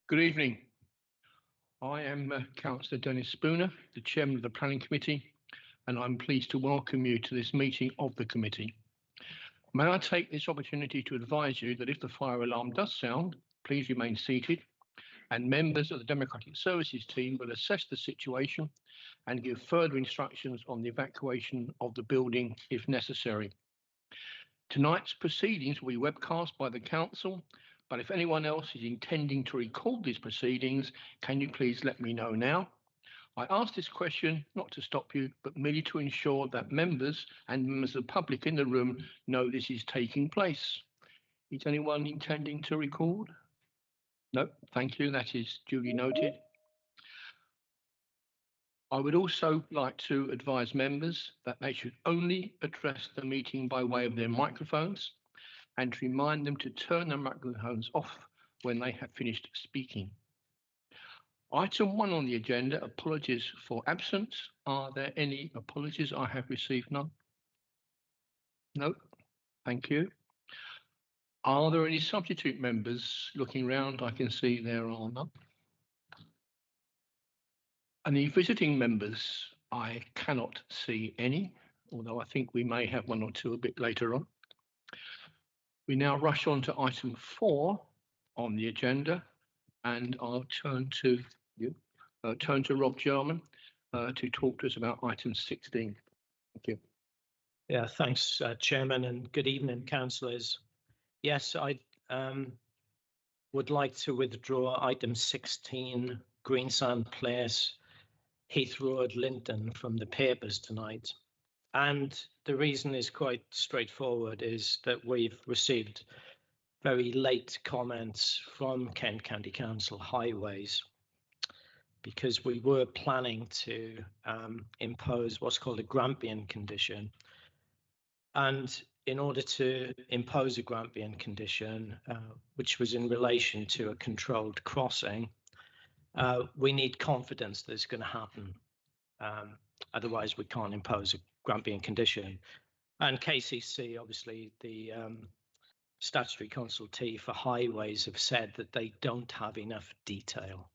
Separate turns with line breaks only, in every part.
Good evening. I am Councillor Dennis Spooner, the Chairman of the Planning Committee, and I'm pleased to welcome you to this meeting of the committee. May I take this opportunity to advise you that if the fire alarm does sound, please remain seated, and members of the Democratic Services team will assess the situation and give further instructions on the evacuation of the building if necessary. Tonight's proceedings will be webcast by the Council, but if anyone else is intending to record these proceedings, can you please let me know now? I ask this question not to stop you, but merely to ensure that members and members of the public in the room know this is taking place. Is anyone intending to record? No, thank you, that is duly noted. I would also like to advise members that they should only address the meeting by way of their microphones and to remind them to turn their microphones off when they have finished speaking. Item 1 on the agenda, apologies for absence. Are there any apologies? I have received none. No, thank you. Are there any substitute members? Looking round, I can see there are none. Any visiting members? I cannot see any, although I think we may have one or two a bit later on. We now rush on to item 4 on the agenda, and I'll turn to you, Rob Jarman to talk to us about item 16. Thank you.
Yeah, thanks, Chairman, and good evening, councillors. Yes, I would like to withdraw item 16, Greensand Place, Heath Road, Linton, from the papers tonight. And the reason is quite straightforward, is that we've received very late comments from Kent County Council Highways, because we were planning to impose what's called a Grampian condition. And in order to impose a Grampian condition, which was in relation to a controlled crossing, we need confidence that it's going to happen. Otherwise, we can't impose a Grampian condition. And KCC, obviously, the statutory consultee for highways, have said that they don't have enough detail.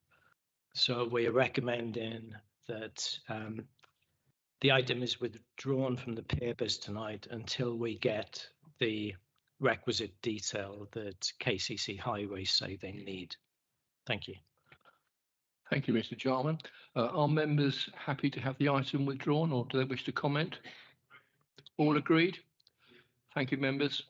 So we're recommending that the item is withdrawn from the papers tonight until we get the requisite detail that KCC Highways say they need. Thank you.
Thank you, Mr. Jarman. Are members happy to have the item withdrawn, or do they wish to comment? All agreed? Thank you, members.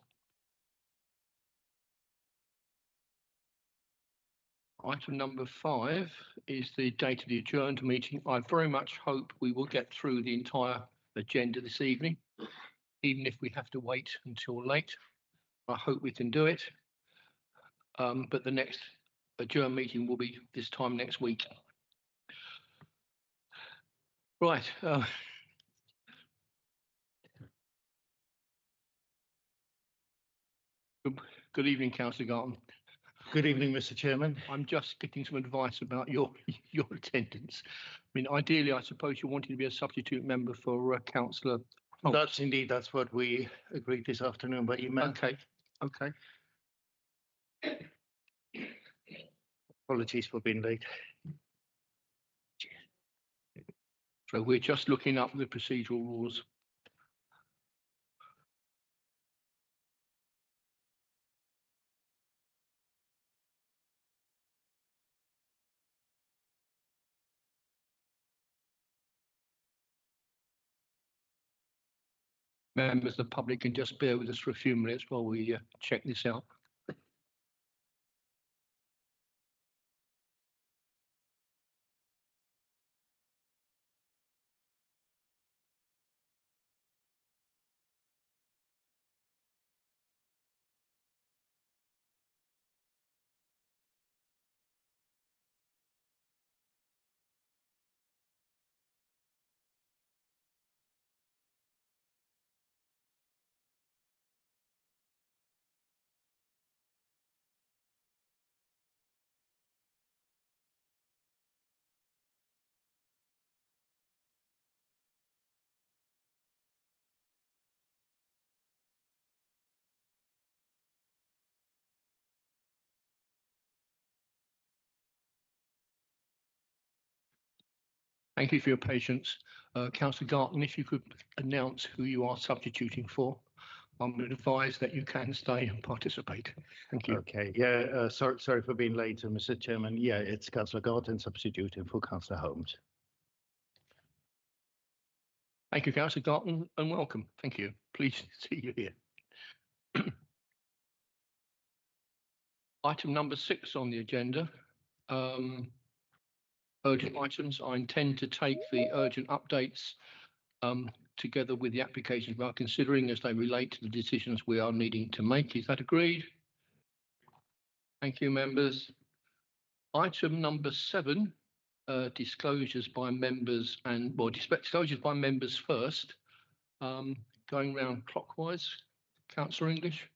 Item number 5 is the date of the adjourned meeting. I very much hope we will get through the entire agenda this evening, even if we have to wait until late. I hope we can do it. But the next adjourned meeting will be this time next week. Right. Good evening, Councillor Garton.
Good evening, Mr. Chairman.
I'm just getting some advice about your attendance. I mean, ideally, I suppose you wanted to be a substitute member for Councillor.
Oh. That's what we agreed this afternoon by email.
Okay.
Apologies for being late.
So we're just looking up the procedural rules. Members of the public can just bear with us for a few minutes while we check this out. Thank you for your patience. Councillor Garton, if you could announce who you are substituting for, I'm advised that you can stay and participate. Thank you.
Okay, yeah, sorry for being late, Mr. Chairman. Yeah, it's Councillor Garton substituting for Councillor Holmes.
Thank you, Councillor Garton, and welcome. Thank you. Pleased to see you here. Item number 6 on the agenda. Urgent items. I intend to take the urgent updates together with the applications we are considering as they relate to the decisions we are needing to make. Is that agreed? Thank you, members. Item number 7, disclosures by members disclosures by members first. Going round clockwise. Councillor English.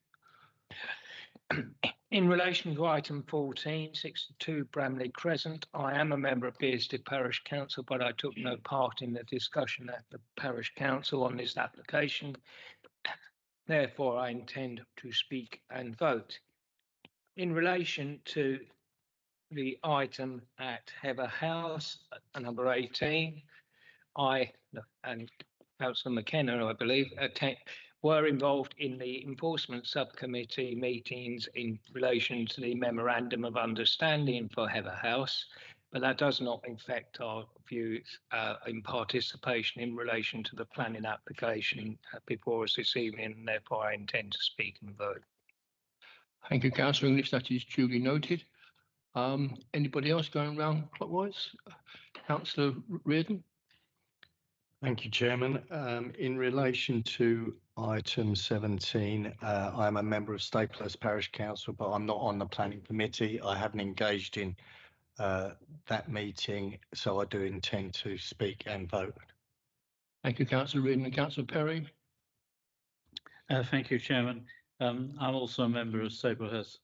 In relation to item 14, 62 Bramley Crescent, I am a member of Bearsted Parish Council, but I took no part in the discussion at the Parish Council on this application. Therefore, I intend to speak and vote. In relation to the item at Heather House, number 18, I and Councillor McKenna, I believe, were involved in the enforcement subcommittee meetings in relation to the memorandum of understanding for Heather House, but that does not affect our views in participation in relation to the planning application before us this evening, and therefore I intend to speak and vote.
Thank you, Councillor English. That is duly noted. Anybody else going round clockwise? Councillor Reardon.
Thank you, Chairman. In relation to item 17, I'm a member of Staples Parish Council, but I'm not on the planning committee. I haven't engaged in that meeting, so I do intend to speak and vote.
Thank you, Councillor Reardon. And Councillor Perry.
Thank you, Chairman. I'm also a member of Staples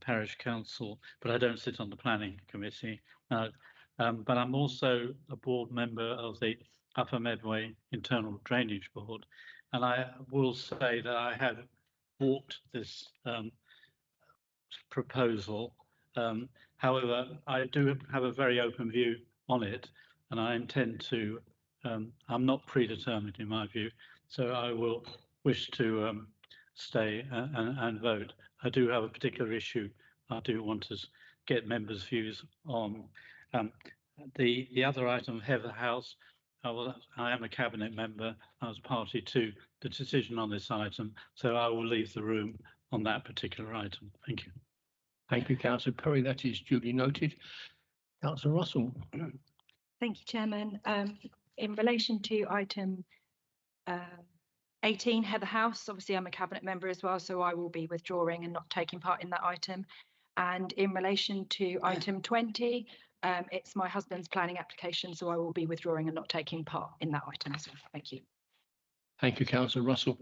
Parish Council, but I don't sit on the planning committee. But I'm also a board member of the Upper Medway Internal Drainage Board, and I will say that I have walked this proposal. However, I do have a very open view on it, and I intend to, I'm not predetermined in my view, so I will wish to stay and vote. I do have a particular issue I do want to get members' views on. The other item, Heather House, I am a cabinet member. I was party to the decision on this item, so I will leave the room on that particular item. Thank you.
Thank you, Councillor Perry. That is duly noted. Councillor Russell.
Thank you, Chairman. In relation to item 18, Heather House, obviously I'm a cabinet member as well, so I will be withdrawing and not taking part in that item. And in relation to item 20, it's my husband's planning application, so I will be withdrawing and not taking part in that item as well. Thank you.
Thank you, Councillor Russell.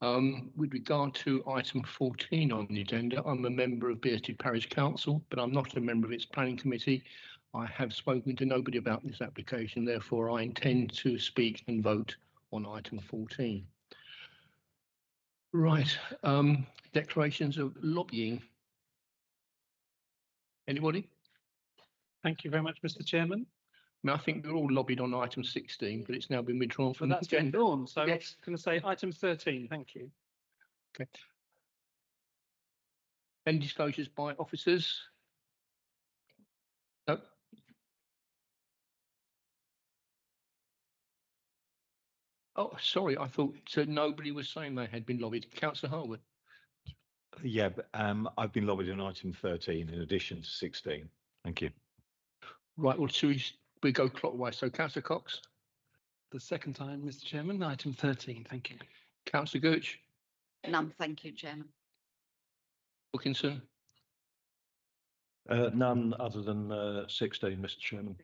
With regard to item 14 on the agenda, I'm a member of Bearsted Parish Council, but I'm not a member of its planning committee. I have spoken to nobody about this application, therefore I intend to speak and vote on item 14. Right, declarations of lobbying. Anybody?
Thank you very much, Mr. Chairman.
I mean, I think we're all lobbied on item 16, but it's now been withdrawn
But
from the
that's been
agenda.
drawn, so
Yes.
I'm going to say item 13. Thank you.
Okay. Any disclosures by officers? No. Oh, sorry, I thought nobody was saying they had been lobbied. Councillor Harwood.
Yeah, but I've been lobbied on item 13 in addition to 16. Thank you.
Right, well, should we go clockwise? So, Councillor Cox.
The second time, Mr. Chairman, item 13. Thank you.
Councillor Gooch.
None, thank you, Chairman.
Wilkinson.
None other than 16, Mr. Chairman.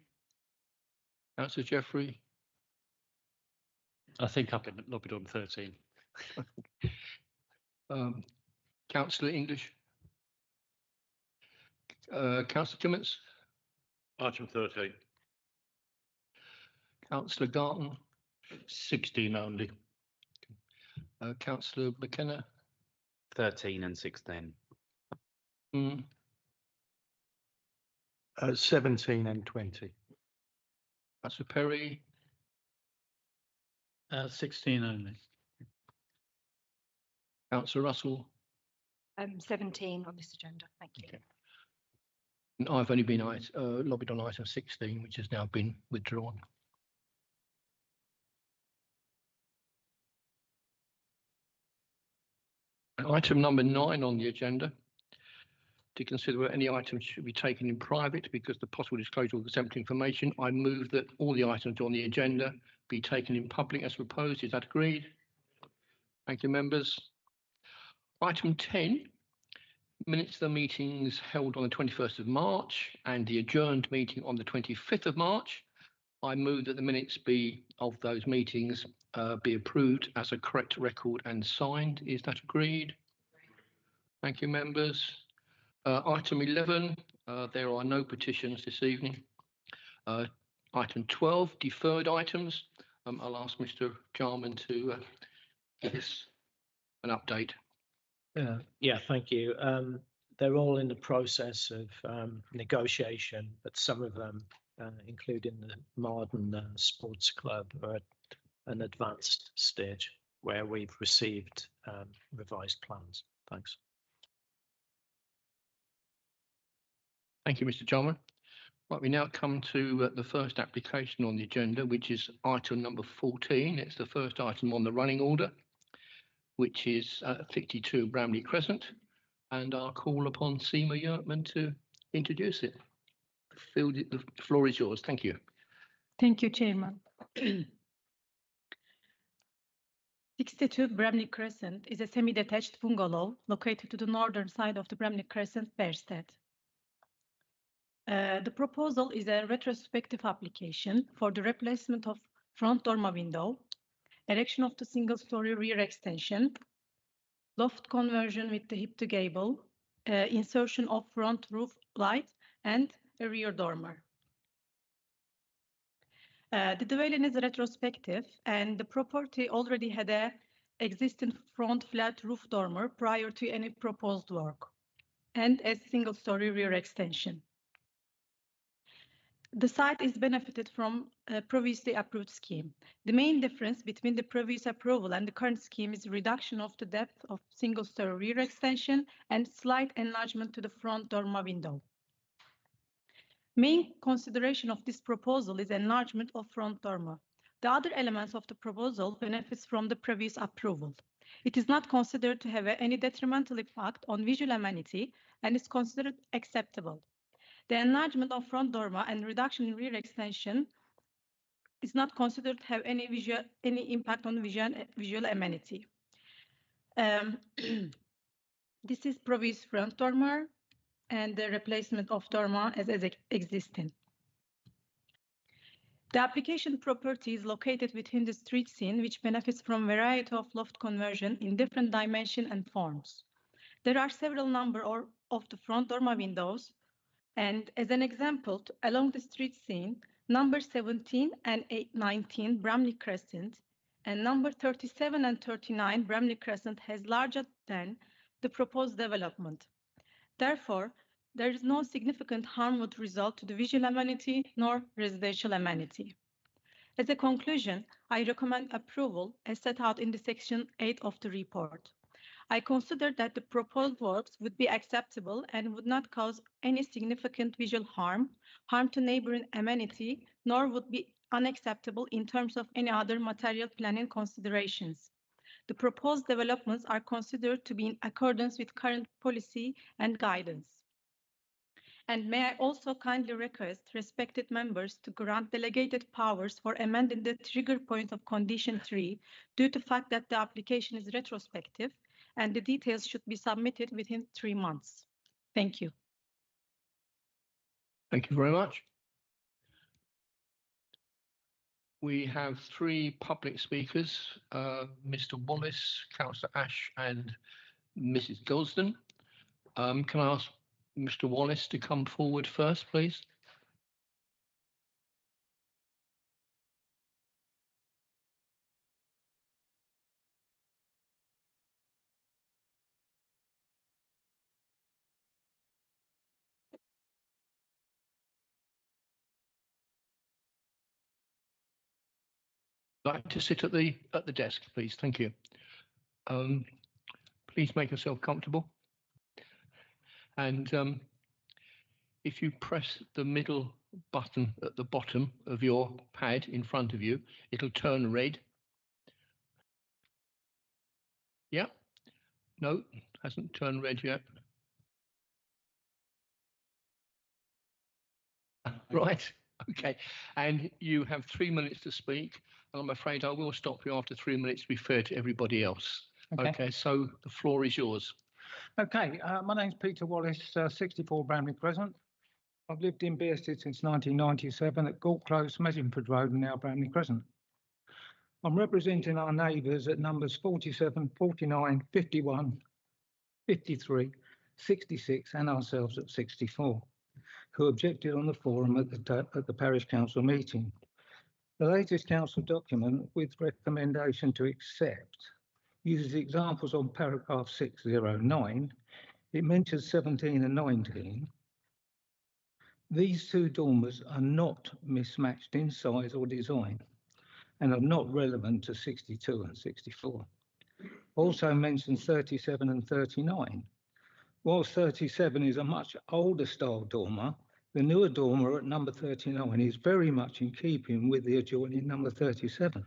Councillor Jeffrey.
I think I've been lobbied on 13.
Councillor English. Councillor Timmins.
Item 13.
Councillor Garton.
16 only.
Councillor McKenna.
13 and 16.
17 and 20.
Councillor Perry,
16 only.
Councillor Russell.
17 on this agenda. Thank you.
Okay. And I've only been lobbied on item 16, which has now been withdrawn. Item number 9 on the agenda, to consider whether any items should be taken in private because the possible disclosure of exempt information. I move that all the items on the agenda be taken in public as proposed. Is that agreed? Thank you, members. Item 10, minutes of the meetings held on the 21st of March and the adjourned meeting on the 25th of March. I move that the minutes of those meetings be approved as a correct record and signed. Is that agreed? Thank you, members. Item 11, there are no petitions this evening. Item 12, deferred items. I'll ask Mr. Jarman to give us an update.
Yeah, thank you. They're all in the process of negotiation, but some of them, including the Marden Sports Club, are at an advanced stage where we've received revised plans. Thanks.
Thank you, Mr. Jarman. Right, we now come to the first application on the agenda, which is item number 14. It's the first item on the running order, which is 52 Bramley Crescent, and I'll call upon Seema Yertman to introduce it. The floor is yours. Thank you.
Thank you, Chairman. 62 Bramley Crescent is a semi-detached bungalow located to the northern side of the Bramley Crescent, Berstead. The proposal is a retrospective application for the replacement of front dormer window, erection of the single-story rear extension, loft conversion with the hip to gable, insertion of front roof light, and a rear dormer. The dwelling is retrospective, and the property already had a existing front flat roof dormer prior to any proposed work, and a single-story rear extension. The site is benefited from a previously approved scheme. The main difference between the previous approval and the current scheme is reduction of the depth of single-story rear extension and slight enlargement to the front dormer window. Main consideration of this proposal is enlargement of front dormer. The other elements of the proposal benefits from the previous approval. It is not considered to have any detrimental impact on visual amenity and is considered acceptable. The enlargement of front dormer and reduction in rear extension is not considered to have any impact on visual amenity. This is previous front dormer and the replacement of dormer as existing. The application property is located within the street scene, which benefits from variety of loft conversion in different dimensions and forms. There are several number of the front dormer windows, and as an example, along the street scene, number 17 and 19 Bramley Crescent and number 37 and 39 Bramley Crescent has larger than the proposed development. Therefore, there is no significant harm would result to the visual amenity nor residential amenity. As a conclusion, I recommend approval as set out in the section 8 of the report. I consider that the proposed works would be acceptable and would not cause any significant visual harm to neighboring amenity, nor would be unacceptable in terms of any other material planning considerations. The proposed developments are considered to be in accordance with current policy and guidance. And may I also kindly request respected members to grant delegated powers for amending the trigger point of condition 3 due to the fact that the application is retrospective and the details should be submitted within 3 months. Thank you.
Thank you very much. We have 3 public speakers, Mr. Wallace, Councillor Ash and Mrs. Gosden. Can I ask Mr. Wallace to come forward first, please? Like to sit at the desk, please. Thank you. Please make yourself comfortable. And if you press the middle button at the bottom of your pad in front of you, it'll turn red. Yeah? No, hasn't turned red yet. Right. Okay. And you have 3 minutes to speak. And I'm afraid I will stop you after 3 minutes to be fair to everybody else. Okay, so the floor is yours.
Okay, my name's Peter Wallace, 64 Bramley Crescent. I've lived in Bearsted since 1997 at Galt Close, Messingford Road, and now Bramley Crescent. I'm representing our neighbours at numbers 47, 49, 51, 53, 66, and ourselves at 64, who objected on the forum at the Parish Council meeting. The latest council document with recommendation to accept uses examples on paragraph 609. It mentions 17 and 19. These two dormers are not mismatched in size or design and are not relevant to 62 and 64. Also mentions 37 and 39. Whilst 37 is a much older style dormer, the newer dormer at number 39 is very much in keeping with the adjoining number 37.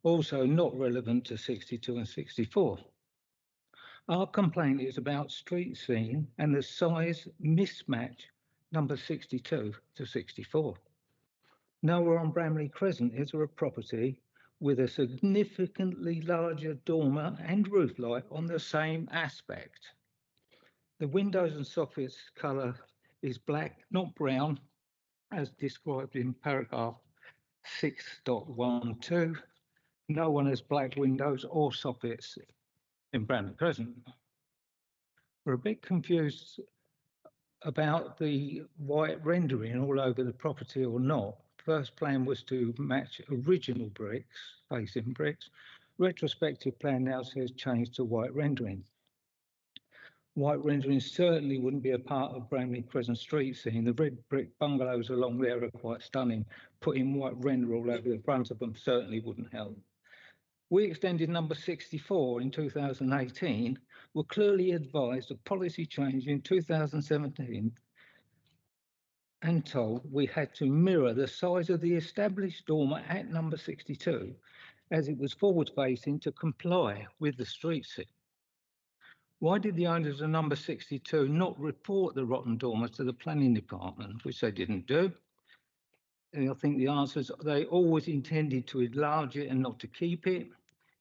Also not relevant to 62 and 64. Our complaint is about street scene and the size mismatch number 62 to 64. Nowhere on Bramley Crescent is there a property with a significantly larger dormer and roof light on the same aspect. The windows and soffits colour is black, not brown, as described in paragraph 6.12. No one has black windows or soffits in Bramley Crescent. We're a bit confused about the white rendering all over the property or not. First plan was to match original bricks, facing bricks. Retrospective plan now says change to white rendering. White rendering certainly wouldn't be a part of Bramley Crescent street scene. The red brick bungalows along there are quite stunning. Putting white render all over the front of them certainly wouldn't help. We extended number 64 in 2018, were clearly advised of policy change in 2017 and told we had to mirror the size of the established dormer at number 62 as it was forward facing to comply with the street scene. Why did the owners of number 62 not report the rotten dormer to the planning department, which they didn't do? And I think the answer is they always intended to enlarge it and not to keep it.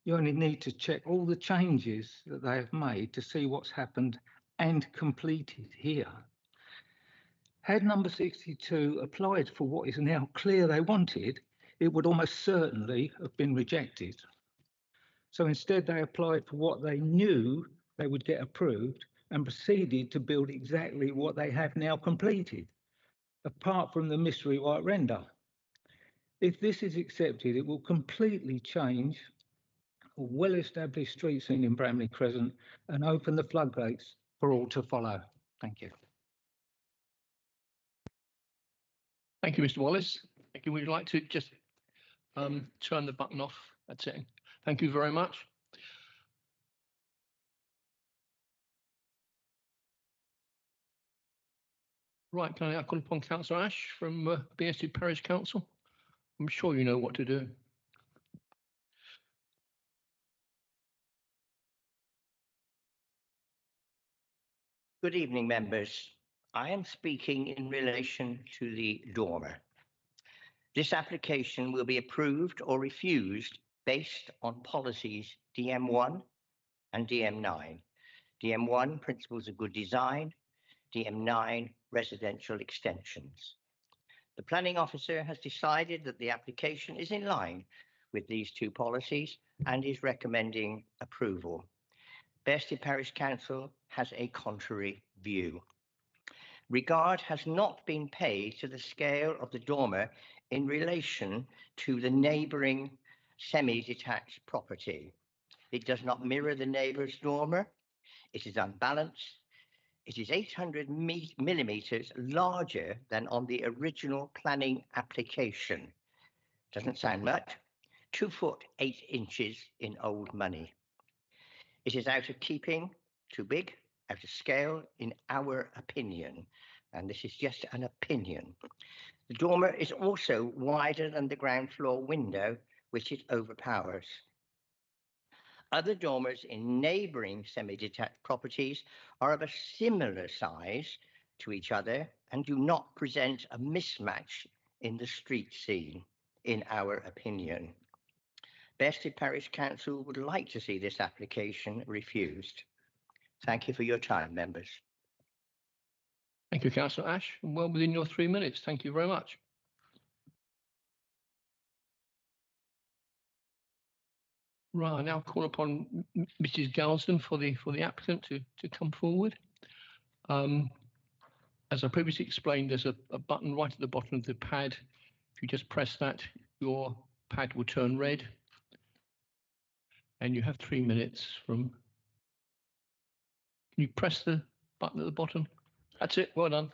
You only need to check all the changes that they have made to see what's happened and completed here. Had number 62 applied for what is now clear they wanted, it would almost certainly have been rejected. So instead they applied for what they knew they would get approved and proceeded to build exactly what they have now completed, apart from the mystery white render. If this is accepted, it will completely change a well-established street scene in Bramley Crescent and open the floodgates for all to follow. Thank you.
Thank you, Mr. Wallace. Thank you. Would you like to just turn the button off? That's it. Thank you very much. Right, can I call upon Councillor Ash from Bearsted Parish Council? I'm sure you know what to do.
Good evening, members. I am speaking in relation to the dormer. This application will be approved or refused based on policies DM1 and DM9. DM1, Principles of Good Design, DM9, Residential Extensions. The planning officer has decided that the application is in line with these two policies and is recommending approval. Bearsted Parish Council has a contrary view. Regard has not been paid to the scale of the dormer in relation to the neighbouring semi-detached property. It does not mirror the neighbour's dormer. It is unbalanced. It is 800 millimetres larger than on the original planning application. Doesn't sound much. 2 foot 8 inches in old money. It is out of keeping, too big, out of scale, in our opinion. And this is just an opinion. The dormer is also wider than the ground floor window, which it overpowers. Other dormers in neighbouring semi-detached properties are of a similar size to each other and do not present a mismatch in the street scene, in our opinion. Bearsted Parish Council would like to see this application refused. Thank you for your time, members.
Thank you, Councillor Ash. Well within your 3 minutes. Thank you very much. Right, I now call upon Mrs. Galsden for the applicant to come forward. As I previously explained, there's a button right at the bottom of the pad. If you just press that, your pad will turn red. And you have 3 minutes from. Can you press the button at the bottom? That's it. Well done.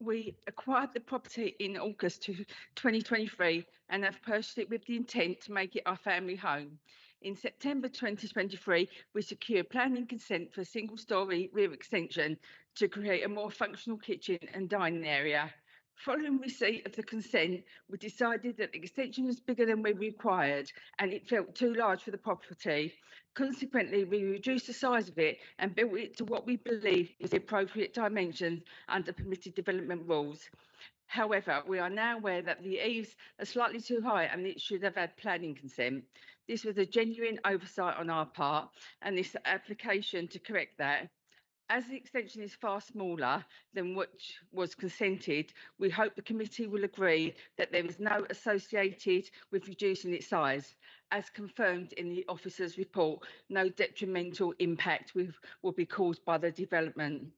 We acquired the property in August 2023 and have purchased it with the intent to make it our family home. In September 2023, we secured planning consent for a single-storey rear extension to create a more functional kitchen and dining area. Following receipt of the consent, we decided that the extension was bigger than we required and it felt too large for the property. Consequently, we reduced the size of it and built it to what we believe is the appropriate dimensions under permitted development rules. However, we are now aware that the eaves are slightly too high and it should have had planning consent. This was a genuine oversight on our part and this application to correct that. As the extension is far smaller than what was consented, we hope the committee will agree that there is no associated with reducing its size. As confirmed in the officer's report, no detrimental impact will be caused by the development.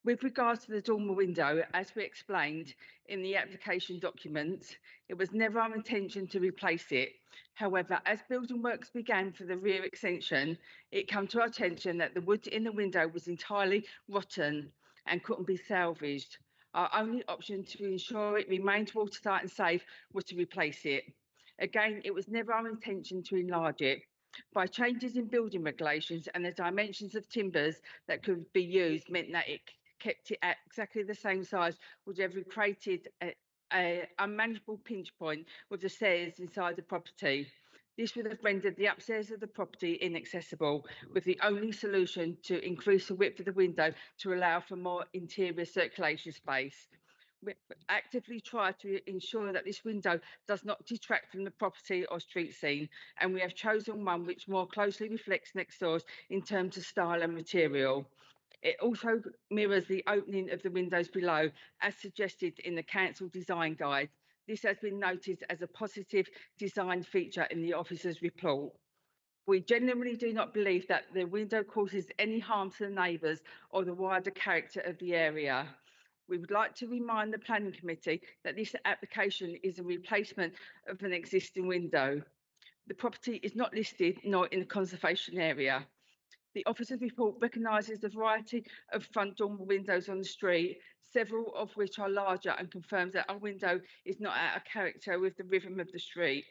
With regards to the dormer window, as we explained in the application documents, it was never our intention to replace it. However, as building works began for the rear extension, it came to our attention that the wood in the window was entirely rotten and couldn't be salvaged. Our only option to ensure it remained watertight and safe was to replace it. Again, it was never our intention to enlarge it. By changes in building regulations and the dimensions of timbers that could be used meant that it kept it at exactly the same size, would have created a unmanageable pinch point with the stairs inside the property. This would have rendered the upstairs of the property inaccessible, with the only solution to increase the width of the window to allow for more interior circulation space. We actively try to ensure that this window does not detract from the property or street scene, and we have chosen one which more closely reflects next doors in terms of style and material. It also mirrors the opening of the windows below, as suggested in the council design guide. This has been noted as a positive design feature in the officer's report. We genuinely do not believe that the window causes any harm to the neighbours or the wider character of the area. We would like to remind the planning committee that this application is a replacement of an existing window. The property is not listed nor in the conservation area. The officer's report recognises the variety of front dormer windows on the street, several of which are larger, and confirms that our window is not out of character with the rhythm of the street.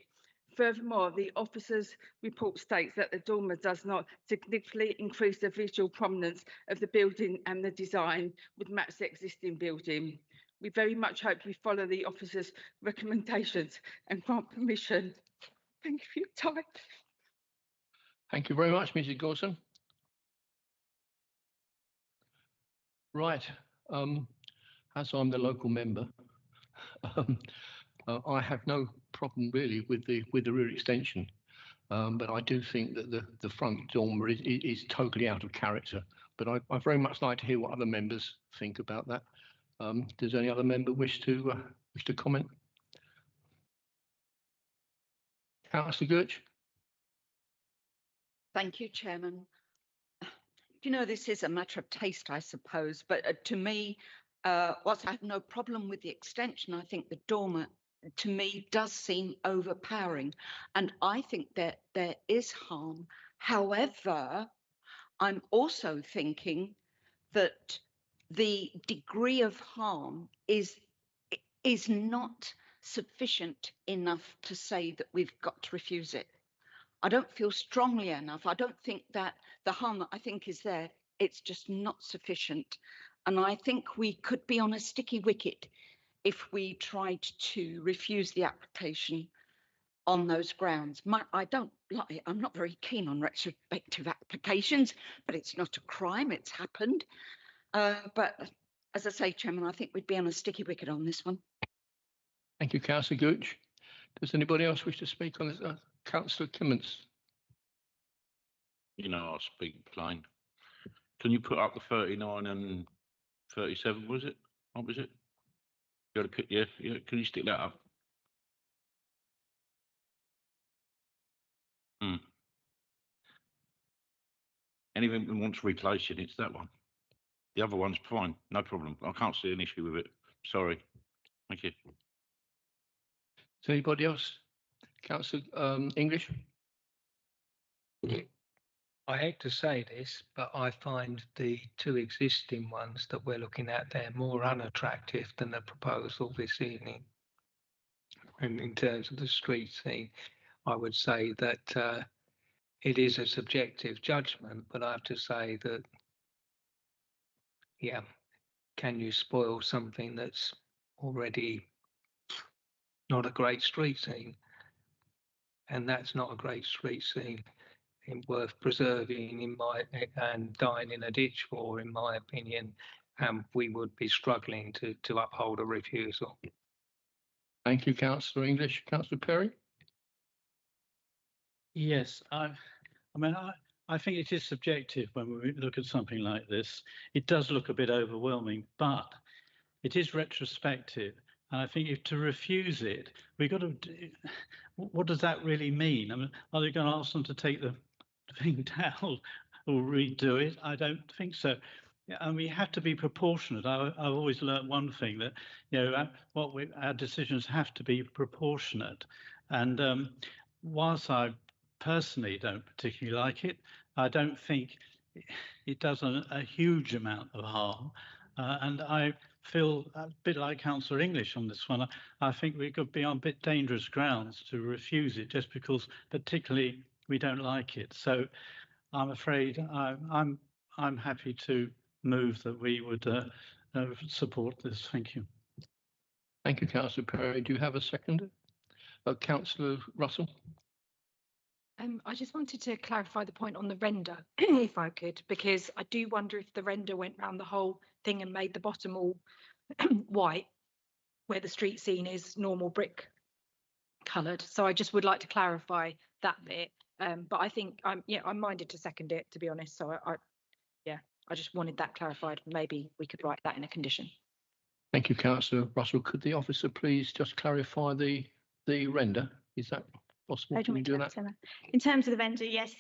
Furthermore, the officer's report states that the dormer does not significantly increase the visual prominence of the building and the design would match the existing building. We very much hope you follow the officer's recommendations and grant permission. Thank you for your time.
Thank you very much, Mrs. Gorson. Right, as I'm the local member, I have no problem really with the rear extension, but I do think that the front dormer is totally out of character. But I very much like to hear what other members think about that. Does any other member wish to comment? Councillor Gooch.
Thank you, Chairman. You know, this is a matter of taste, I suppose, but to me, whilst I have no problem with the extension, I think the dormer, to me, does seem overpowering, and I think that there is harm. However, I'm also thinking that the degree of harm is not sufficient enough to say that we've got to refuse it. I don't feel strongly enough. I don't think that the harm that I think is there, it's just not sufficient. And I think we could be on a sticky wicket if we tried to refuse the application on those grounds. I'm not very keen on retrospective applications, but it's not a crime, it's happened. But as I say, Chairman, I think we'd be on a sticky wicket on this one.
Thank you, Councillor Gooch. Does anybody else wish to speak on this? Councillor Clements.
You know, I'll speak plain. Can you put up the 39 and 37, was it? What was it? You got to pick, yeah, can you stick that up? Anything that wants replacing, it's that one. The other one's fine, no problem. I can't see an issue with it. Sorry. Thank you.
Is anybody else? Councillor English?
I hate to say this, but I find the two existing ones that we're looking at there more unattractive than the proposal this evening. And in terms of the street scene, I would say that it is a subjective judgment, but I have to say that, yeah, can you spoil something that's already not a great street scene? And that's not a great street scene worth preserving and dying in a ditch for, in my opinion, and we would be struggling to uphold a refusal.
Thank you, Councillor English. Councillor Perry?
Yes, I think it is subjective when we look at something like this. It does look a bit overwhelming, but it is retrospective. And I think if to refuse it, we've got to, what does that really mean? I mean, are they going to ask them to take the thing down or redo it? I don't think so. Yeah, and we have to be proportionate. I've always learned one thing, that our decisions have to be proportionate. And whilst I personally don't particularly like it, I don't think it does a huge amount of harm. And I feel a bit like Councillor English on this one. I think we could be on a bit dangerous grounds to refuse it just because particularly we don't like it. So I'm afraid I'm happy to move that we would support this. Thank you.
Thank you, Councillor Perry. Do you have a second? Councillor Russell?
I just wanted to clarify the point on the render, if I could, because I do wonder if the render went round the whole thing and made the bottom all white, where the street scene is normal brick coloured. So I just would like to clarify that bit. But I think I'm minded to second it, to be honest. So I just wanted that clarified. Maybe we could write that in a condition.
Thank you, Councillor Russell. Could the officer please just clarify the render? Is that possible? Can you do that?
In terms of the render, yes,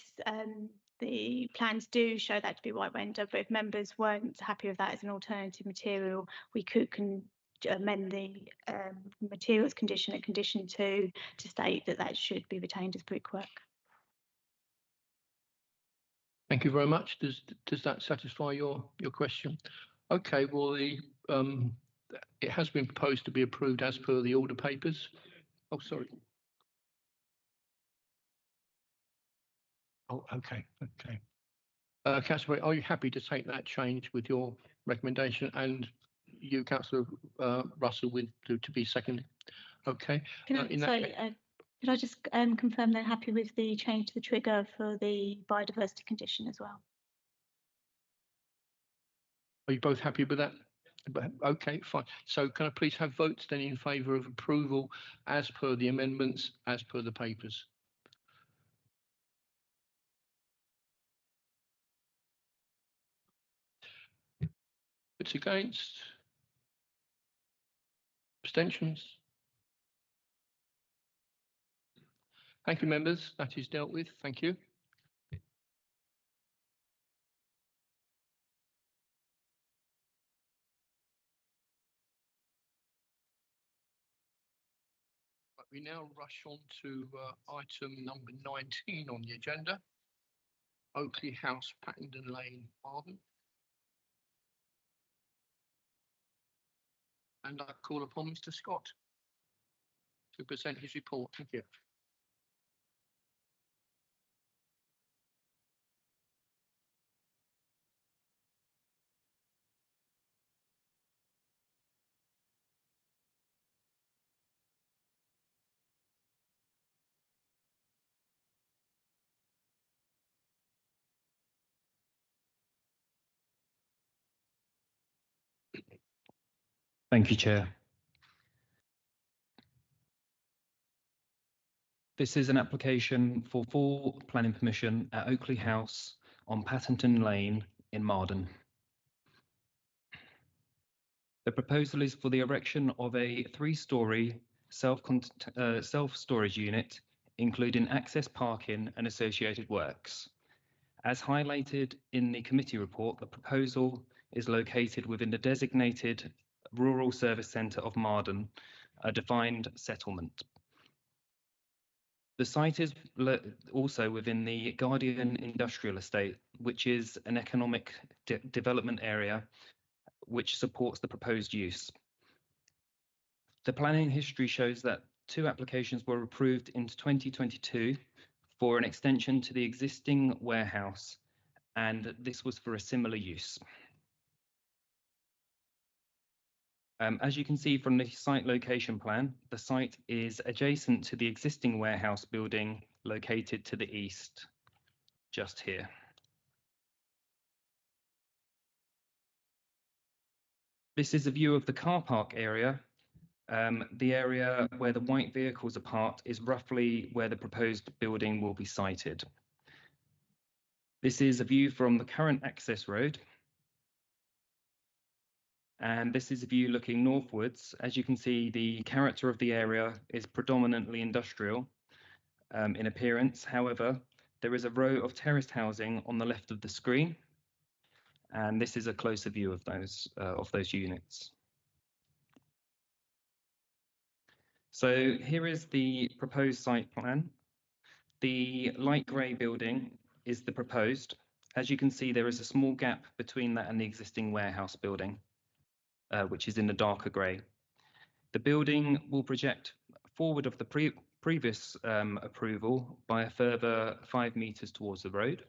the plans do show that to be white render, but if members weren't happy with that as an alternative material, we could amend the materials condition at condition 2 to state that should be retained as brickwork.
Thank you very much. Does that satisfy your question? Okay, well, it has been proposed to be approved as per the order papers. Oh, sorry. Oh, okay. Councillor, are you happy to take that change with your recommendation, and you, Councillor Russell, to be seconded? Okay.
Could I just confirm they're happy with the change to the trigger for the biodiversity condition as well?
Are you both happy with that? Okay, fine. So can I please have votes then in favour of approval as per the amendments, as per the papers? Votes against? Abstentions? Thank you, members. That is dealt with. Thank you. We now rush on to item number 19 on the agenda, Oakley House, Pattenden Lane, Arden. And I call upon Mr. Scott. to present his report. Thank you.
Thank you, Chair. This is an application for full planning permission at Oakley House on Patterton Lane in Marden. The proposal is for the erection of a three-storey self-storage unit, including access parking and associated works. As highlighted in the committee report, the proposal is located within the designated Rural Service Centre of Marden, a defined settlement. The site is also within the Guardian Industrial Estate, which is an economic development area which supports the proposed use. The planning history shows that 2 applications were approved in 2022 for an extension to the existing warehouse, and this was for a similar use. As you can see from the site location plan, the site is adjacent to the existing warehouse building located to the east, just here. This is a view of the car park area. The area where the white vehicles are parked is roughly where the proposed building will be sited. This is a view from the current access road. And this is a view looking northwards. As you can see, the character of the area is predominantly industrial in appearance. However, there is a row of terraced housing on the left of the screen, and this is a closer view of those units. So here is the proposed site plan. The light grey building is the proposed. As you can see, there is a small gap between that and the existing warehouse building, which is in the darker grey. The building will project forward of the previous approval by a further 5 metres towards the road.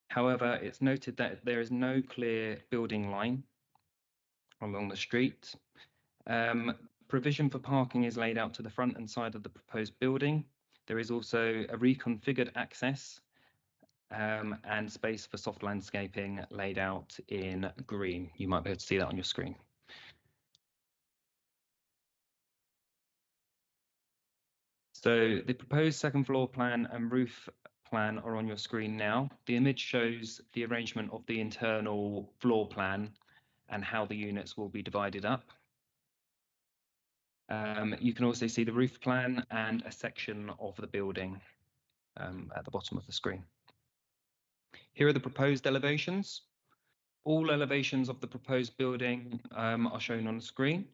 However, it's noted that there is no clear building line along the street. Provision for parking is laid out to the front and side of the proposed building. There is also a reconfigured access and space for soft landscaping laid out in green. You might be able to see that on your screen. So the proposed second floor plan and roof plan are on your screen now. The image shows the arrangement of the internal floor plan and how the units will be divided up. You can also see the roof plan and a section of the building at the bottom of the screen. Here are the proposed elevations. All elevations of the proposed building are shown on the screen.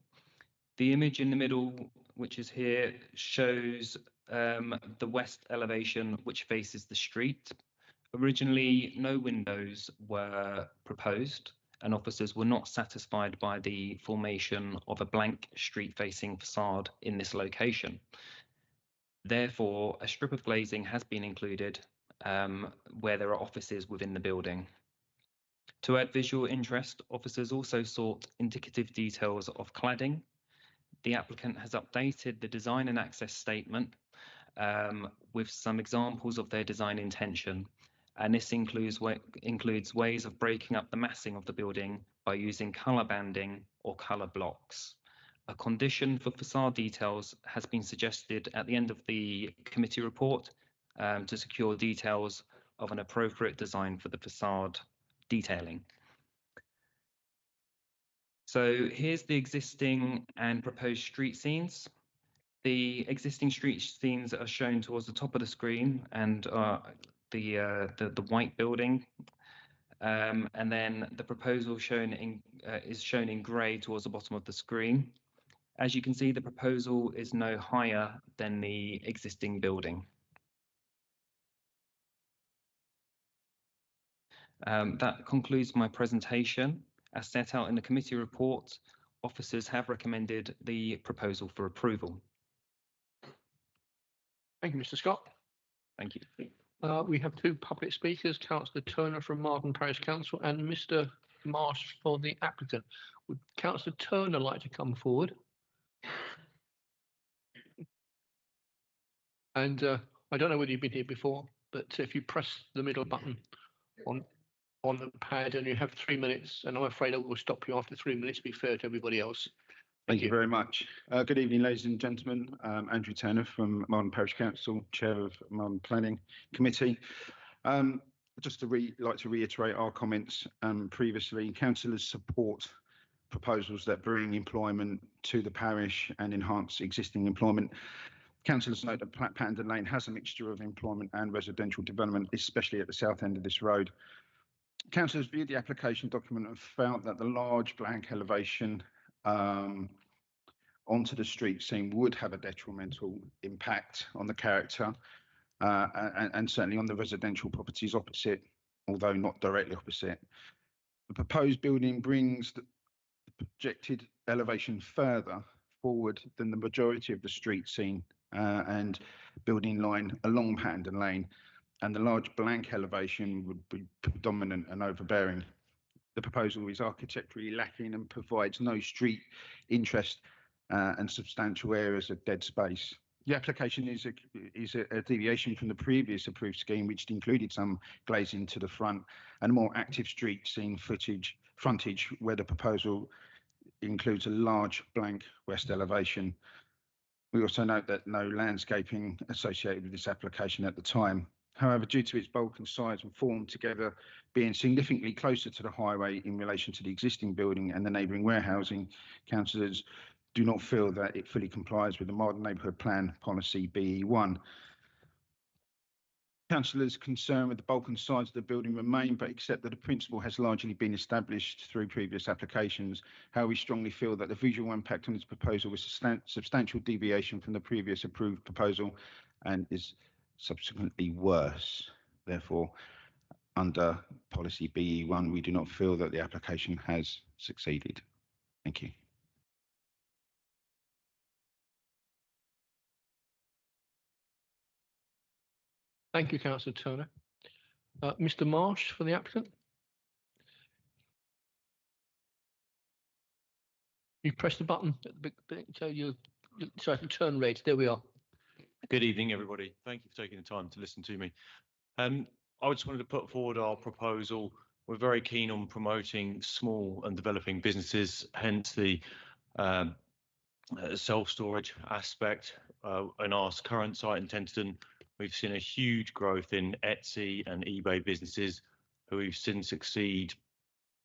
The image in the middle, which is here, shows the west elevation, which faces the street. Originally, no windows were proposed, and officers were not satisfied by the formation of a blank street-facing facade in this location. Therefore, a strip of glazing has been included where there are offices within the building. To add visual interest, officers also sought indicative details of cladding. The applicant has updated the design and access statement with some examples of their design intention, and this includes ways of breaking up the massing of the building by using colour banding or colour blocks. A condition for facade details has been suggested at the end of the committee report to secure details of an appropriate design for the facade detailing. So here's the existing and proposed street scenes. The existing street scenes are shown towards the top of the screen and the white building, and then the proposal is shown in grey towards the bottom of the screen. As you can see, the proposal is no higher than the existing building. That concludes my presentation. As set out in the committee report, officers have recommended the proposal for approval.
Thank you, Mr. Scott.
Thank you.
We have two public speakers, Councillor Turner from Marden Parish Council and Mr. Marsh for the applicant. Would Councillor Turner like to come forward? And I don't know whether you've been here before, but if you press the middle button on the pad and you have 3 minutes, and I'm afraid I will stop you after 3 minutes to be fair to everybody else.
Thank you very much. Good evening, ladies and gentlemen. Andrew Turner from Marden Parish Council, Chair of Marden Planning Committee. Just to like to reiterate our comments previously, councillors support proposals that bring employment to the parish and enhance existing employment. Councillors note that Pattenden Lane has a mixture of employment and residential development, especially at the south end of this road. Councillors viewed the application document and felt that the large blank elevation onto the street scene would have a detrimental impact on the character and certainly on the residential properties opposite, although not directly opposite. The proposed building brings the projected elevation further forward than the majority of the street scene and building line along Pattenden Lane, and the large blank elevation would be predominant and overbearing. The proposal is architecturally lacking and provides no street interest and substantial areas of dead space. The application is a deviation from the previous approved scheme, which included some glazing to the front and a more active street scene frontage, where the proposal includes a large blank west elevation. We also note that no landscaping associated with this application at the time. However, due to its bulk and size and form, together being significantly closer to the highway in relation to the existing building and the neighbouring warehousing, councillors do not feel that it fully complies with the Marden Neighbourhood Plan Policy BE1. Councillors concerned with the bulk and size of the building remain, but accept that the principle has largely been established through previous applications. However, we strongly feel that the visual impact on this proposal was a substantial deviation from the previous approved proposal and is subsequently worse. Therefore, under policy BE1, we do not feel that the application has succeeded. Thank you.
Thank you, Councillor Turner. Mr. Marsh for the applicant. You press the button at the big, so I can turn red. There we are.
Good evening, everybody. Thank you for taking the time to listen to me. I just wanted to put forward our proposal. We're very keen on promoting small and developing businesses, hence the self-storage aspect. In our current site in Tenterden, we've seen a huge growth in Etsy and eBay businesses who we've seen succeed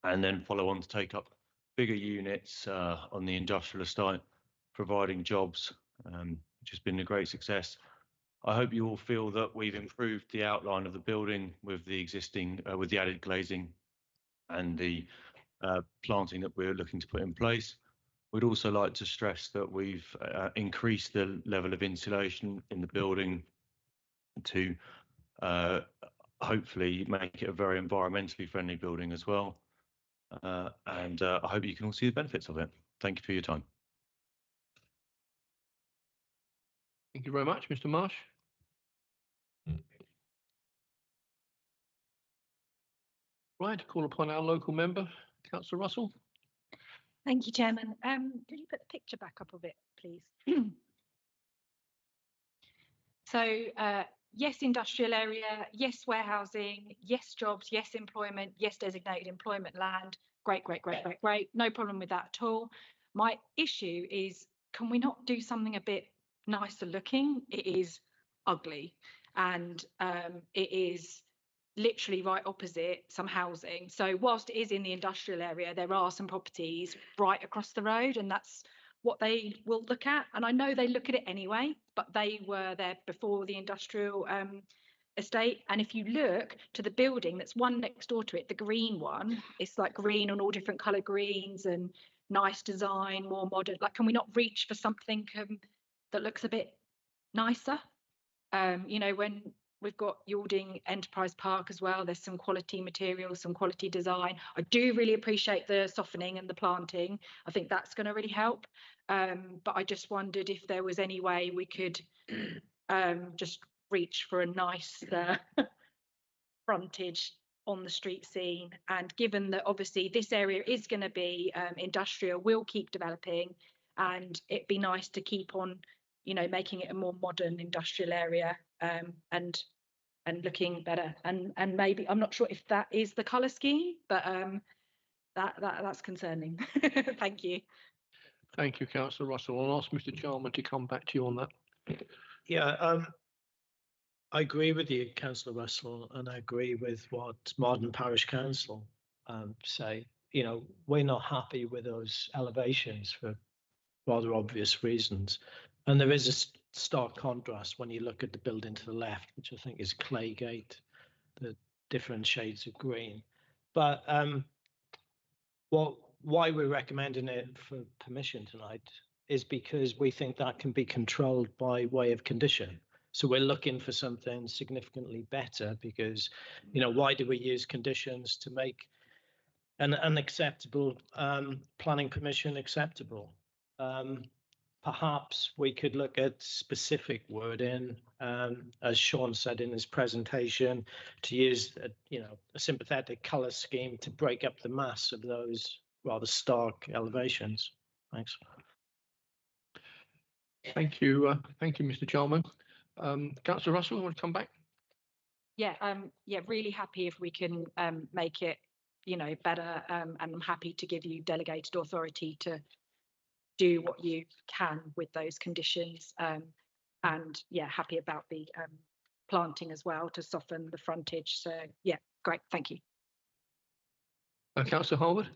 and then follow on to take up bigger units on the industrial estate, providing jobs, which has been a great success. I hope you all feel that we've improved the outline of the building with the existing, with the added glazing and the planting that we're looking to put in place. We'd also like to stress that we've increased the level of insulation in the building to hopefully make it a very environmentally friendly building as well. And I hope you can all see the benefits of it. Thank you for your time.
Thank you very much, Mr. Marsh. Right, call upon our local member, Councillor Russell.
Thank you, Chairman. Could you put the picture back up of it, please? So, yes, industrial area, yes, warehousing, yes, jobs, yes, employment, yes, designated employment land. Great, great, great, great, great. No problem with that at all. My issue is, can we not do something a bit nicer looking? It is ugly, and it is literally right opposite some housing. So whilst it is in the industrial area, there are some properties right across the road, and that's what they will look at. And I know they look at it anyway, but they were there before the industrial estate. And if you look to the building that's one next door to it, the green one, it's like green on all different colour greens and nice design, more modern. Like, can we not reach for something that looks a bit nicer? You know, when we've got Yalding Enterprise Park as well, there's some quality materials, some quality design. I do really appreciate the softening and the planting. I think that's going to really help. But I just wondered if there was any way we could just reach for a nice frontage on the street scene. And given that obviously this area is going to be industrial, will keep developing, and it'd be nice to keep on, you know, making it a more modern industrial area, and looking better. And maybe, I'm not sure if that is the colour scheme, but that's concerning. Thank you.
Thank you, Councillor Russell. I'll ask Mr. Jarman to come back to you on that.
Yeah, I agree with you, Councillor Russell, and I agree with what Marden Parish Council say. You know, we're not happy with those elevations for rather obvious reasons. And there is a stark contrast when you look at the building to the left, which I think is Claygate, the different shades of green. But why we're recommending it for permission tonight is because we think that can be controlled by way of condition. So we're looking for something significantly better because, you know, why do we use conditions to make an unacceptable planning permission acceptable? Perhaps we could look at specific wording, as Sean said in his presentation, to use a sympathetic colour scheme to break up the mass of those rather stark elevations. Thanks.
Thank you, Mr. Jarman. Councillor Russell, you want to come back?
Yeah, really happy if we can make it, you know, better, and I'm happy to give you delegated authority to do what you can with those conditions, and yeah, happy about the planting as well to soften the frontage. So yeah, great, thank you.
Councillor Harwood.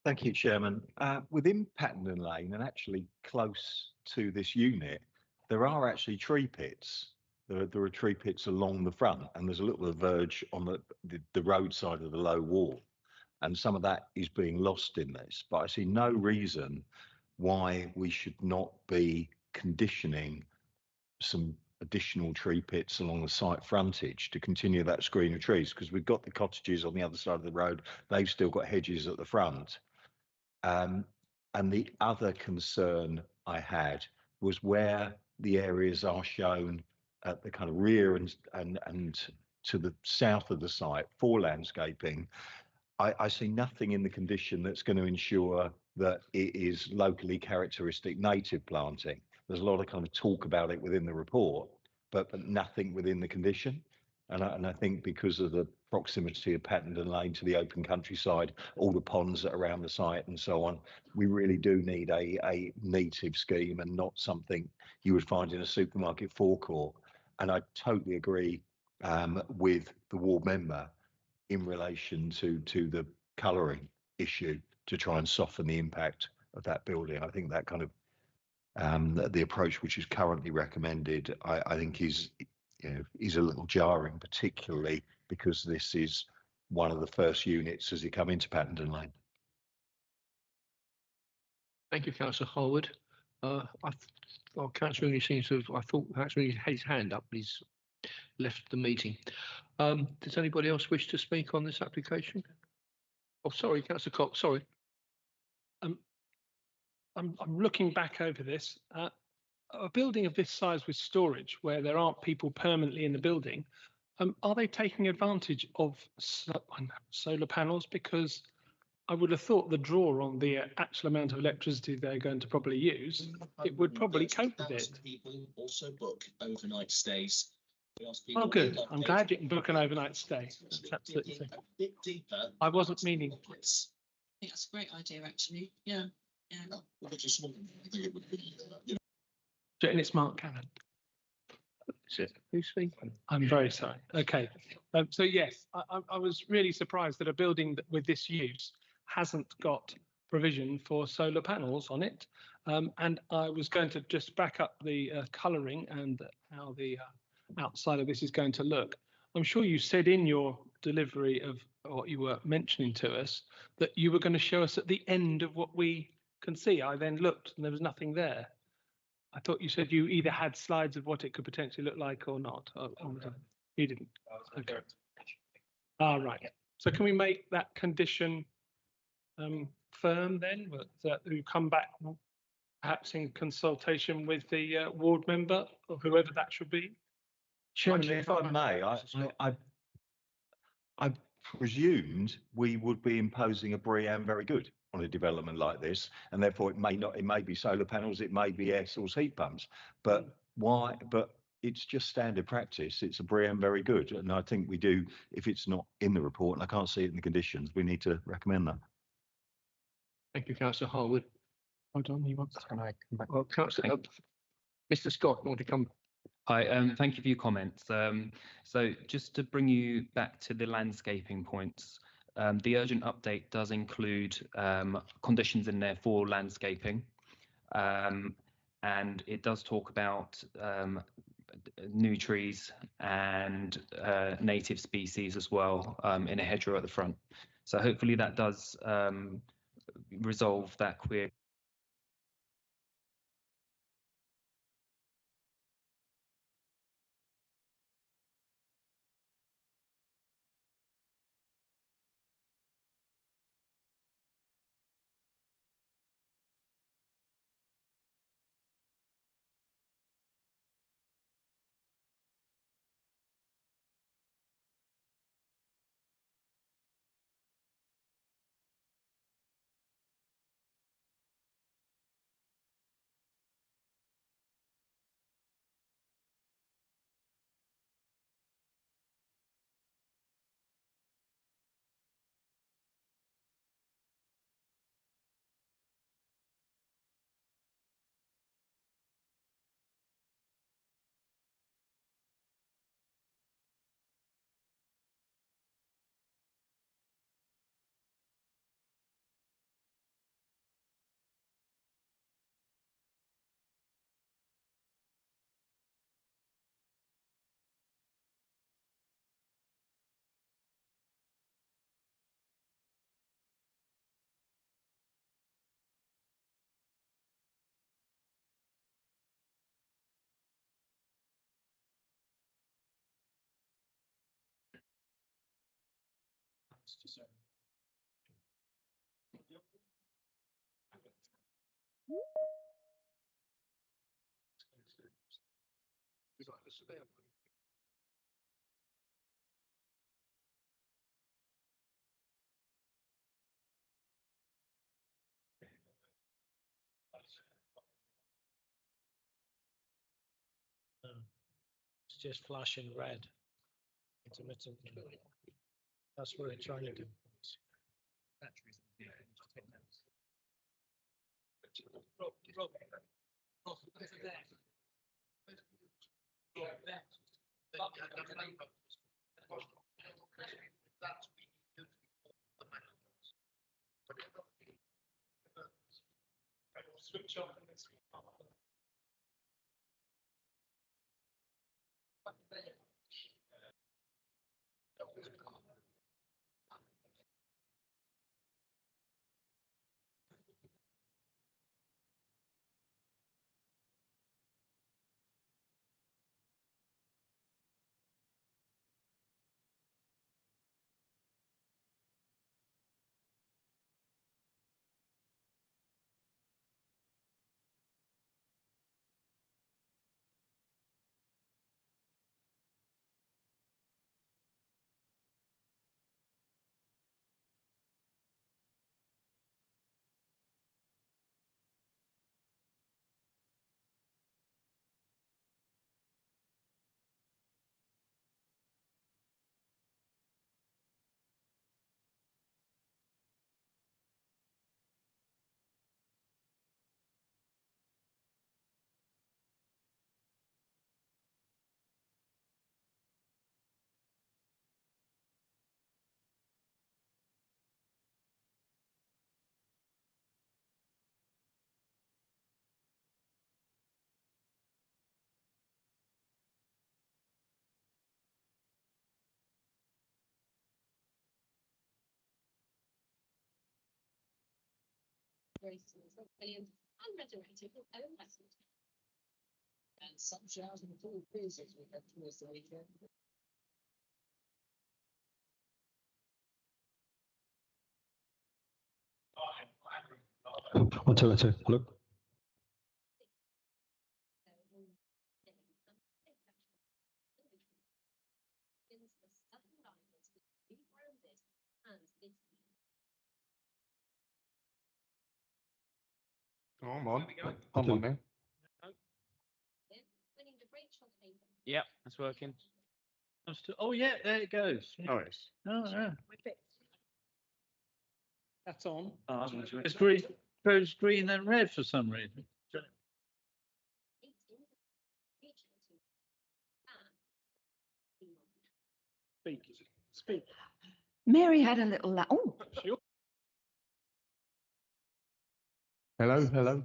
Thank you, Chairman. Within Pattenden Lane and actually close to this unit, there are actually tree pits. There are tree pits along the front, and there's a little verge on the roadside of the low wall. And some of that is being lost in this, but I see no reason why we should not be conditioning some additional tree pits along the site frontage to continue that screen of trees, because we've got the cottages on the other side of the road. They've still got hedges at the front. And the other concern I had was where the areas are shown at the kind of rear and to the south of the site for landscaping. I see nothing in the condition that's going to ensure that it is locally characteristic native planting. There's a lot of kind of talk about it within the report, but nothing within the condition. And I think because of the proximity of Pattenden Lane to the open countryside, all the ponds that are around the site and so on, we really do need a native scheme and not something you would find in a supermarket forecourt. And I totally agree with the ward member in relation to the colouring issue to try and soften the impact of that building. I think that kind of the approach which is currently recommended, I think is a little jarring, particularly because this is one of the first units as you come into Pattenden Lane.
Thank you, Councillor Harwood. Councillor Rooney seems to have, I thought Councillor Rooney had his hand up, but he's left the meeting. Does anybody else wish to speak on this application? Oh, sorry, Councillor Cox, sorry.
I'm looking back over this. A building of this size with storage, where there aren't people permanently in the building, are they taking advantage of solar panels? Because I would have thought the draw on the actual amount of electricity they're going to probably use, it would probably cope with it.
People also book overnight stays.
Oh, good. I'm glad you can book an overnight stay. That's absolutely fine.
A bit deeper.
I wasn't meaning.
I think that's a great idea, actually. Yeah.
And it's Mark Cannon.
Who's speaking?
I'm very sorry. Okay. So yes, I was really surprised that a building with this use hasn't got provision for solar panels on it. And I was going to just back up the colouring and how the outside of this is going to look. I'm sure you said in your delivery of what you were mentioning to us that you were going to show us at the end of what we can see. I then looked and there was nothing there. I thought you said you either had slides of what it could potentially look like or not. You didn't. Okay. All right. So can we make that condition firm then? That you come back perhaps in consultation with the ward member or whoever that should be.
Chairman, if I may, I presumed we would be imposing a BREEAM very good on a development like this, and therefore it may be solar panels, it may be air source heat pumps, but why? But it's just standard practice. It's a BREEAM very good, and I think we do. If it's not in the report and I can't see it in the conditions, we need to recommend that.
Thank you, Councillor Harwood. Hold on, you want? Can I come back? Well, Councillor, Mr. Scott, you want to come?
Hi, thank you for your comments. So just to bring you back to the landscaping points, the urgent update does include conditions in there for landscaping, and it does talk about new trees and native species as well in a hedgerow at the front. So hopefully that does resolve that query.
It's just flashing red intermittently. That's what it's trying to do.
Switch off and let's
races of millions and resurrected with own message. And some showers and full breezes as we head towards the weekend.
One, two, hello.
I'm on. I'm on now.
Yep, that's working.
Oh, yeah, there it goes.
Oh, yes.
Oh, yeah.
That's on.
It's green, goes green and red for some reason.
Speak.
Mary had a little, oh,
Hello, hello.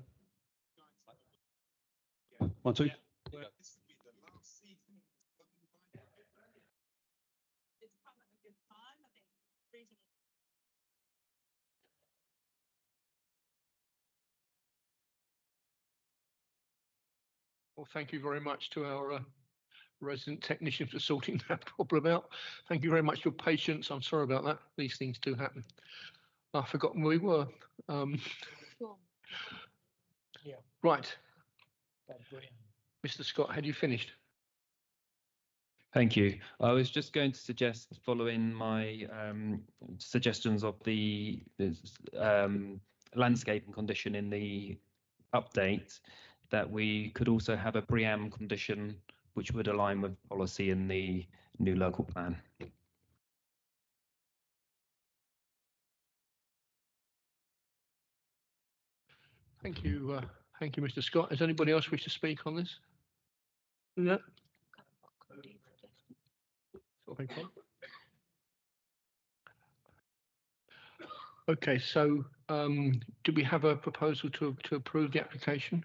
1, 2.
Well, thank you very much to our resident technician for sorting that problem out. Thank you very much for your patience. I'm sorry about that. These things do happen. I've forgotten where we were.
Yeah.
Right. Mr. Scott, had you finished?
Thank you. I was just going to suggest, following my suggestions of the landscaping condition in the update, that we could also have a BREEAM condition which would align with policy in the new local plan.
Thank you, Mr. Scott. Does anybody else wish to speak on this? No. Okay. Okay, so do we have a proposal to approve the application?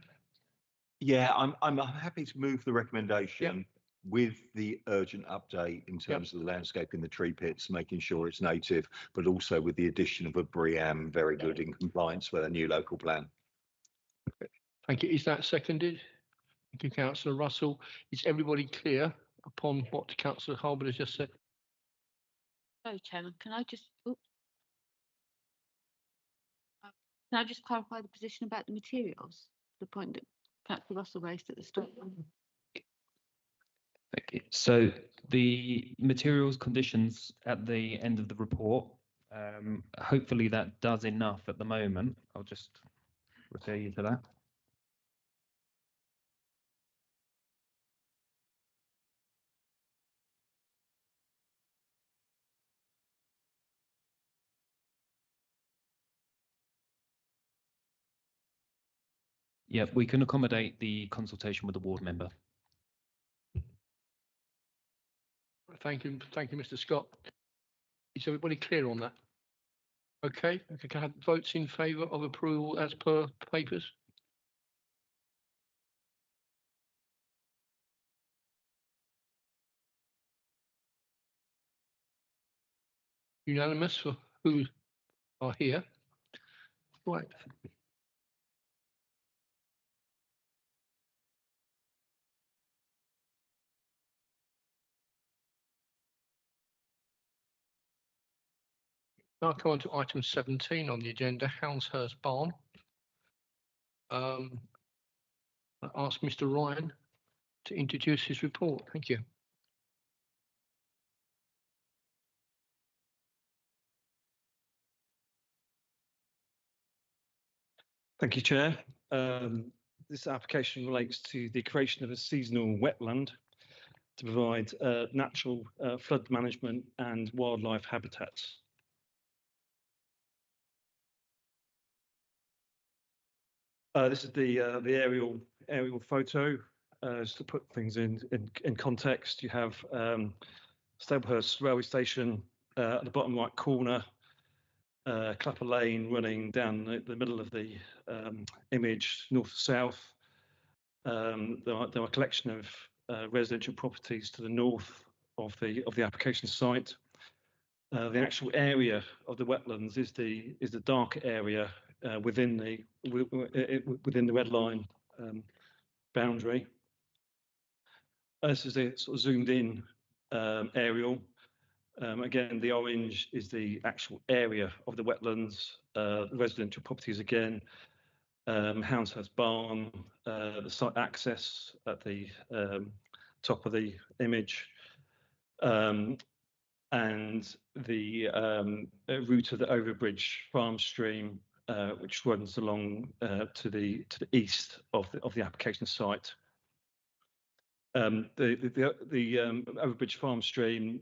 Yeah, I'm happy to move the recommendation with the urgent update in terms of the landscape in the tree pits, making sure it's native, but also with the addition of a BREEAM, very good in compliance with a new local plan.
Thank you. Is that seconded? Thank you, Councillor Russell. Is everybody clear upon what Councillor Harbord has just said?
Sorry, Chairman, can I just clarify the position about the materials? The point that Councillor Russell raised at the start.
Thank you. So the materials conditions at the end of the report, hopefully that does enough at the moment. I'll just refer you to that. Yep, we can accommodate the consultation with the ward member.
Thank you, Mr. Scott. Is everybody clear on that? Okay, can I have votes in favour of approval as per papers? Unanimous for who are here? Right. Now come on to item 17 on the agenda, Houndshurst Barn. I ask Mr. Ryan to introduce his report. Thank you.
Thank you, Chair. This application relates to the creation of a seasonal wetland to provide natural flood management and wildlife habitats. This is the aerial photo. Just to put things in context, you have Staplehurst railway station at the bottom right corner, Clapper Lane running down the middle of the image, north to south. There are a collection of residential properties to the north of the application site. The actual area of the wetlands is the dark area within the red line boundary. This is a sort of zoomed in aerial. Again, the orange is the actual area of the wetlands, residential properties again, Houndshurst Barn, the site access at the top of the image, and the route of the Overbridge farm stream which runs along to the east of the application site. The Overbridge Farm Stream,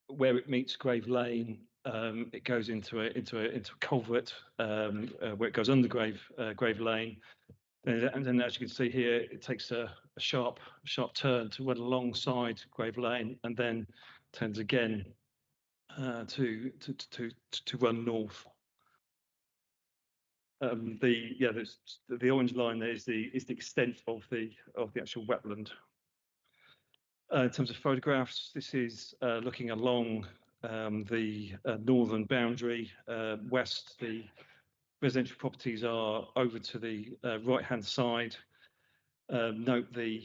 where it meets Grave Lane, it goes into a culvert where it goes under Grave Lane, and then as you can see here, it takes a sharp turn to run alongside Grave Lane, and then turns again to run north. The orange line there is the extent of the actual wetland. In terms of photographs, this is looking along the northern boundary. West, the residential properties are over to the right-hand side. Note the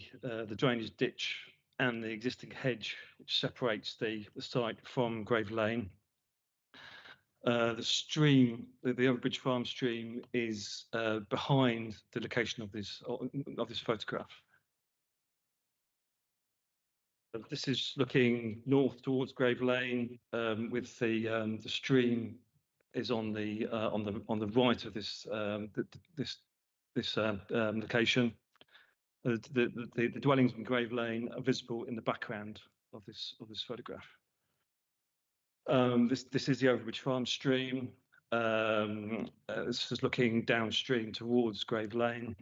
drainage ditch and the existing hedge, which separates the site from Grave Lane. The stream, the Overbridge Farm stream, is behind the location of this photograph. This is looking north towards Grave Lane, with the stream is on the right of this location. The dwellings in Grave Lane are visible in the background of this photograph. This is the Overbridge Farm stream. This is looking downstream towards Grave Lane.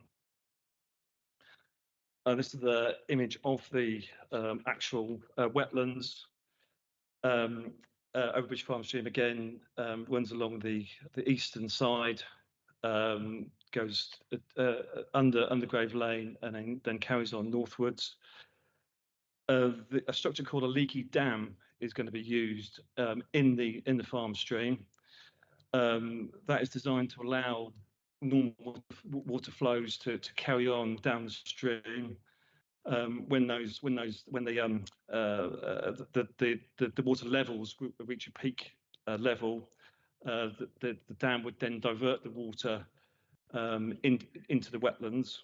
This is the image of the actual wetlands. Overbridge Farm stream again runs along the eastern side, goes under Grave Lane, and then carries on northwards. A structure called a leaky dam is going to be used in the farm stream. That is designed to allow normal water flows to carry on down the stream. When the water levels reach a peak level, the dam would then divert the water into the wetlands.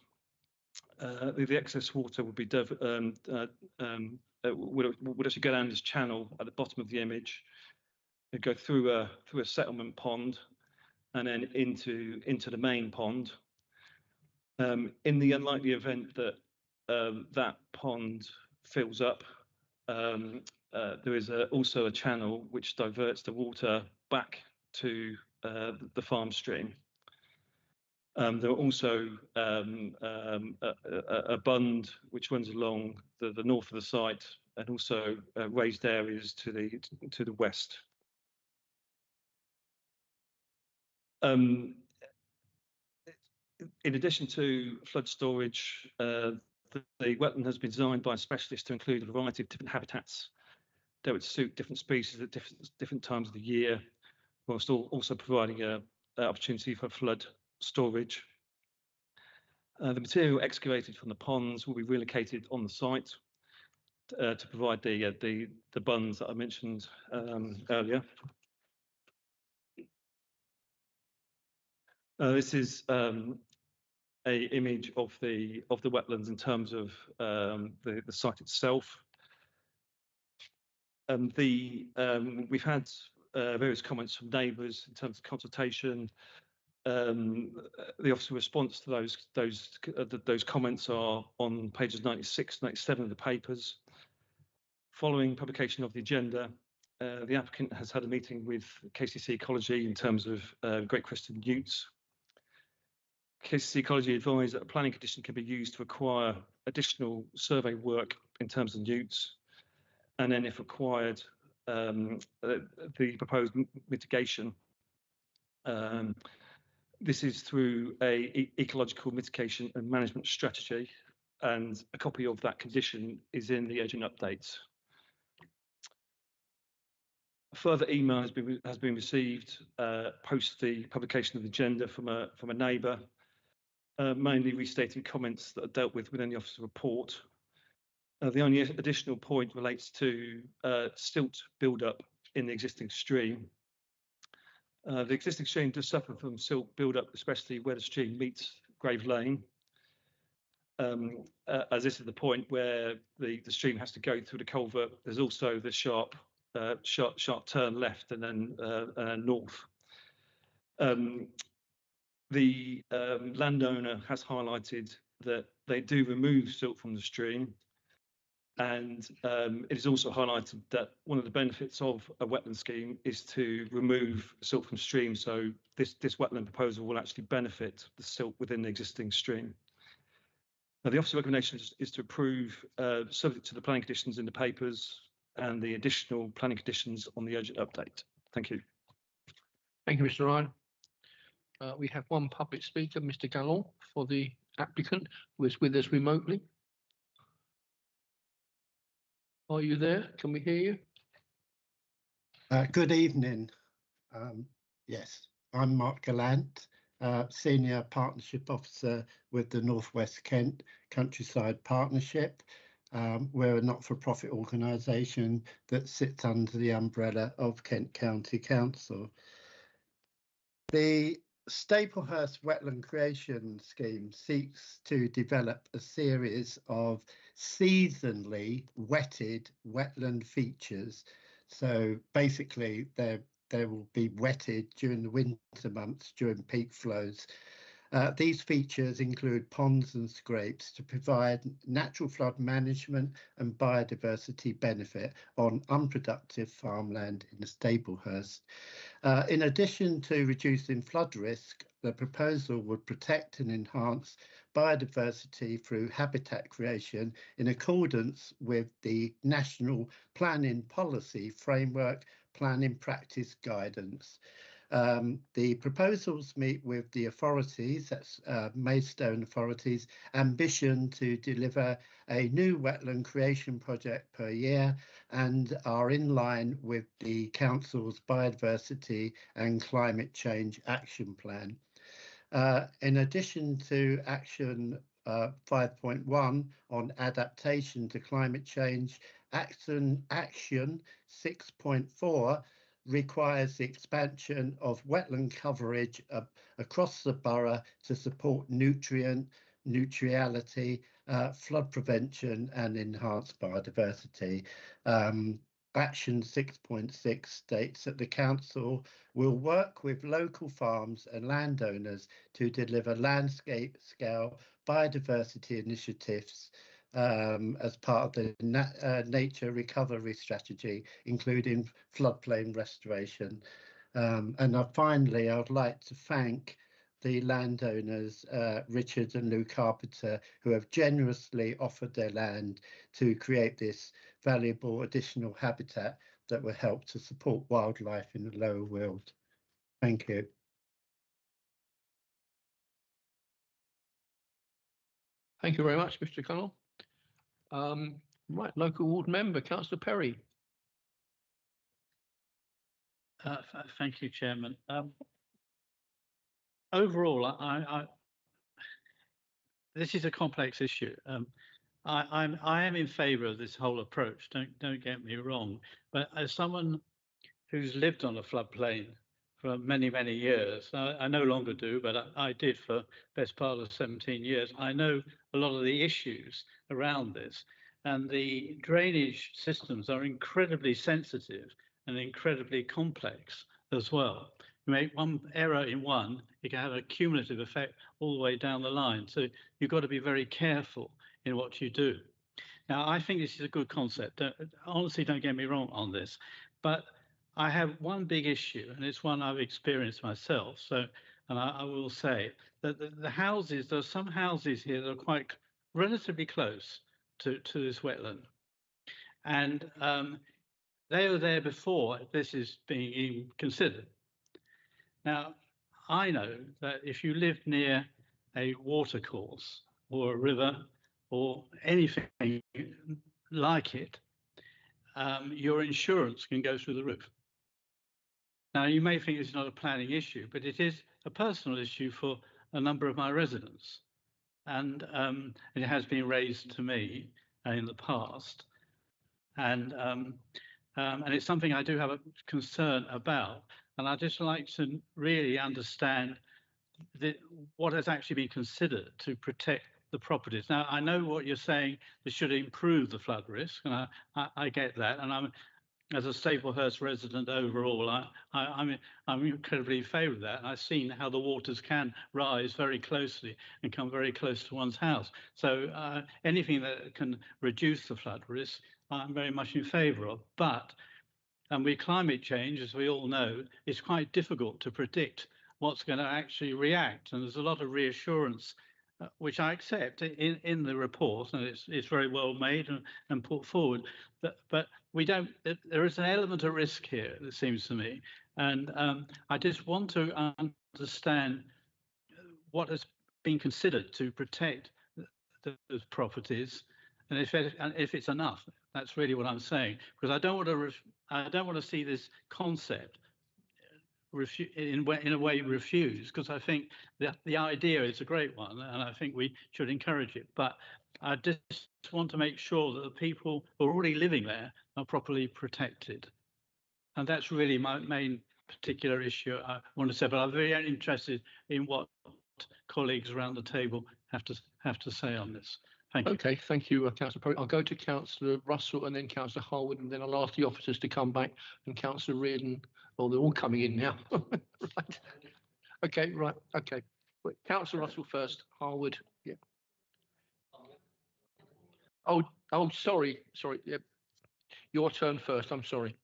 The excess water would be would actually go down this channel at the bottom of the image. It'd go through a settlement pond and then into the main pond. In the unlikely event that that pond fills up, there is also a channel which diverts the water back to the farm stream. There are also a bund which runs along the north of the site, and also raised areas to the west. In addition to flood storage, the wetland has been designed by a specialist to include a variety of different habitats that would suit different species at different times of the year, whilst also providing an opportunity for flood storage. The material excavated from the ponds will be relocated on the site to provide the bunds that I mentioned earlier. This is an image of the wetlands in terms of the site itself. We've had various comments from neighbours in terms of consultation. The officer response to those comments are on pages 96, 97 of the papers. Following publication of the agenda, the applicant has had a meeting with KCC Ecology in terms of Great Crested newts. KCC Ecology advised that a planning condition can be used to require additional survey work in terms of newts, and then if required, the proposed mitigation. This is through a ecological mitigation and management strategy, and a copy of that condition is in the urgent updates. A further email has been received post the publication of the agenda from a neighbour, mainly restating comments that are dealt with within the officer's report. The only additional point relates to silt build-up in the existing stream. The existing stream does suffer from silt build-up, especially where the stream meets Grave Lane, as this is the point where the stream has to go through the culvert. There's also the sharp turn left and then north. The landowner has highlighted that they do remove silt from the stream, and it is also highlighted that one of the benefits of a wetland scheme is to remove silt from stream. So this wetland proposal will actually benefit the silt within the existing stream. Now, the Office of recommendation is to approve, subject to the planning conditions in the papers and the additional planning conditions on the urgent update. Thank you.
Thank you, Mr. Ryan. We have one public speaker, Mr. Gallon, for the applicant, who is with us remotely. Are you there? Can we hear you?
Good evening. Yes, I'm Mark Gallant, Senior Partnership Officer with the North West Kent Countryside Partnership. We're a not-for-profit organisation that sits under the umbrella of Kent County Council. The Staplehurst Wetland Creation Scheme seeks to develop a series of seasonally wetted wetland features. So basically, they will be wetted during the winter months during peak flows. These features include ponds and scrapes to provide natural flood management and biodiversity benefit on unproductive farmland in the Staplehurst. In addition to reducing flood risk, the proposal would protect and enhance biodiversity through habitat creation in accordance with the National Planning Policy Framework Planning Practice Guidance. The proposals meet with the authorities, that's Maidstone authorities, ambition to deliver a new wetland creation project per year and are in line with the Council's Biodiversity and Climate Change Action Plan. In addition to Action 5.1 on adaptation to climate change, Action 6.4 requires the expansion of wetland coverage across the borough to support neutrality, flood prevention and enhanced biodiversity. Action 6.6 states that the council will work with local farms and landowners to deliver landscape scale biodiversity initiatives as part of the nature recovery strategy, including floodplain restoration. And finally, I would like to thank the landowners, Richard and Lou Carpenter, who have generously offered their land to create this valuable additional habitat that will help to support wildlife in the Lower Weald. Thank you.
Thank you very much, Mr. Connell. Right, local ward member, Councillor Perry.
Thank you, Chairman. Overall, this is a complex issue. I am in favour of this whole approach. Don't get me wrong, but as someone who's lived on a floodplain for many years, I no longer do, but I did for best part of 17 years. I know a lot of the issues around this, and the drainage systems are incredibly sensitive and incredibly complex as well. You make one error in one, it can have a cumulative effect all the way down the line. So you've got to be very careful in what you do. Now, I think this is a good concept. Honestly, don't get me wrong on this, but I have one big issue, and it's one I've experienced myself. So, and I will say that the houses, there are some houses here that are quite relatively close to this wetland, and they were there before this is being considered. Now, I know that if you live near a watercourse or a river or anything like it, your insurance can go through the roof. Now, you may think it's not a planning issue, but it is a personal issue for a number of my residents. And it has been raised to me in the past. And it's something I do have a concern about. And I'd just like to really understand what has actually been considered to protect the properties. Now, I know what you're saying, this should improve the flood risk, and I get that. And I'm as a Staplehurst resident overall, I'm incredibly in favour of that. I've seen how the waters can rise very closely and come very close to one's house. So anything that can reduce the flood risk, I'm very much in favour of. But with climate change, as we all know, it's quite difficult to predict what's going to actually react. And there's a lot of reassurance, which I accept in the report, and it's very well made and put forward. But we don't. There is an element of risk here, it seems to me, and I just want to understand what has been considered to protect those properties, and if it's enough. That's really what I'm saying, because I don't want to see this concept in a way refused, because I think the idea is a great one, and I think we should encourage it. But I just want to make sure that the people who are already living there are properly protected, and that's really my main particular issue I want to say. But I'm very interested in what colleagues around the table have to say on this. Thank you.
Okay, thank you, Councillor Perry. I'll go to Councillor Russell and then Councillor Harwood, and then I'll ask the officers to come back, and Councillor Reardon. Oh, they're all coming in now. Right. Okay, right. Okay. Councillor Russell first. Harwood. Yeah. Oh, sorry. Yeah. Your turn first. I'm sorry.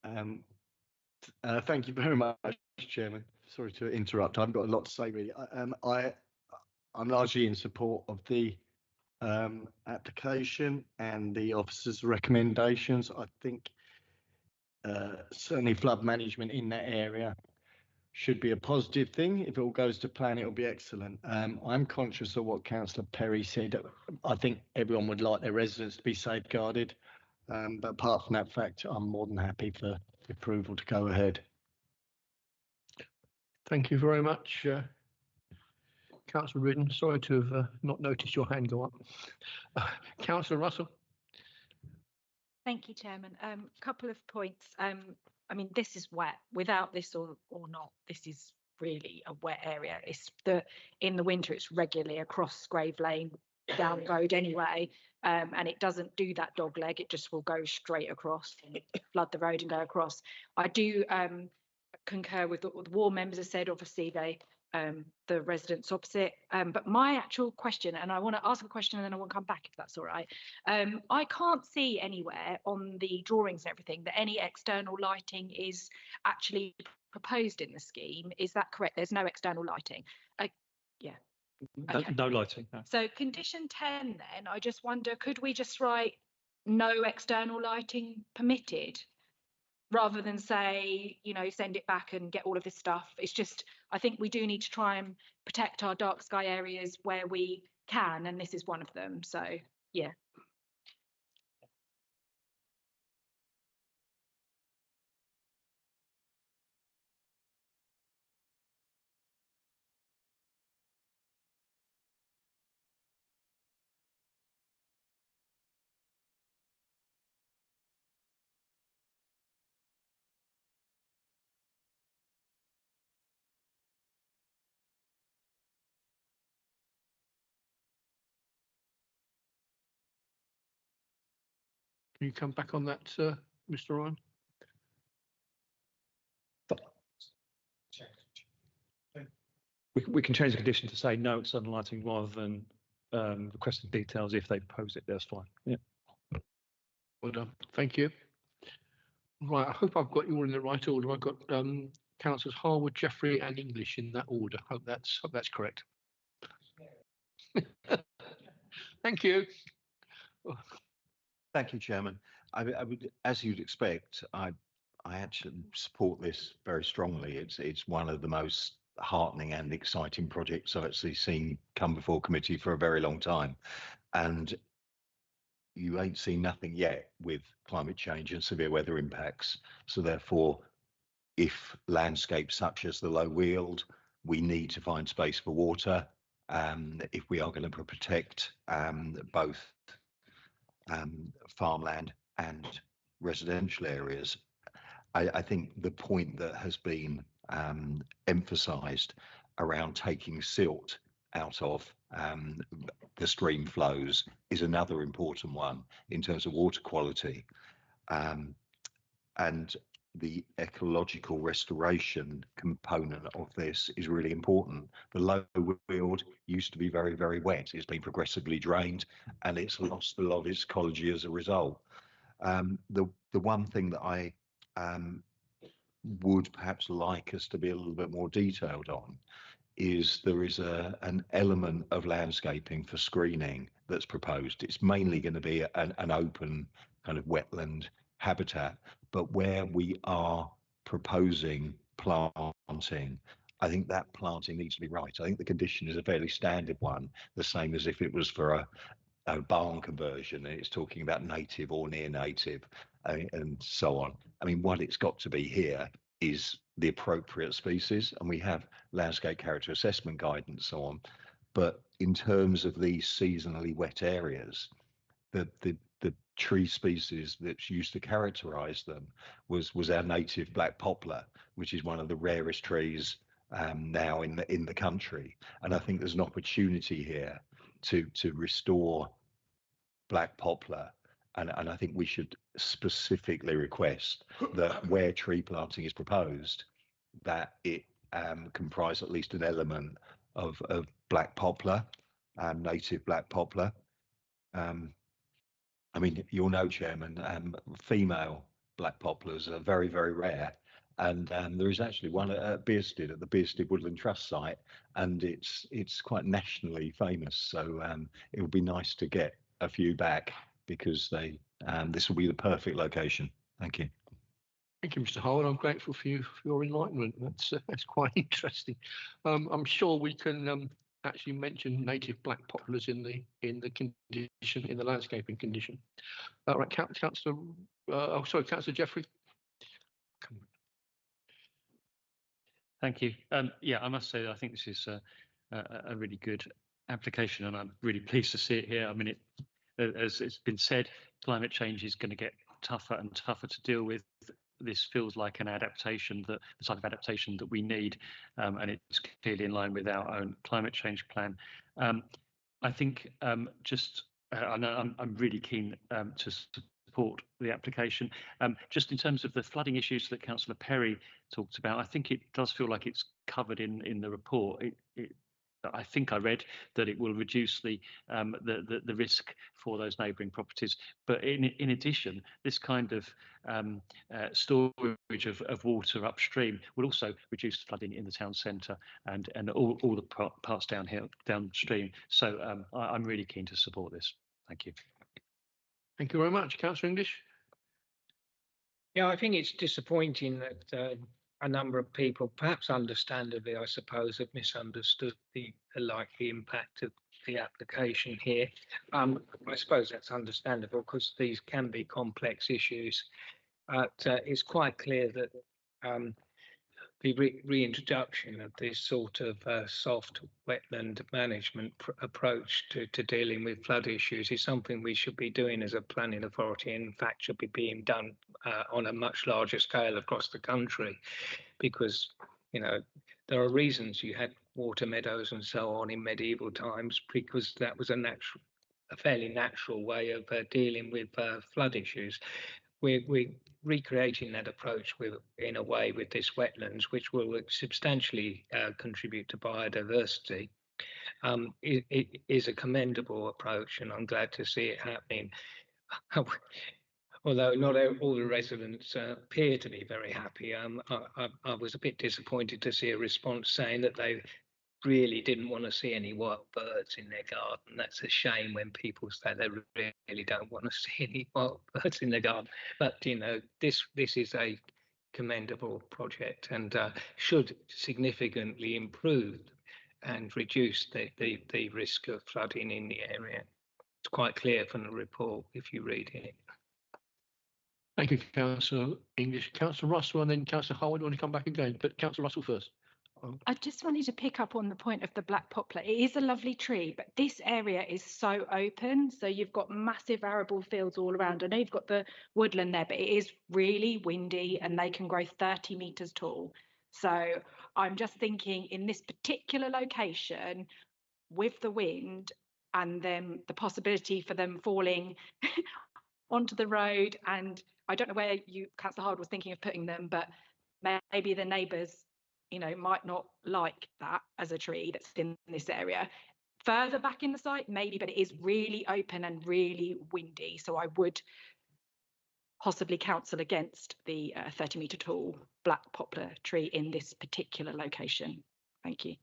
Thank you very much, Chairman. Sorry to interrupt. I've got a lot to say, really. I'm largely in support of the application and the officer's recommendations. I think certainly flood management in that area should be a positive thing. If it all goes to plan, it'll be excellent. I'm conscious of what Councillor Perry said. I think everyone would like their residents to be safeguarded. But apart from that fact, I'm more than happy for approval to go ahead.
Thank you very much, Councillor Reardon. Sorry to have not noticed your hand go up. Councillor Russell.
Thank you, Chairman. Couple of points. I mean, this is wet. Without this or not, this is really a wet area. It's in the winter, it's regularly across Grave Lane down the road anyway, and it doesn't do that dog leg. It just will go straight across and flood the road and go across. I do concur with what the ward members have said. Obviously, the residents opposite. But my actual question, and I want to ask a question and then I want to come back if that's all right. I can't see anywhere on the drawings and everything that any external lighting is actually proposed in the scheme. Is that correct? There's no external lighting. Yeah. Okay.
No lighting. No.
So condition 10 then, I just wonder, could we just write no external lighting permitted? Rather than say, you know, send it back and get all of this stuff. It's just, I think we do need to try and protect our dark sky areas where we can, and this is one of them. So, yeah.
Can you come back on that, Mr. Ryan?
We can change the condition to say no external lighting rather than requesting details. If they propose it, that's fine. Yeah.
Well done. Thank you. Right, I hope I've got you all in the right order. I've got Councillors Harwood, Jeffrey and English in that order. Hope that's correct. Thank you.
Thank you, Chairman. I would, as you'd expect, I actually support this very strongly. It's one of the most heartening and exciting projects I've actually seen come before committee for a very long time. And you ain't seen nothing yet with climate change and severe weather impacts. So therefore, if landscapes such as the Low Weald, we need to find space for water. If we are going to protect both farmland and residential areas, I think the point that has been emphasised around taking silt out of the stream flows is another important one in terms of water quality. And the ecological restoration component of this is really important. The low weald used to be very, very wet. It's been progressively drained and it's lost a lot of its ecology as a result. The one thing that I would perhaps like us to be a little bit more detailed on is there is an element of landscaping for screening that's proposed. It's mainly going to be an open kind of wetland habitat, but where we are proposing planting, I think that planting needs to be right. I think the condition is a fairly standard one, the same as if it was for a barn conversion and it's talking about native or near native and so on. I mean, what it's got to be here is the appropriate species, and we have landscape character assessment guidance, so on. But in terms of these seasonally wet areas, the tree species that's used to characterize them was our native black poplar, which is one of the rarest trees now in the country. And I think there's an opportunity here to restore black poplar. And I think we should specifically request that where tree planting is proposed, that it comprise at least an element of black poplar, native black poplar. I mean, you'll know, Chairman, female black poplars are very, very rare. And there is actually one at Bearsted, at the Bearsted Woodland Trust site, and it's quite nationally famous. So it would be nice to get a few back, because this will be the perfect location. Thank you.
Thank you, Mr. Howard. I'm grateful for your enlightenment. That's quite interesting. I'm sure we can actually mention native black poplars in the condition, in the landscaping condition. Right, Councillor. Councillor Jeffrey.
Thank you. Yeah, I must say that I think this is a really good application, and I'm really pleased to see it here. I mean, as it's been said, climate change is going to get tougher and tougher to deal with. This feels like an adaptation, the type of adaptation that we need, and it's clearly in line with our own climate change plan. I think I know I'm really keen to support the application. Just in terms of the flooding issues that Councillor Perry talked about, I think it does feel like it's covered in the report. I think I read that it will reduce the risk for those neighbouring properties. But in addition, this kind of storage of water upstream will also reduce flooding in the town centre and all the parts downstream. So I'm really keen to support this. Thank you.
Thank you very much, Councillor English.
Yeah, I think it's disappointing that a number of people, perhaps understandably, I suppose, have misunderstood the likely impact of the application here. I suppose that's understandable because these can be complex issues. But it's quite clear that the reintroduction of this sort of soft wetland management approach to dealing with flood issues is something we should be doing as a planning authority. In fact, should be being done on a much larger scale across the country, because there are reasons you had water meadows and so on in medieval times, because that was a fairly natural way of dealing with flood issues. We're recreating that approach in a way with this wetlands, which will substantially contribute to biodiversity. It is a commendable approach, and I'm glad to see it happening. Although not all the residents appear to be very happy, I was a bit disappointed to see a response saying that they really didn't want to see any wild birds in their garden. That's a shame when people say they really don't want to see any wild birds in their garden. But this is a commendable project and should significantly improve and reduce the risk of flooding in the area. It's quite clear from the report if you read it.
Thank you, Councillor English. Councillor Russell and then Councillor Howard want to come back again, but Councillor Russell first.
I just wanted to pick up on the point of the black poplar. It is a lovely tree, but this area is so open. So you've got massive arable fields all around. I know you've got the woodland there, but it is really windy and they can grow 30 metres tall. So I'm just thinking in this particular location with the wind and then the possibility for them falling onto the road, and I don't know where Councillor Hard was thinking of putting them, but maybe the neighbours, you know, might not like that as a tree that's in this area. Further back in the site, maybe, but it is really open and really windy. So I would possibly counsel against the 30-metre tall black poplar tree in this particular location. Thank you.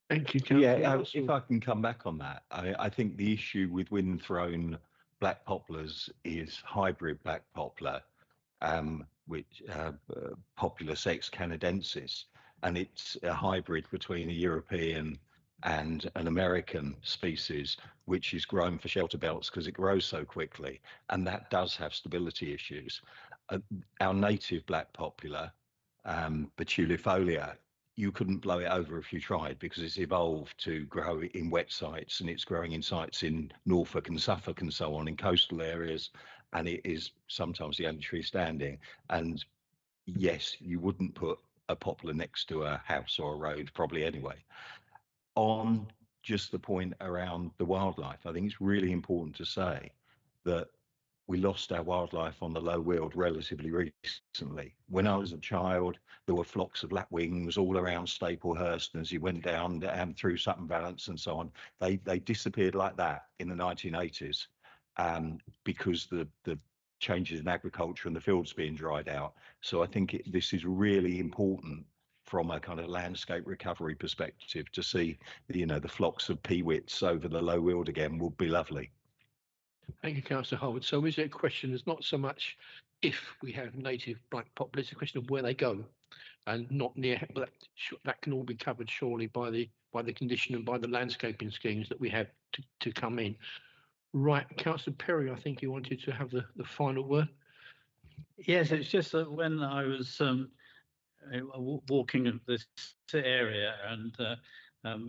Thank you,
Yeah, if I can come back on that, I think the issue with wind-thrown black poplars is hybrid black poplar, which Populus ex canadensis, and it's a hybrid between a European and an American species, which is grown for shelter belts because it grows so quickly, and that does have stability issues. Our native black poplar, Betulifolia, you couldn't blow it over if you tried because it's evolved to grow in wet sites, and it's growing in sites in Norfolk and Suffolk and so on in coastal areas, and it is sometimes the only tree standing. And yes, you wouldn't put a poplar next to a house or a road probably anyway. On just the point around the wildlife, I think it's really important to say that we lost our wildlife on the Low Weald relatively recently. When I was a child, there were flocks of lapwings all around Staplehurst, and as you went down through Sutton Valence and so on, they disappeared like that in the 1980s because the changes in agriculture and the fields being dried out. So I think this is really important from a kind of landscape recovery perspective to see, you know, the flocks of peewits over the Low Weald again would be lovely.
Thank you, Councillor Howard. So is it a question, it's not so much if we have native black poplar, it's a question of where they go and not near, but that can all be covered surely by the condition and by the landscaping schemes that we have to come in. Right, Councillor Perry, I think you wanted to have the final word.
Yes, it's just that when I was walking this area and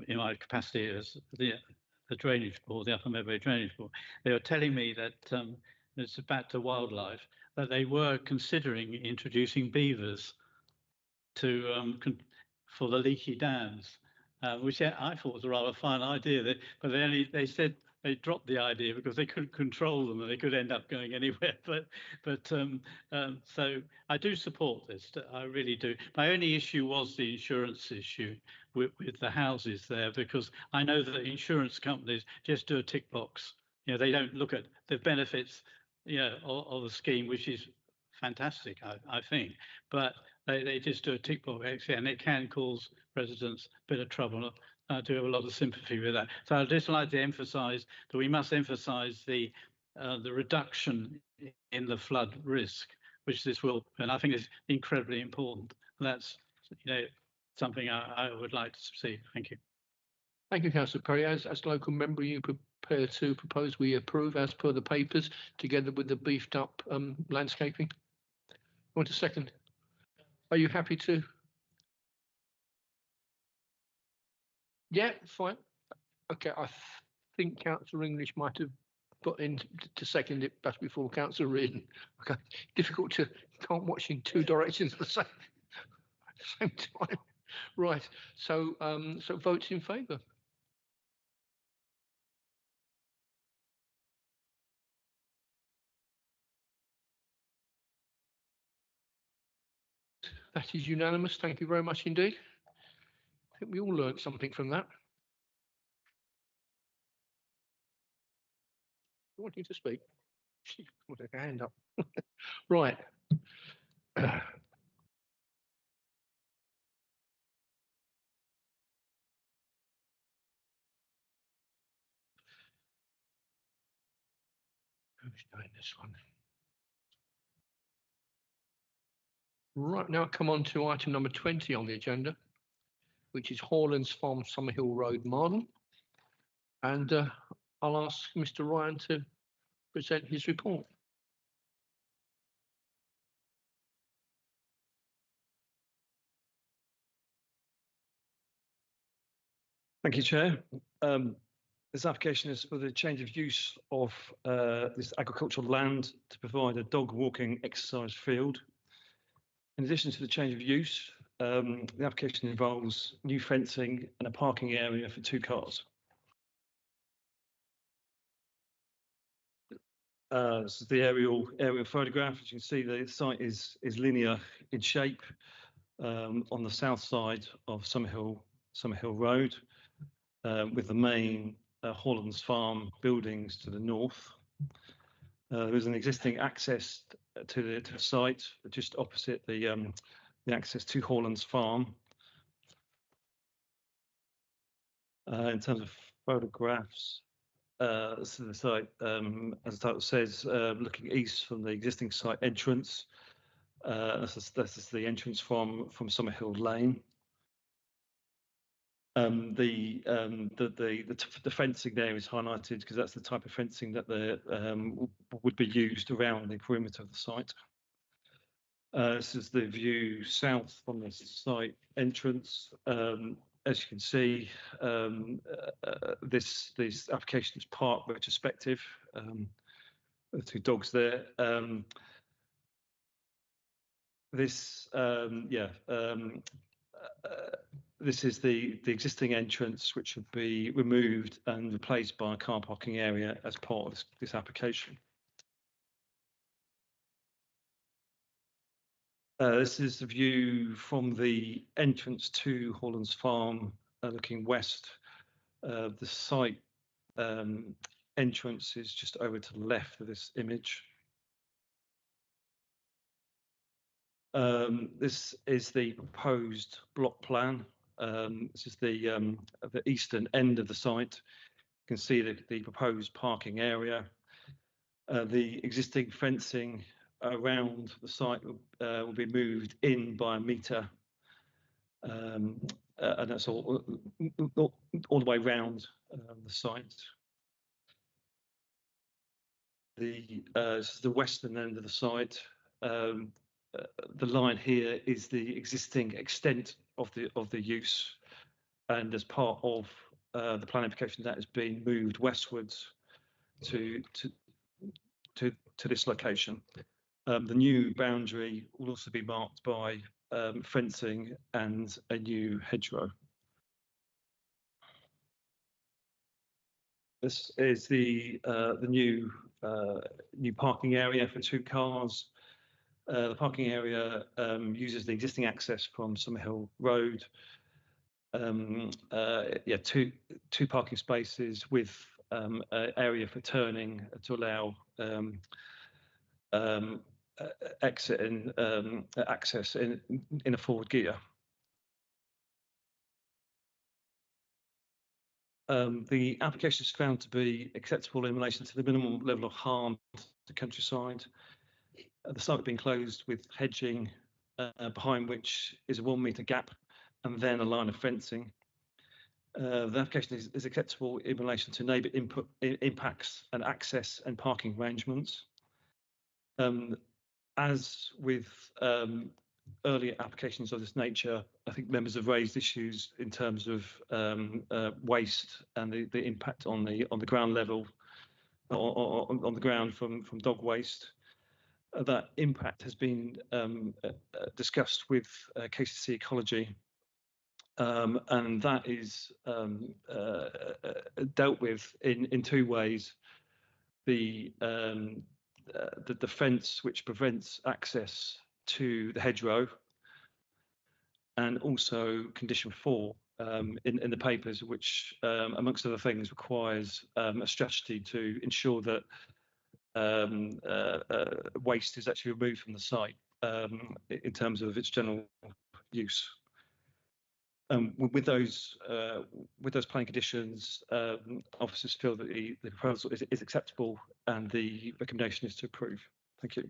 in my capacity as the drainage board, the Upper Medway Drainage Board, they were telling me that it's back to wildlife, that they were considering introducing beavers to for the leaky dams, which I thought was a rather fine idea. But they said they dropped the idea because they couldn't control them and they could end up going anywhere. So I do support this. I really do. My only issue was the insurance issue with the houses there, because I know that insurance companies just do a tick box. You know, they don't look at the benefits, you know, of the scheme, which is fantastic, I think. But they just do a tick box, actually, and it can cause residents a bit of trouble. I do have a lot of sympathy with that. So I'd just like to emphasise that we must emphasise the reduction in the flood risk, which this will, and I think is incredibly important. That's, you know, something I would like to see. Thank you.
Thank you, Councillor Perry. As local member, you prepare to propose we approve as per the papers, together with the beefed up landscaping? You want a second? Are you happy to? Yeah, fine. Okay, I think Councillor English might have got in to second it just before Councillor Reardon. Okay, difficult to, can't watch in two directions at the same time. Right, so so votes in favour. That is unanimous. Thank you very much indeed. I think we all learned something from that. I want you to speak. Put a hand up. Right. Who's doing this one? Right, now come on to item number 20 on the agenda, which is Hawlands Farm, Summerhill Road, Marden. And I'll ask Mr. Ryan to present his report.
Thank you, Chair. This application is for the change of use of this agricultural land to provide a dog walking exercise field. In addition to the change of use, the application involves new fencing and a parking area for 2 cars. This is the aerial photograph. As you can see, the site is linear in shape on the south side of Summerhill Road, with the main Hollands Farm buildings to the north. There is an existing access to the site just opposite the access to Hollands Farm. In terms of photographs, so the site, as the title says, looking east from the existing site entrance. This is the entrance from Summerhill Lane. The fencing there is highlighted because that's the type of fencing that would be used around the perimeter of the site. This is the view south from the site entrance. As you can see, this application is part retrospective. The two dogs there. This is the existing entrance, which would be removed and replaced by a car parking area as part of this application. This is the view from the entrance to Hollands Farm, looking west. The site entrance is just over to the left of this image. This is the proposed block plan. This is the eastern end of the site. You can see the proposed parking area. The existing fencing around the site will be moved in by a metre, and that's all the way around the site. This is the western end of the site. The line here is the existing extent of the use, and as part of the plan application, that has been moved westwards to this location. The new boundary will also be marked by fencing and a new hedgerow. This is the new parking area for 2 cars. The parking area uses the existing access from Summerhill Road. Two parking spaces with an area for turning to allow exit and access in a forward gear. The application is found to be acceptable in relation to the minimum level of harm to the countryside. The site being closed with hedging, behind which is a 1 metre gap and then a line of fencing. The application is acceptable in relation to neighbour impacts and access and parking arrangements. As with earlier applications of this nature, I think members have raised issues in terms of waste and the impact on the ground level, on the ground from dog waste. That impact has been discussed with KCC Ecology, and that is dealt with in 2 ways. The fence which prevents access to the hedgerow, and also condition 4 in the papers, which amongst other things requires a strategy to ensure that waste is actually removed from the site in terms of its general use. With those planning conditions, officers feel that the proposal is acceptable, and the recommendation is to approve. Thank you.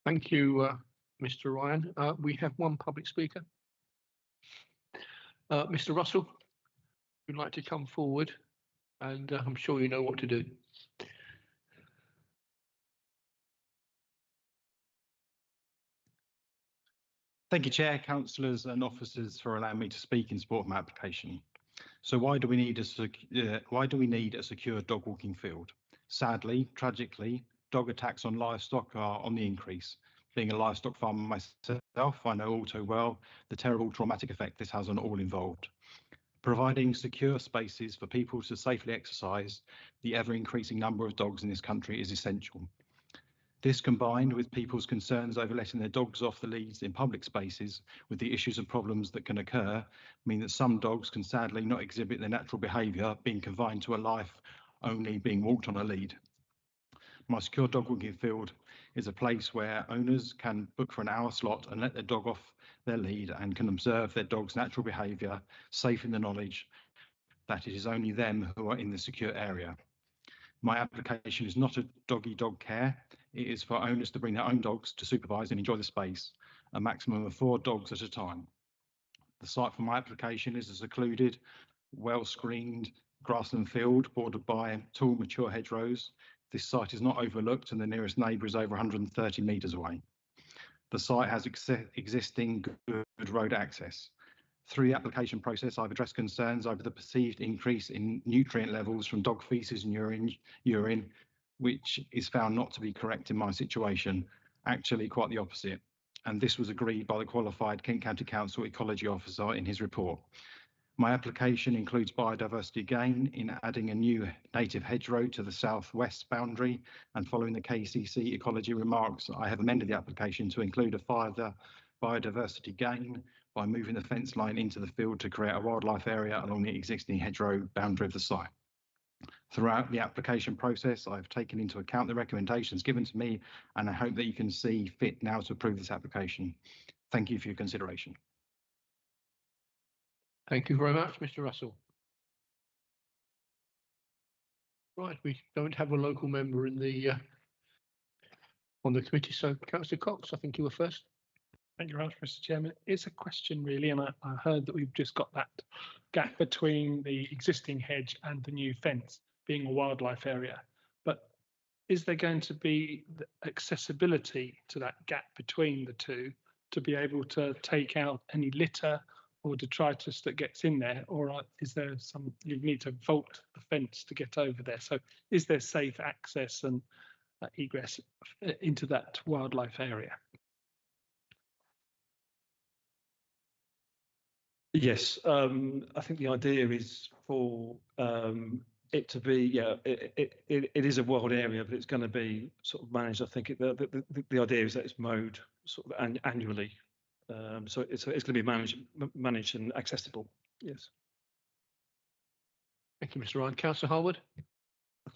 Thank you, Mr. Ryan. We have one public speaker. Mr. Russell, would you like to come forward? And I'm sure you know what to do.
Thank you, Chair, councillors and officers, for allowing me to speak in support of my application. So why do we need a secure dog walking field? Sadly, tragically, dog attacks on livestock are on the increase. Being a livestock farmer myself, I know all too well the terrible traumatic effect this has on all involved. Providing secure spaces for people to safely exercise the ever-increasing number of dogs in this country is essential. This, combined with people's concerns over letting their dogs off the leads in public spaces with the issues and problems that can occur, mean that some dogs can sadly not exhibit their natural behaviour, being confined to a life only being walked on a lead. My secure dog walking field is a place where owners can book for an hour slot and let their dog off their lead and can observe their dog's natural behaviour, safe in the knowledge that it is only them who are in the secure area. My application is not a dog care. It is for owners to bring their own dogs to supervise and enjoy the space, a maximum of 4 dogs at a time. The site for my application is a secluded, well-screened grassland field bordered by tall, mature hedgerows. This site is not overlooked and the nearest neighbour is over 130 metres away. The site has existing good road access. Through the application process, I've addressed concerns over the perceived increase in nutrient levels from dog faeces and urine, which is found not to be correct in my situation, actually quite the opposite. And this was agreed by the qualified Kent County Council Ecology Officer in his report. My application includes biodiversity gain in adding a new native hedgerow to the southwest boundary, and following the KCC ecology remarks, I have amended the application to include a further biodiversity gain by moving the fence line into the field to create a wildlife area along the existing hedgerow boundary of the site. Throughout the application process, I've taken into account the recommendations given to me, and I hope that you can see fit now to approve this application. Thank you for your consideration.
Thank you very much, Mr. Russell. Right, we don't have a local member in the on the committee, so Councillor Cox, I think you were first.
Thank you very much, Mr. Chairman. It's a question really, and I heard that we've just got that gap between the existing hedge and the new fence being a wildlife area. But is there going to be the accessibility to that gap between the two to be able to take out any litter or detritus that gets in there, or is there some, you need to vault the fence to get over there? So is there safe access and egress into that wildlife area?
Yes, I think the idea is for it to be, yeah, it is a wild area, but it's going to be sort of managed. I think the idea is that it's mowed sort of annually, so it's going to be managed and accessible. Yes.
Thank you, Mr. Ryan. Councillor Harwood.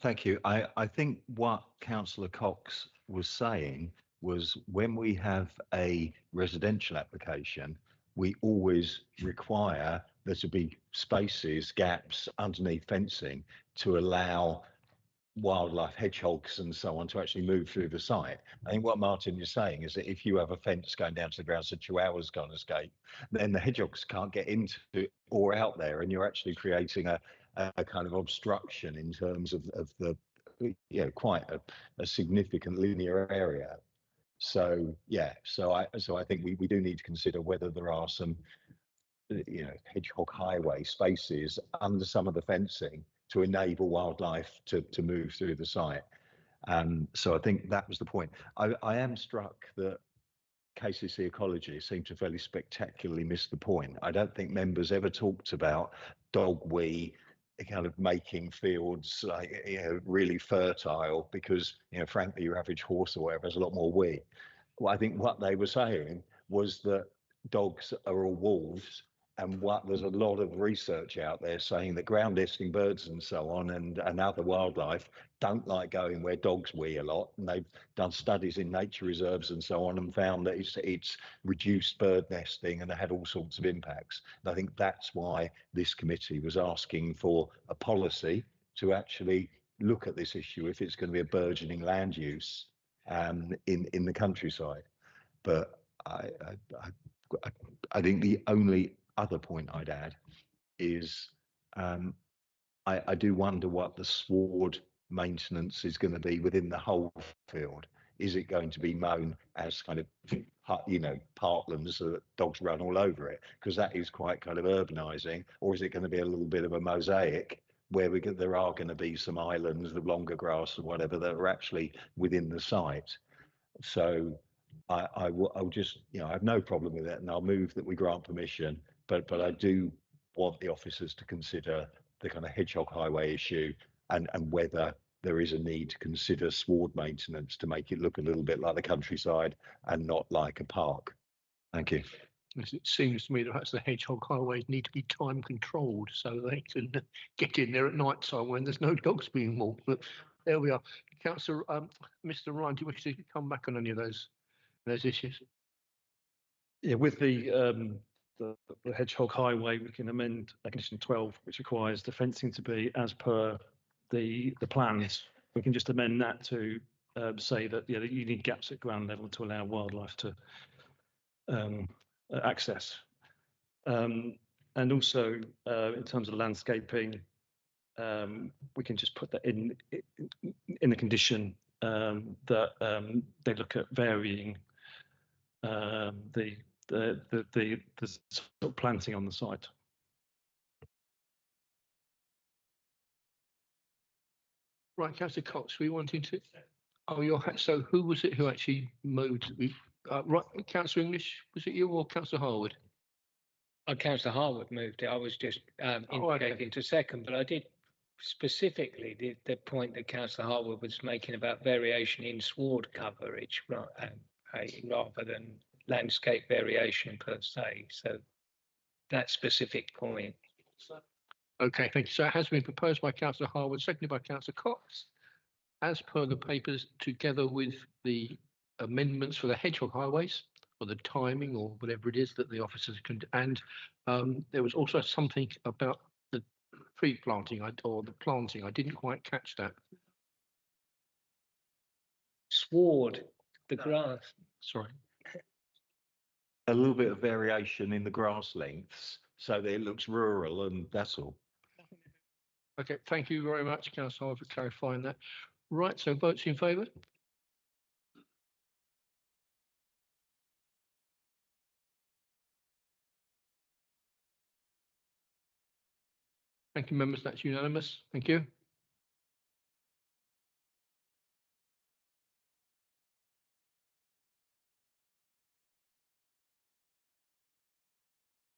Thank you. I think what Councillor Cox was saying was when we have a residential application, we always require there to be spaces, gaps underneath fencing to allow wildlife, hedgehogs and so on to actually move through the site. I think what Martin is saying is that if you have a fence going down to the ground so chihuahuas can't escape, then the hedgehogs can't get into or out there, and you're actually creating a kind of obstruction in terms of the, you know, quite a significant linear area. So yeah, so I think we do need to consider whether there are some, you know, hedgehog highway spaces under some of the fencing to enable wildlife to move through the site. So I think that was the point. I am struck that KCC Ecology seem to fairly spectacularly miss the point. I don't think members ever talked about dog wee, kind of making fields like, you know, really fertile, because, you know, frankly, your average horse or whatever has a lot more wee. Well, I think what they were saying was that dogs are all wolves, and there's a lot of research out there saying that ground nesting birds and so on and other wildlife don't like going where dogs wee a lot, and they've done studies in nature reserves and so on and found that it's reduced bird nesting and had all sorts of impacts. And I think that's why this committee was asking for a policy to actually look at this issue if it's going to be a burgeoning land use in the countryside. But I think the only other point I'd add is I do wonder what the sward maintenance is going to be within the whole field. Is it going to be mown as kind of, you know, parklands so that dogs run all over it, because that is quite kind of urbanizing, or is it going to be a little bit of a mosaic where there are going to be some islands of longer grass or whatever that are actually within the site? So I'll just, I have no problem with it, and I'll move that we grant permission. But I do want the officers to consider the kind of Hedgehog Highway issue and whether there is a need to consider sward maintenance to make it look a little bit like the countryside and not like a park. Thank you.
It seems to me that perhaps the Hedgehog Highways need to be time controlled so they can get in there at night time when there's no dogs being walked. But there we are. Councillor, Mr. Ryan, do you wish to come back on any of those issues?
Yeah, with the Hedgehog Highway, we can amend condition 12, which requires the fencing to be as per the plans. We can just amend that to say that you need gaps at ground level to allow wildlife to access. And also in terms of landscaping, we can just put that in the condition that they look at varying the sort of planting on the site.
Right, Councillor Cox, we wanting to. Oh, so who was it who actually moved? Right, Councillor English, was it you or Councillor Harwood?
Councillor Harwood moved it. I was just indicating to second, but I did specifically the point that Councillor Harwood was making about variation in sward coverage rather than landscape variation per se. So that specific point.
Okay, thank you. So it has been proposed by Councillor Harwood, seconded by Councillor Cox, as per the papers, together with the amendments for the Hedgehog Highways, or the timing, or whatever it is that the officers can. And there was also something about the tree planting or the planting. I didn't quite catch that.
Sward, the grass.
Sorry.
A little bit of variation in the grass lengths so that it looks rural, and that's all.
Okay, thank you very much, Councillor Harwood, for clarifying that. Right, so votes in favour? Thank you, members. That's unanimous. Thank you.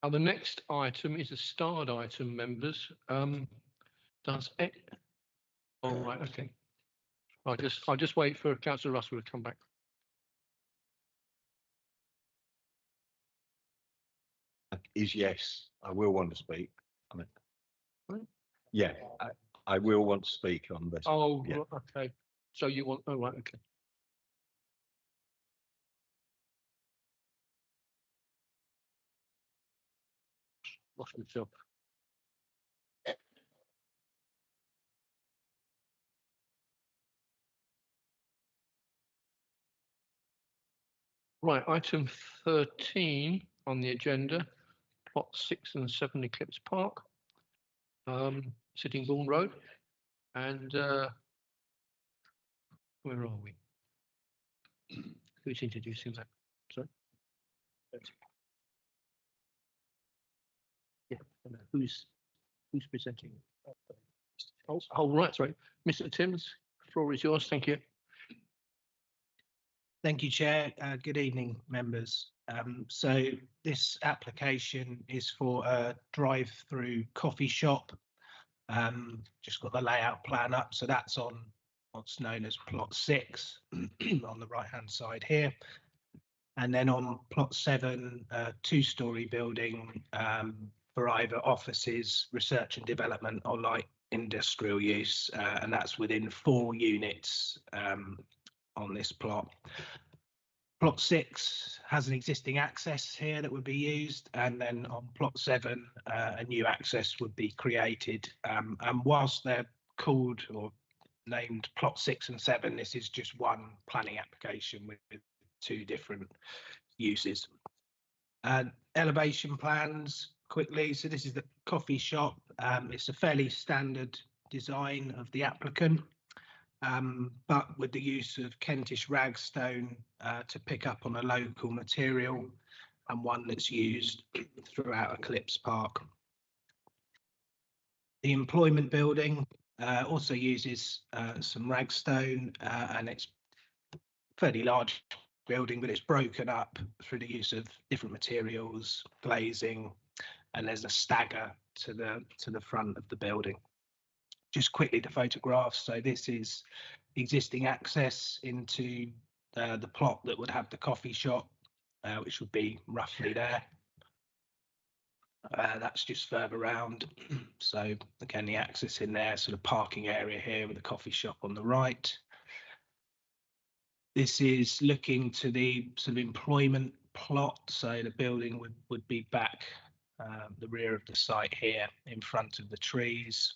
Now, the next item is a starred item, members. Does it? All right. Okay. I'll just wait for Councillor Russell to come back.
Is yes, I will want to speak. Yeah, I will want to speak on this.
Oh,
yeah.
Okay. So you want? Oh, right. Okay. Lost myself. Right, item 13 on the agenda, plot 6 and 7 Eclipse Park, Sittingbourne Road, and where are we? Who's introducing that? Sorry. Yeah, who's presenting? Oh, right, sorry, Mr. Timms, floor is yours. Thank you.
Thank you, Chair. Good evening, members. So this application is for a drive-through coffee shop. Just got the layout plan up. So that's on what's known as plot 6 on the right-hand side here. And then on plot 7, a 2-storey building for either offices, research and development, or light industrial use. And that's within 4 units on this plot. Plot 6 has an existing access here that would be used, and then on plot 7 a new access would be created. And whilst they're called or named plot 6 and 7, this is just one planning application with 2 different uses. Elevation plans quickly. So this is the coffee shop. It's a fairly standard design of the applicant. But with the use of Kentish ragstone to pick up on a local material, and one that's used throughout Eclipse Park. The employment building also uses some ragstone, and it's fairly large building, but it's broken up through the use of different materials, glazing, and there's a stagger to the front of the building. Just quickly the photographs. So this is existing access into the plot that would have the coffee shop, which would be roughly there. That's just further around. So again, the access in there, sort of parking area here with the coffee shop on the right. This is looking to the sort of employment plot. So the building would be back the rear of the site here in front of the trees.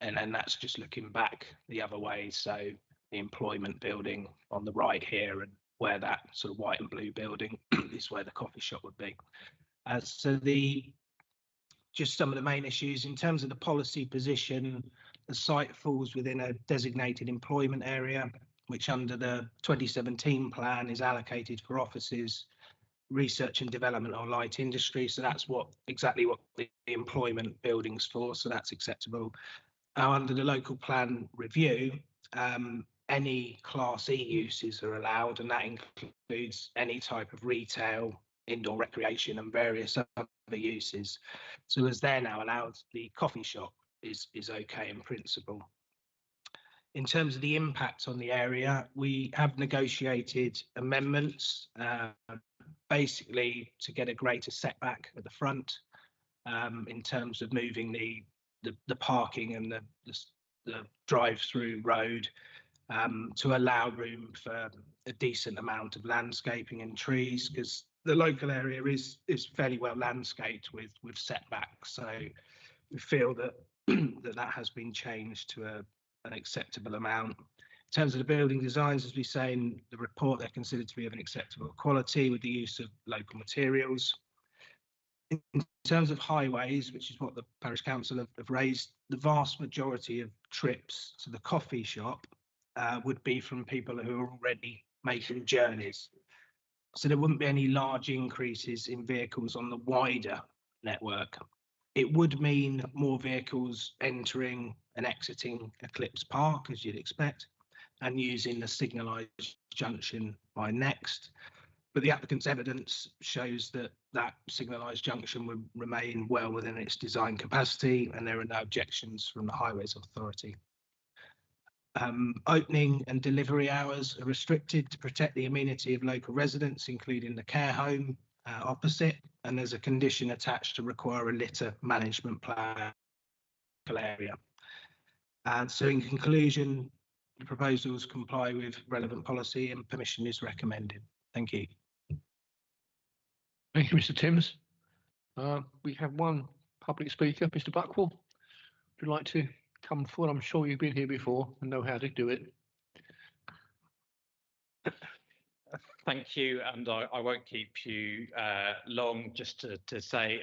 And then that's just looking back the other way. So the employment building on the right here, and where that sort of white and blue building is where the coffee shop would be. So just some of the main issues in terms of the policy position, the site falls within a designated employment area, which under the 2017 plan is allocated for offices, research and development or light industry. So that's exactly what the employment building's for. So that's acceptable. Under the local plan review, any Class E uses are allowed, and that includes any type of retail, indoor recreation, and various other uses. So as they're now allowed, the coffee shop is okay in principle. In terms of the impact on the area, we have negotiated amendments, basically to get a greater setback at the front, in terms of moving the parking and the drive-through road, to allow room for a decent amount of landscaping and trees, because the local area is fairly well landscaped with setbacks. So we feel that that has been changed to an acceptable amount. In terms of the building designs, as we say in the report, they're considered to be of an acceptable quality with the use of local materials. In terms of highways, which is what the Parish Council have raised, the vast majority of trips to the coffee shop would be from people who are already making journeys. So there wouldn't be any large increases in vehicles on the wider network. It would mean more vehicles entering and exiting Eclipse Park, as you'd expect, and using the signalised junction by Next. But the applicant's evidence shows that that signalised junction would remain well within its design capacity, and there are no objections from the Highways Authority. Opening and delivery hours are restricted to protect the amenity of local residents, including the care home opposite, and there's a condition attached to require a litter management plan area. And so in conclusion, the proposals comply with relevant policy and permission is recommended. Thank you.
Thank you, Mr. Timms. We have one public speaker, Mr. Buckwell. Would you like to come forward? I'm sure you've been here before and know how to do it.
Thank you, and I won't keep you long. Just to say,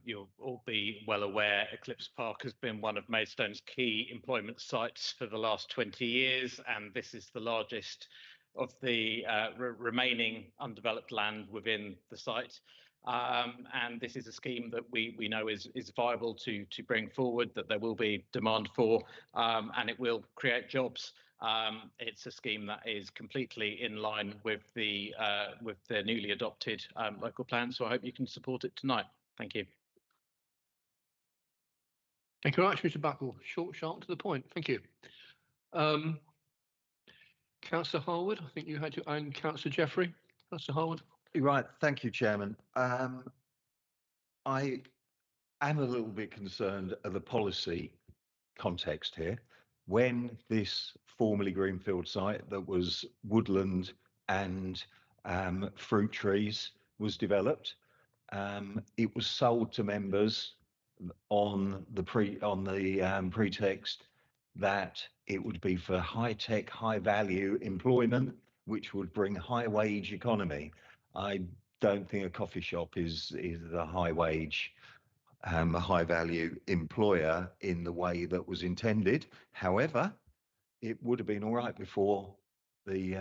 you'll all be well aware Eclipse Park has been one of Maidstone's key employment sites for the last 20 years, and this is the largest of the remaining undeveloped land within the site. And this is a scheme that we know is viable to bring forward, that there will be demand for, and it will create jobs. It's a scheme that is completely in line with the newly adopted local plan, so I hope you can support it tonight. Thank you.
Thank you very much, Mr. Buckle. Short, sharp, to the point. Thank you. Councillor Harwood, I think you had your own. Councillor Jeffrey. Councillor Harwood.
Right, thank you, Chairman. I am a little bit concerned of the policy context here. When this formerly greenfield site that was woodland and fruit trees was developed, it was sold to members on the pretext that it would be for high-tech, high-value employment, which would bring high-wage economy. I don't think a coffee shop is a high-wage, high-value employer in the way that was intended. However, it would have been all right before the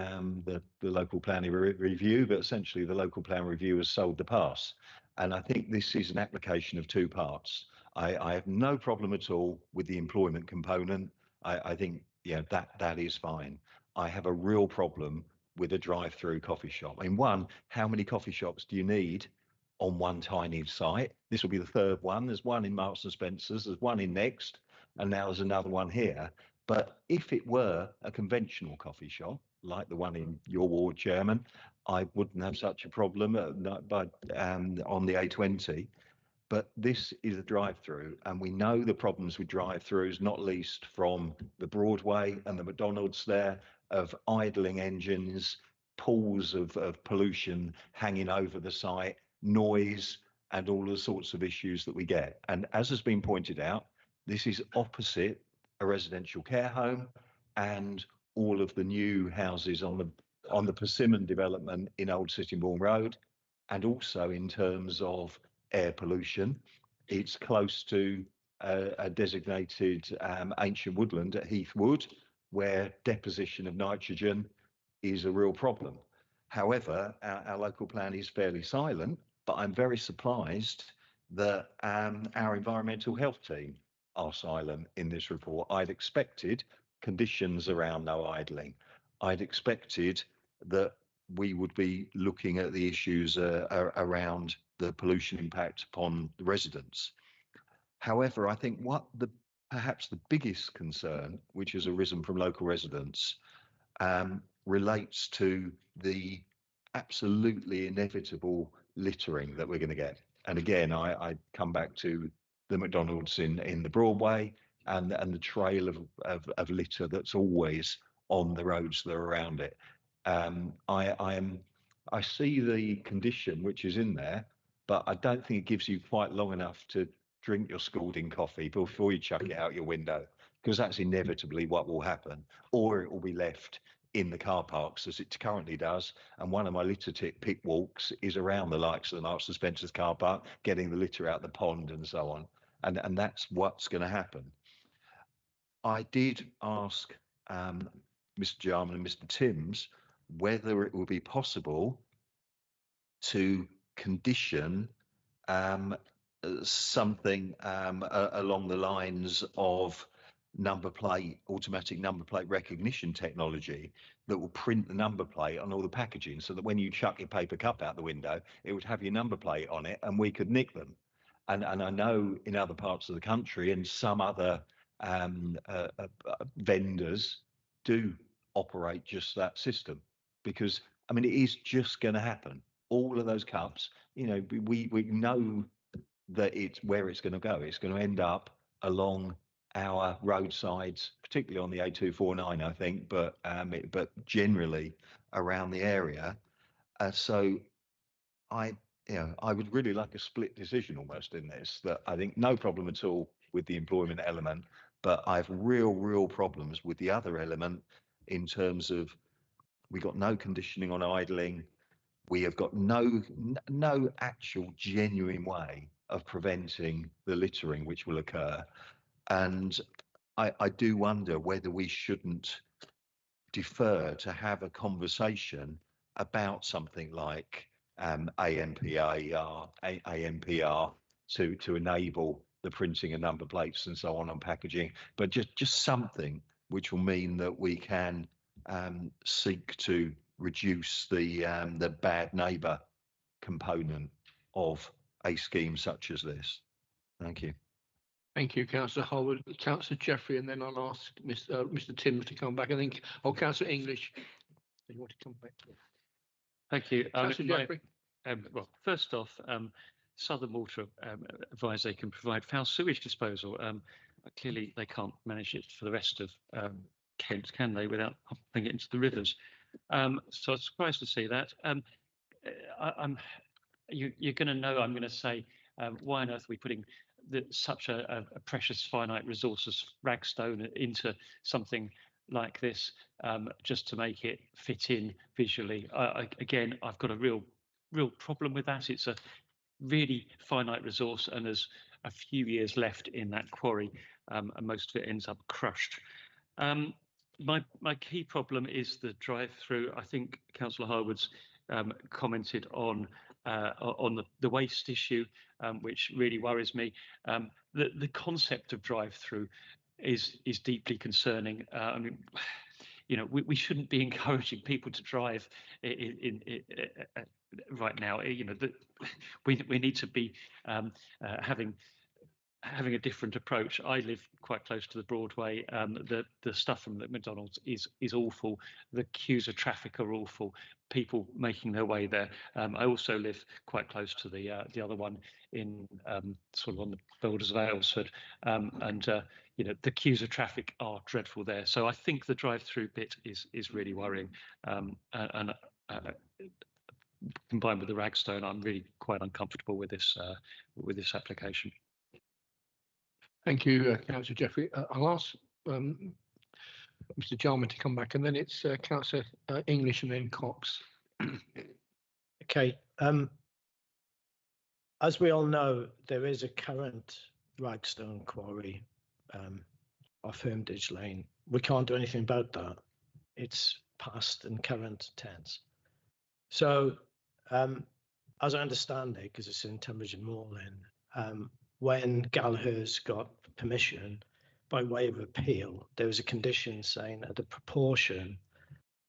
local planning review, but essentially the local plan review has sold the pass. And I think this is an application of two parts. I have no problem at all with the employment component. I think that is fine. I have a real problem with a drive-through coffee shop. I mean, one, how many coffee shops do you need on one tiny site? This will be the third one. There's one in Marks and Spencer's, there's one in Next, and now there's another one here. But if it were a conventional coffee shop, like the one in your ward, Chairman, I wouldn't have such a problem on the A20. But this is a drive-through, and we know the problems with drive-throughs, not least from the Broadway and the McDonald's there, of idling engines, pools of pollution hanging over the site, noise, and all the sorts of issues that we get. And as has been pointed out, this is opposite a residential care home and all of the new houses on the Persimmon development in Old Sittingbourne Road, and also in terms of air pollution. It's close to a designated ancient woodland at Heathwood, where deposition of nitrogen is a real problem. However, our local plan is fairly silent, but I'm very surprised that our environmental health team are silent in this report. I'd expected conditions around no idling. I'd expected that we would be looking at the issues around the pollution impact upon the residents. However, I think perhaps the biggest concern, which has arisen from local residents, relates to the absolutely inevitable littering that we're going to get. And again, I come back to the McDonald's in the Broadway and the trail of litter that's always on the roads that are around it. I see the condition which is in there, but I don't think it gives you quite long enough to drink your scalding coffee before you chuck it out your window, because that's inevitably what will happen, or it will be left in the car parks as it currently does. And one of my litter pick walks is around the likes of the Marks and Spencer's car park, getting the litter out the pond and so on. And that's what's going to happen. I did ask Mr. Jarman and Mr. Timms whether it would be possible to condition something along the lines of automatic number plate recognition technology that will print the number plate on all the packaging, so that when you chuck your paper cup out the window, it would have your number plate on it and we could nick them. And I know in other parts of the country and some other vendors do operate just that system, because I mean, it is just going to happen. All of those cups, you know, we know that it's where it's going to go. It's going to end up along our roadsides, particularly on the A249, I think, but generally around the area. So I would really like a split decision almost in this, that I think no problem at all with the employment element, but I have real problems with the other element in terms of we got no conditioning on idling. We have got no actual genuine way of preventing the littering which will occur. And I do wonder whether we shouldn't defer to have a conversation about something like ANPR to enable the printing of number plates and so on packaging, but just something which will mean that we can seek to reduce the bad neighbour component of a scheme such as this. Thank you.
Thank you, Councillor Holwood. Councillor Jeffrey, and then I'll ask Mr. Timms to come back. I think, Councillor English, you want to come back?
Thank you.
Councillor Jeffrey.
Well, first off, Southern Water advise they can provide foul sewage disposal. Clearly, they can't manage it for the rest of Kent, can they, without pumping it into the rivers? So I was surprised to see that. You're going to know I'm going to say, why on earth are we putting such a precious finite resource as Ragstone into something like this, just to make it fit in visually? Again, I've got a real problem with that. It's a really finite resource, and there's a few years left in that quarry, and most of it ends up crushed. My key problem is the drive-through. I think Councillor Harwood's commented on the waste issue, which really worries me. The concept of drive-through is deeply concerning. I mean, we shouldn't be encouraging people to drive right now. We need to be having a different approach. I live quite close to the Broadway. The stuff from the McDonald's is awful. The queues of traffic are awful. People making their way there. I also live quite close to the other one in sort of on the borders of Aylesford, and the queues of traffic are dreadful there. So I think the drive-through bit is really worrying, and combined with the Ragstone, I'm really quite uncomfortable with this application.
Thank you, Councillor Jeffrey. I'll ask Mr. Jarman to come back, and then it's Councillor English and then Cox.
Okay. As we all know, there is a current Ragstone quarry off Hermitage Lane. We can't do anything about that. It's past and current tense. So, as I understand it, because it's in Tunbridge and Moorland, when Gallagher's got permission by way of appeal, there was a condition saying that the proportion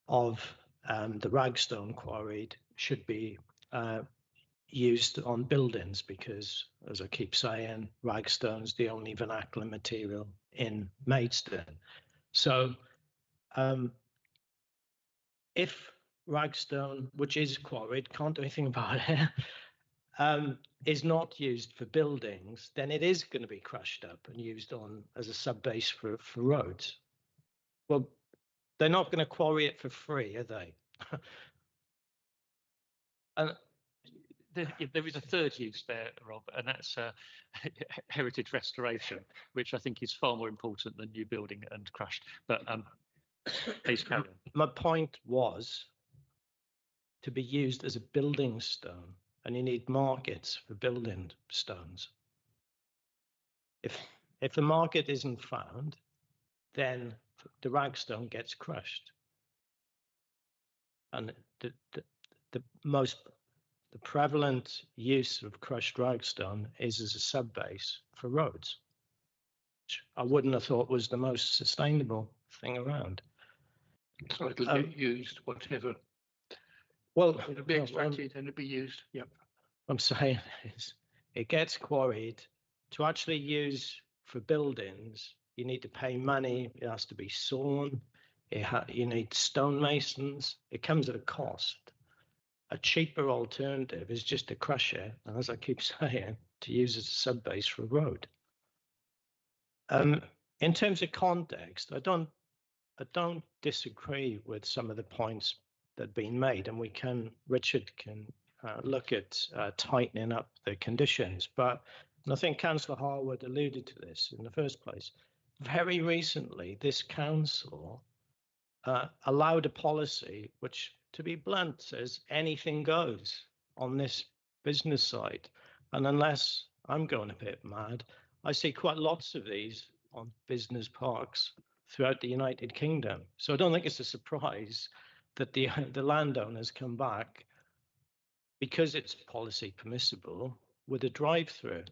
of the Ragstone quarried should be used on buildings, because, as I keep saying, Ragstone's the only vernacular material in Maidstone. So if Ragstone, which is quarried, can't do anything about it, is not used for buildings, then it is going to be crushed up and used on as a sub-base for roads. Well, they're not going to quarry it for free, are they?
And there is a third use there, Rob, and that's heritage restoration, which I think is far more important than new building and crushed. But please carry on.
My point was to be used as a building stone, and you need markets for building stones. If the market isn't found, then the Ragstone gets crushed. And the prevalent use of crushed Ragstone is as a sub-base for roads, which I wouldn't have thought was the most sustainable thing around.
So it'll get used, whatever.
Well,
it'll be extracted and it'll be used. Yep.
What I'm saying is, it gets quarried to actually use for buildings. You need to pay money. It has to be sawn. You need stonemasons. It comes at a cost. A cheaper alternative is just to crush it, and as I keep saying, to use as a sub-base for a road. In terms of context, I don't disagree with some of the points that have been made, and Richard can look at tightening up the conditions. But and I think Councillor Harwood alluded to this in the first place. Very recently, this council allowed a policy which, to be blunt, says anything goes on this business site. And unless I'm going a bit mad, I see quite lots of these on business parks throughout the United Kingdom. So I don't think it's a surprise that the landowners come back, because it's policy permissible, with a drive-through.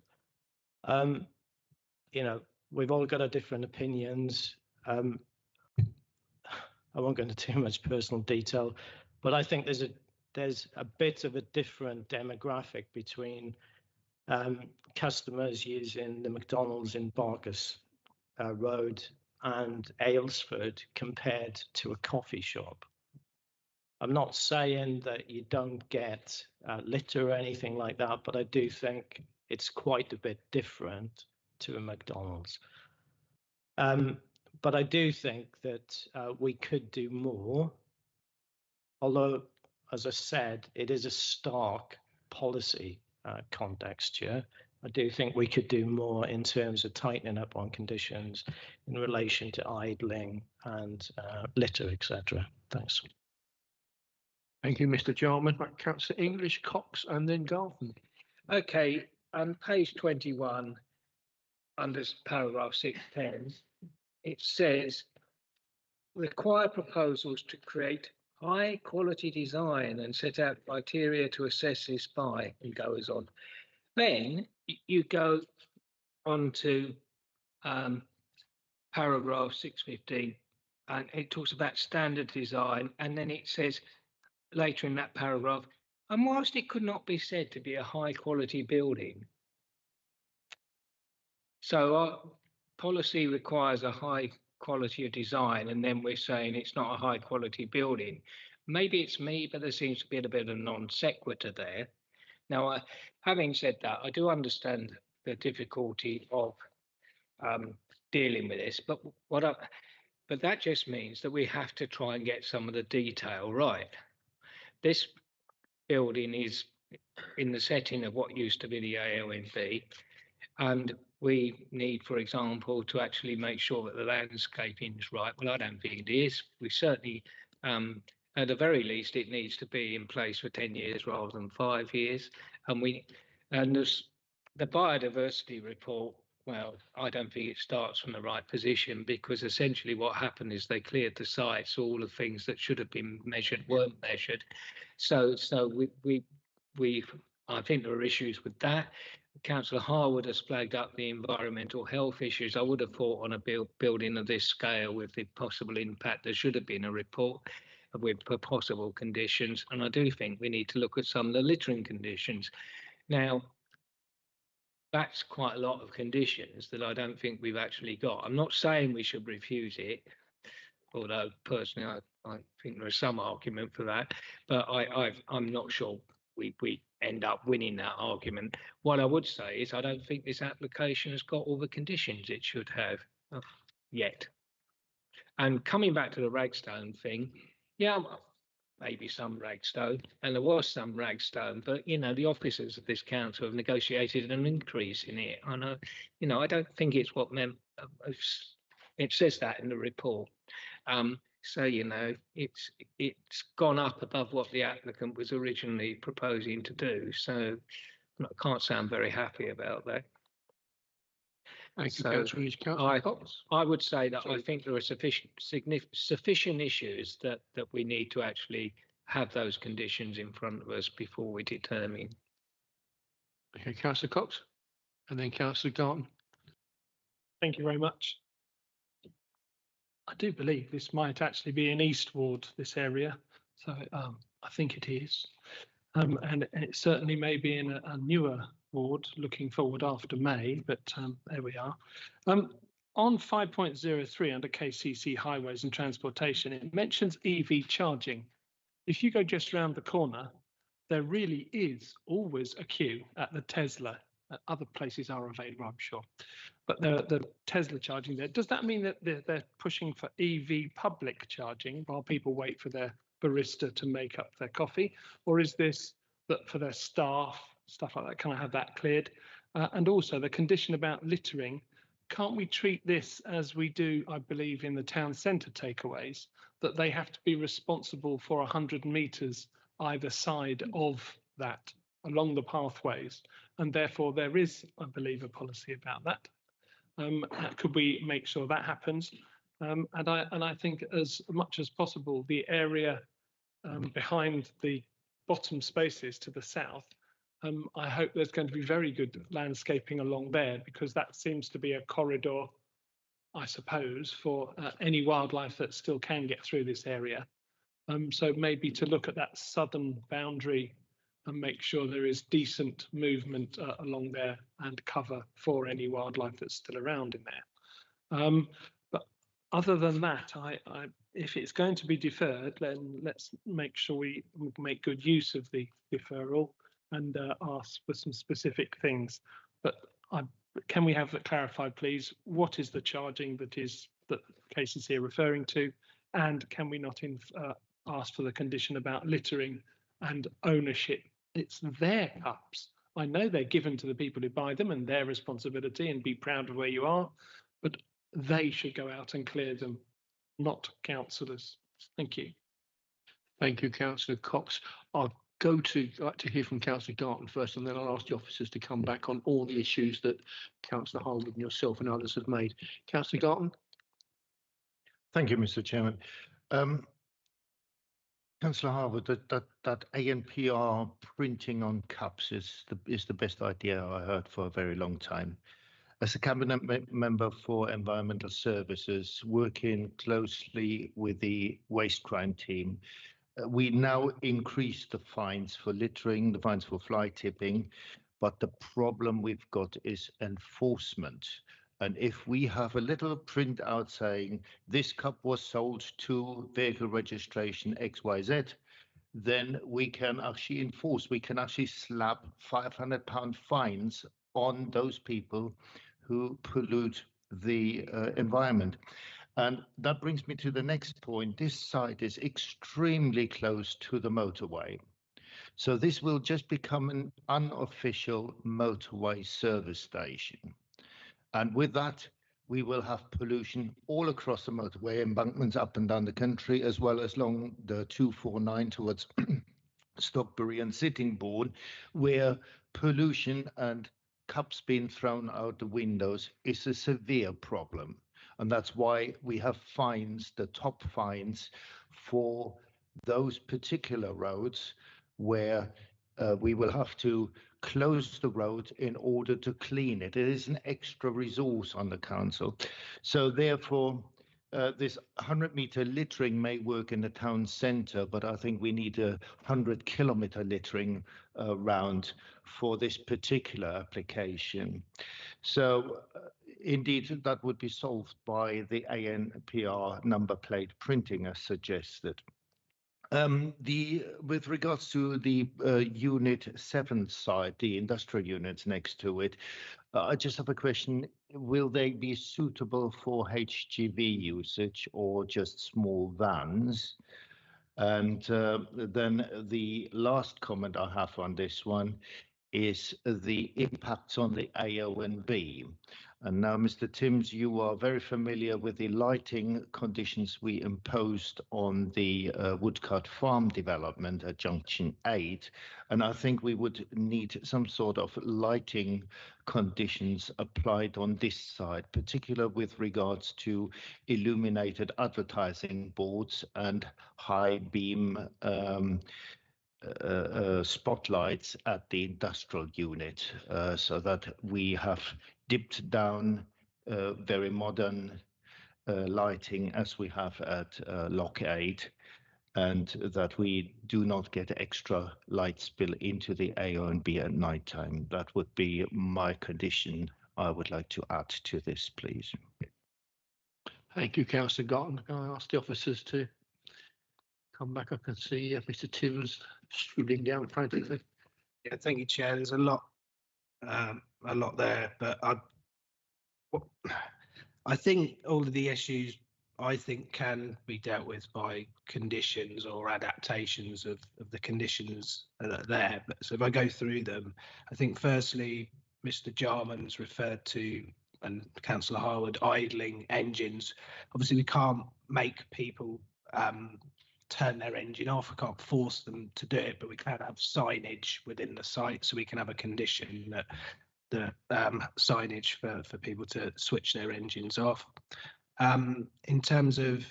We've all got our different opinions. I won't go into too much personal detail, but I think there's a bit of a different demographic between customers using the McDonald's in Barkus Road and Aylesford compared to a coffee shop. I'm not saying that you don't get litter or anything like that, but I do think it's quite a bit different to a McDonald's. But I do think that we could do more, although, as I said, it is a stark policy context here. I do think we could do more in terms of tightening up on conditions in relation to idling and litter, etc. Thanks.
Thank you, Mr. Jarman. Councillor English, Cox, and then Garthen.
Okay, on page 21, under paragraph 610, it says, require proposals to create high quality design and set out criteria to assess this by, and goes on. Then you go on to paragraph 615, and it talks about standard design, and then it says later in that paragraph, and whilst it could not be said to be a high quality building, so our policy requires a high quality of design, and then we're saying it's not a high quality building. Maybe it's me, but there seems to be a bit of non sequitur there. Now, having said that, I do understand the difficulty of dealing with this, but but that just means that we have to try and get some of the detail right. This building is in the setting of what used to be the ALNB, and we need, for example, to actually make sure that the landscaping is right. Well, I don't think it is. We certainly, at the very least, it needs to be in place for 10 years rather than 5 years. And the biodiversity report, well, I don't think it starts from the right position, because essentially what happened is they cleared the sites, all the things that should have been measured weren't measured. So I think there are issues with that. Councillor Harwood has flagged up the environmental health issues. I would have thought on a building of this scale with the possible impact, there should have been a report with possible conditions. And I do think we need to look at some of the littering conditions. Now, that's quite a lot of conditions that I don't think we've actually got. I'm not saying we should refuse it, although personally I think there is some argument for that, but I'm not sure we end up winning that argument. What I would say is I don't think this application has got all the conditions it should have yet. And coming back to the ragstone thing, yeah, maybe some ragstone, and there was some ragstone, but you know, the officers of this council have negotiated an increase in it. I know, you know, I don't think it's what it says that in the report. So, you know, it's gone up above what the applicant was originally proposing to do. So I can't say I'm very happy about that.
Thank you, Councillor Cox.
I would say that I think there are sufficient issues that we need to actually have those conditions in front of us before we determine.
Okay, Councillor Cox, and then Councillor Garton.
Thank you very much. I do believe this might actually be an east ward, this area, so I think it is, and it certainly may be in a newer ward looking forward after May, but there we are. On 5.03 under KCC Highways and Transportation, it mentions EV charging. If you go just round the corner, there really is always a queue at the Tesla. Other places are available, I'm sure, but the Tesla charging there. Does that mean that they're pushing for EV public charging while people wait for their barista to make up their coffee? Or is this that for their staff, stuff like that? Can I have that cleared? And also the condition about littering, can't we treat this as we do, I believe, in the town centre takeaways, that they have to be responsible for 100 metres either side of that along the pathways, and therefore there is, I believe, a policy about that. Could we make sure that happens? And I think as much as possible, the area behind the bottom spaces to the south, I hope there's going to be very good landscaping along there, because that seems to be a corridor, I suppose, for any wildlife that still can get through this area. So maybe to look at that southern boundary and make sure there is decent movement along there and cover for any wildlife that's still around in there. But other than that, if it's going to be deferred, then let's make sure we make good use of the deferral and ask for some specific things. But can we have it clarified, please? What is the charging that case is here referring to? And can we not ask for the condition about littering and ownership? It's their cups. I know they're given to the people who buy them and their responsibility, and be proud of where you are, but they should go out and clear them, not councillors. Thank you.
Thank you, Councillor Cox. I'd like to hear from Councillor Garton first, and then I'll ask the officers to come back on all the issues that Councillor Harwood and yourself and others have made. Councillor Garton.
Thank you, Mr. Chairman. Councillor Harwood, that ANPR printing on cups is the best idea I heard for a very long time.
As a cabinet member for environmental services, working closely with the waste crime team, we now increase the fines for littering, the fines for fly tipping, but the problem we've got is enforcement. And if we have a little print out saying this cup was sold to vehicle registration XYZ, then we can actually enforce, we can actually slap £500 fines on those people who pollute the environment. And that brings me to the next point. This site is extremely close to the motorway. So this will just become an unofficial motorway service station. And with that, we will have pollution all across the motorway, embankments up and down the country, as well as along the 249 towards Stockbury and Sittingbourne, where pollution and cups being thrown out the windows is a severe problem. And that's why we have fines, the top fines for those particular roads where we will have to close the road in order to clean it. It is an extra resource on the council. So therefore, this 100-meter littering may work in the town centre, but I think we need a 100-kilometer littering round for this particular application. So indeed, that would be solved by the ANPR number plate printing as suggested. With regards to the Unit 7 site, the industrial units next to it, I just have a question. Will they be suitable for HGV usage or just small vans? And then the last comment I have on this one is the impacts on the AONB. And now, Mr. Timms, you are very familiar with the lighting conditions we imposed on the Woodcut Farm development at Junction 8. And I think we would need some sort of lighting conditions applied on this side, particularly with regards to illuminated advertising boards and high beam spotlights at the industrial unit, so that we have dipped down very modern lighting as we have at Lock 8, and that we do not get extra light spill into the AONB at night time. That would be my condition I would like to add to this, please.
Thank you, Councillor Garton. Can I ask the officers to come back? I can see Mr. Timms shooting down frantically.
Yeah, thank you, Chair. There's a lot there, but I think all of the issues can be dealt with by conditions or adaptations of the conditions that are there. But so if I go through them, I think firstly, Mr. Jarman's referred to, and Councillor Harwood, idling engines. Obviously, we can't make people turn their engine off. I can't force them to do it, but we can have signage within the site, so we can have a condition that the signage for people to switch their engines off. In terms of,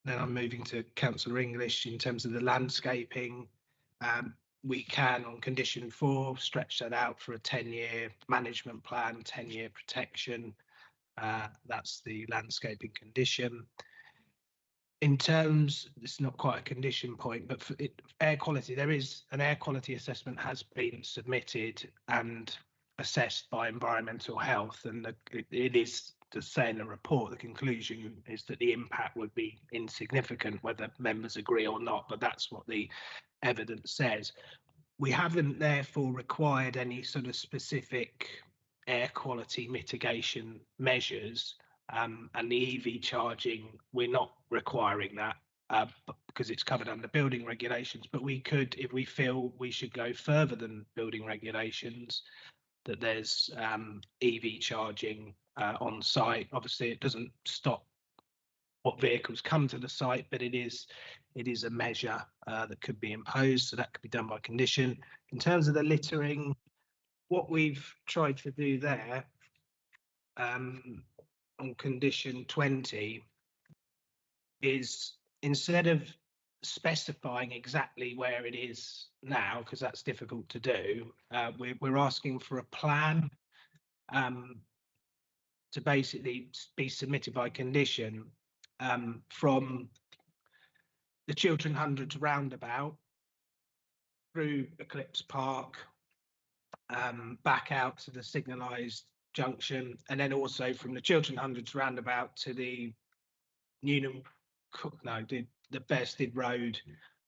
then I'm moving to Councillor English, in terms of the landscaping, we can, on condition 4, stretch that out for a 10-year management plan, 10-year protection. That's the landscaping condition. In terms, it's not quite a condition point, but for air quality, there is an air quality assessment has been submitted and assessed by Environmental Health, and it is to say in the report, the conclusion is that the impact would be insignificant, whether members agree or not, but that's what the evidence says. We haven't therefore required any sort of specific air quality mitigation measures, and the EV charging, we're not requiring that because it's covered under building regulations, but we could, if we feel we should go further than building regulations, that there's EV charging on site. Obviously, it doesn't stop what vehicles come to the site, but it is a measure that could be imposed, so that could be done by condition. In terms of the littering, what we've tried to do there on condition 20 is, instead of specifying exactly where it is now, because that's difficult to do, we're asking for a plan to basically be submitted by condition from the Chiltern Hundreds roundabout through Eclipse Park, back out to the signalised junction, and then also from the Chiltern Hundreds roundabout to the the Bearsted Road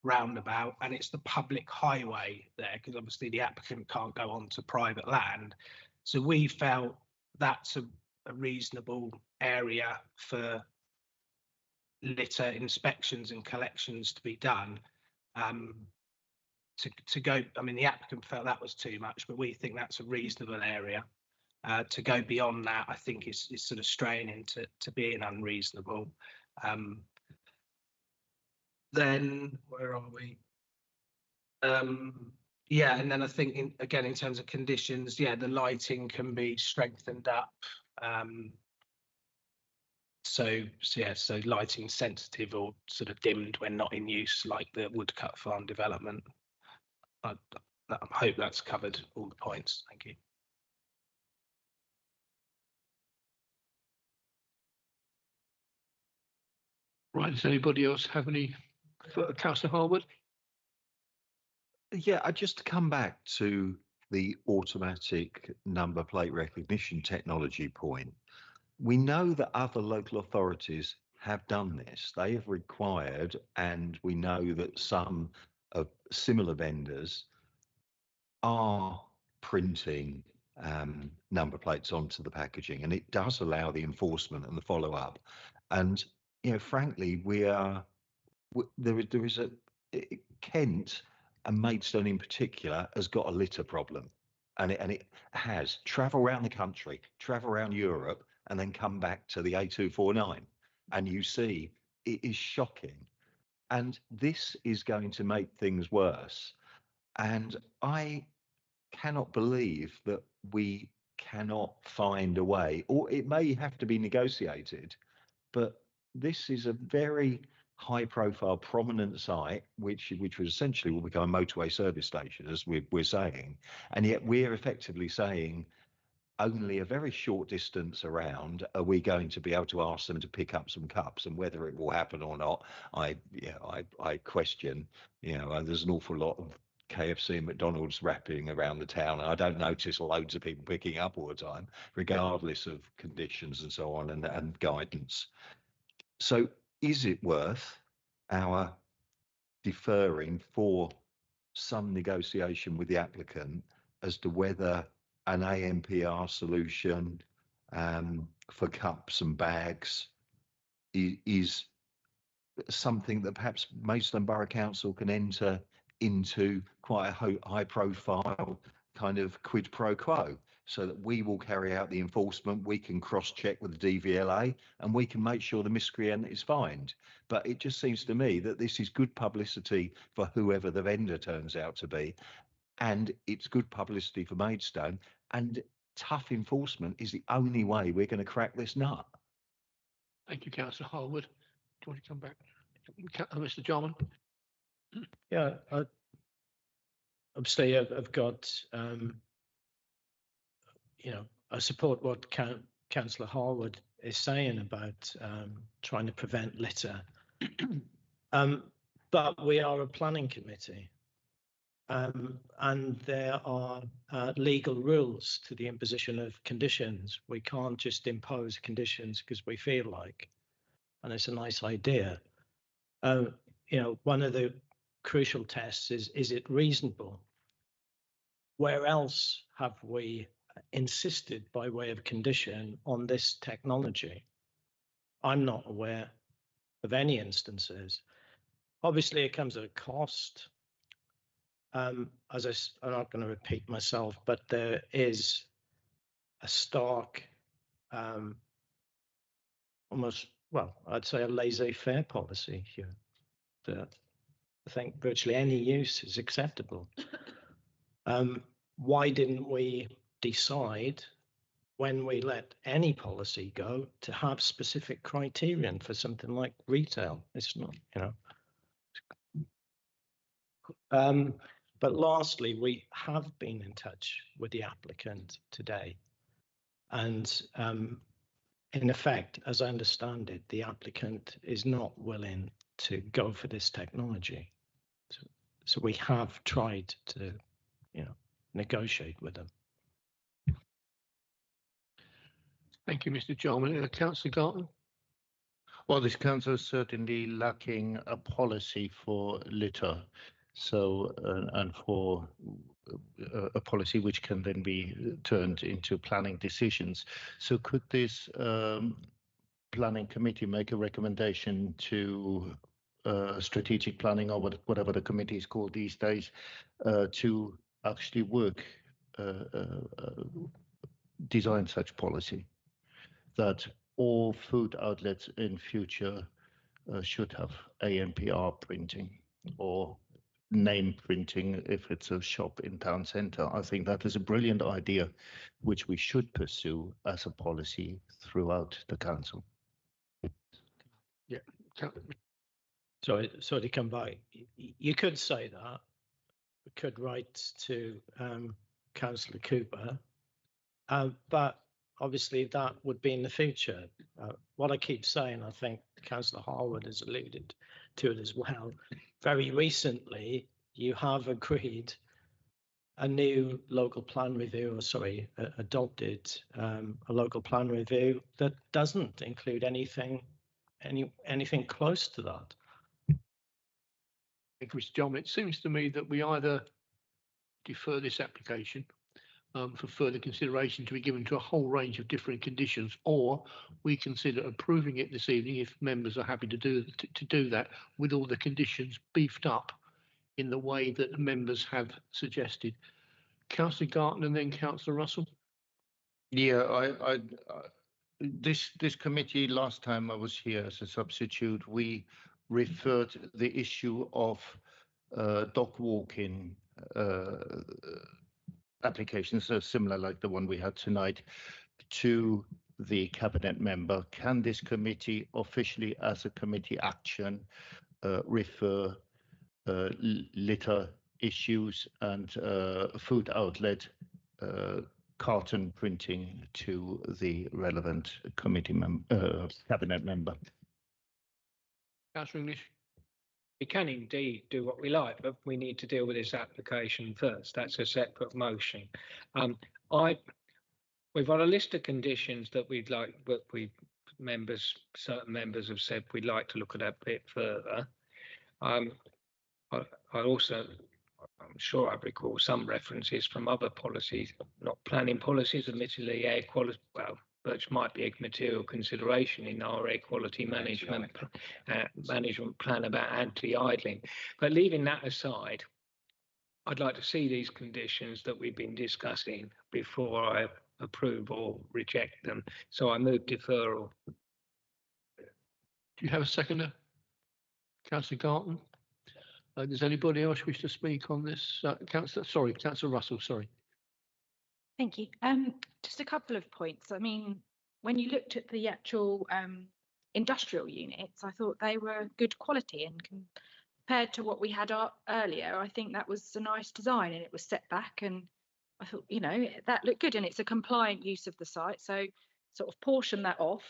roundabout, and it's the public highway there because obviously the applicant can't go onto private land. So we felt that's a reasonable area for litter inspections and collections to be done. To go, I mean, the applicant felt that was too much, but we think that's a reasonable area. To go beyond that, I think is sort of straying into being unreasonable. Then where are we? Yeah, and then I think again in terms of conditions, yeah, the lighting can be strengthened up. So lighting sensitive or sort of dimmed when not in use, like the Woodcut Farm development. I hope that's covered all the points. Thank you.
Right, does anybody else have any? Councillor Harwood?
Yeah, just to come back to the automatic number plate recognition technology point. We know that other local authorities have done this. They have required, and we know that some of similar vendors are printing number plates onto the packaging, and it does allow the enforcement and the follow-up. And frankly, there is a Kent, and Maidstone in particular, has got a litter problem, and it has travel around the country, travel around Europe, and then come back to the A249, and you see it is shocking, and this is going to make things worse. And I cannot believe that we cannot find a way, or it may have to be negotiated, but this is a very high profile prominent site which was essentially will become a motorway service station, as we're saying, and yet we're effectively saying only a very short distance around are we going to be able to ask them to pick up some cups, and whether it will happen or not, I question. There's an awful lot of KFC and McDonald's wrapping around the town, and I don't notice loads of people picking up all the time, regardless of conditions and so on and guidance. So is it worth our deferring for some negotiation with the applicant as to whether an ANPR solution for cups and bags is something that perhaps Maidstone Borough Council can enter into quite a high profile kind of quid pro quo, so that we will carry out the enforcement, we can cross-check with the DVLA, and we can make sure the miscreant is fined. But it just seems to me that this is good publicity for whoever the vendor turns out to be, and it's good publicity for Maidstone, and tough enforcement is the only way we're going to crack this nut.
Thank you, Councillor Harwood. Do you want to come back? Mr. Jarman?
Yeah, obviously I've got, I support what Councillor Harwood is saying about trying to prevent litter. But we are a planning committee, and there are legal rules to the imposition of conditions. We can't just impose conditions because we feel like, and it's a nice idea. One of the crucial tests is it reasonable? Where else have we insisted by way of condition on this technology? I'm not aware of any instances. Obviously, it comes at a cost. I'm not going to repeat myself, but there is a stark, almost, well, I'd say a laissez-faire policy here, that I think virtually any use is acceptable. Why didn't we decide when we let any policy go to have specific criterion for something like retail? It's not, but lastly, we have been in touch with the applicant today. And in effect, as I understand it, the applicant is not willing to go for this technology. So we have tried to, negotiate with them.
Thank you, Mr. Jarman. Councillor Garton?
Well, this council is certainly lacking a policy for litter, so and for a policy which can then be turned into planning decisions. So could this planning committee make a recommendation to strategic planning, or whatever the committee is called these days, to actually work, design such policy that all food outlets in future should have ANPR printing or name printing if it's a shop in town centre? I think that is a brilliant idea which we should pursue as a policy throughout the council.
Yeah.
Sorry to come back. You could say that. We could write to Councillor Cooper, but obviously that would be in the future. What I keep saying, I think Councillor Harwood has alluded to it as well. Very recently, you have agreed a new local plan review, or sorry, adopted a local plan review that doesn't include anything close to that.
Thank you, Mr. Jarman. It seems to me that we either defer this application for further consideration to be given to a whole range of different conditions, or we consider approving it this evening if members are happy to do that, with all the conditions beefed up in the way that the members have suggested. Councillor Garton and then Councillor Russell.
Yeah, this committee, last time I was here as a substitute, we referred the issue of dog walking applications, similar like the one we had tonight, to the cabinet member. Can this committee officially, as a committee action, refer litter issues and food outlet carton printing to the relevant committee cabinet member?
Councillor English.
We can indeed do what we like, but we need to deal with this application first. That's a separate motion. We've got a list of conditions that we'd like, but certain members have said we'd like to look at a bit further. I'm sure I recall some references from other policies, not planning policies, admittedly air quality, well, which might be a material consideration in our air quality management plan about anti-idling. But leaving that aside, I'd like to see these conditions that we've been discussing before I approve or reject them. So I move deferral.
Do you have a seconder? Councillor Garton? Does anybody else wish to speak on this? Councillor Russell, sorry.
Thank you. Just a couple of points. I mean, when you looked at the actual industrial units, I thought they were good quality, and compared to what we had earlier, I think that was a nice design, and it was set back, and I thought, that looked good, and it's a compliant use of the site. So sort of portion that off,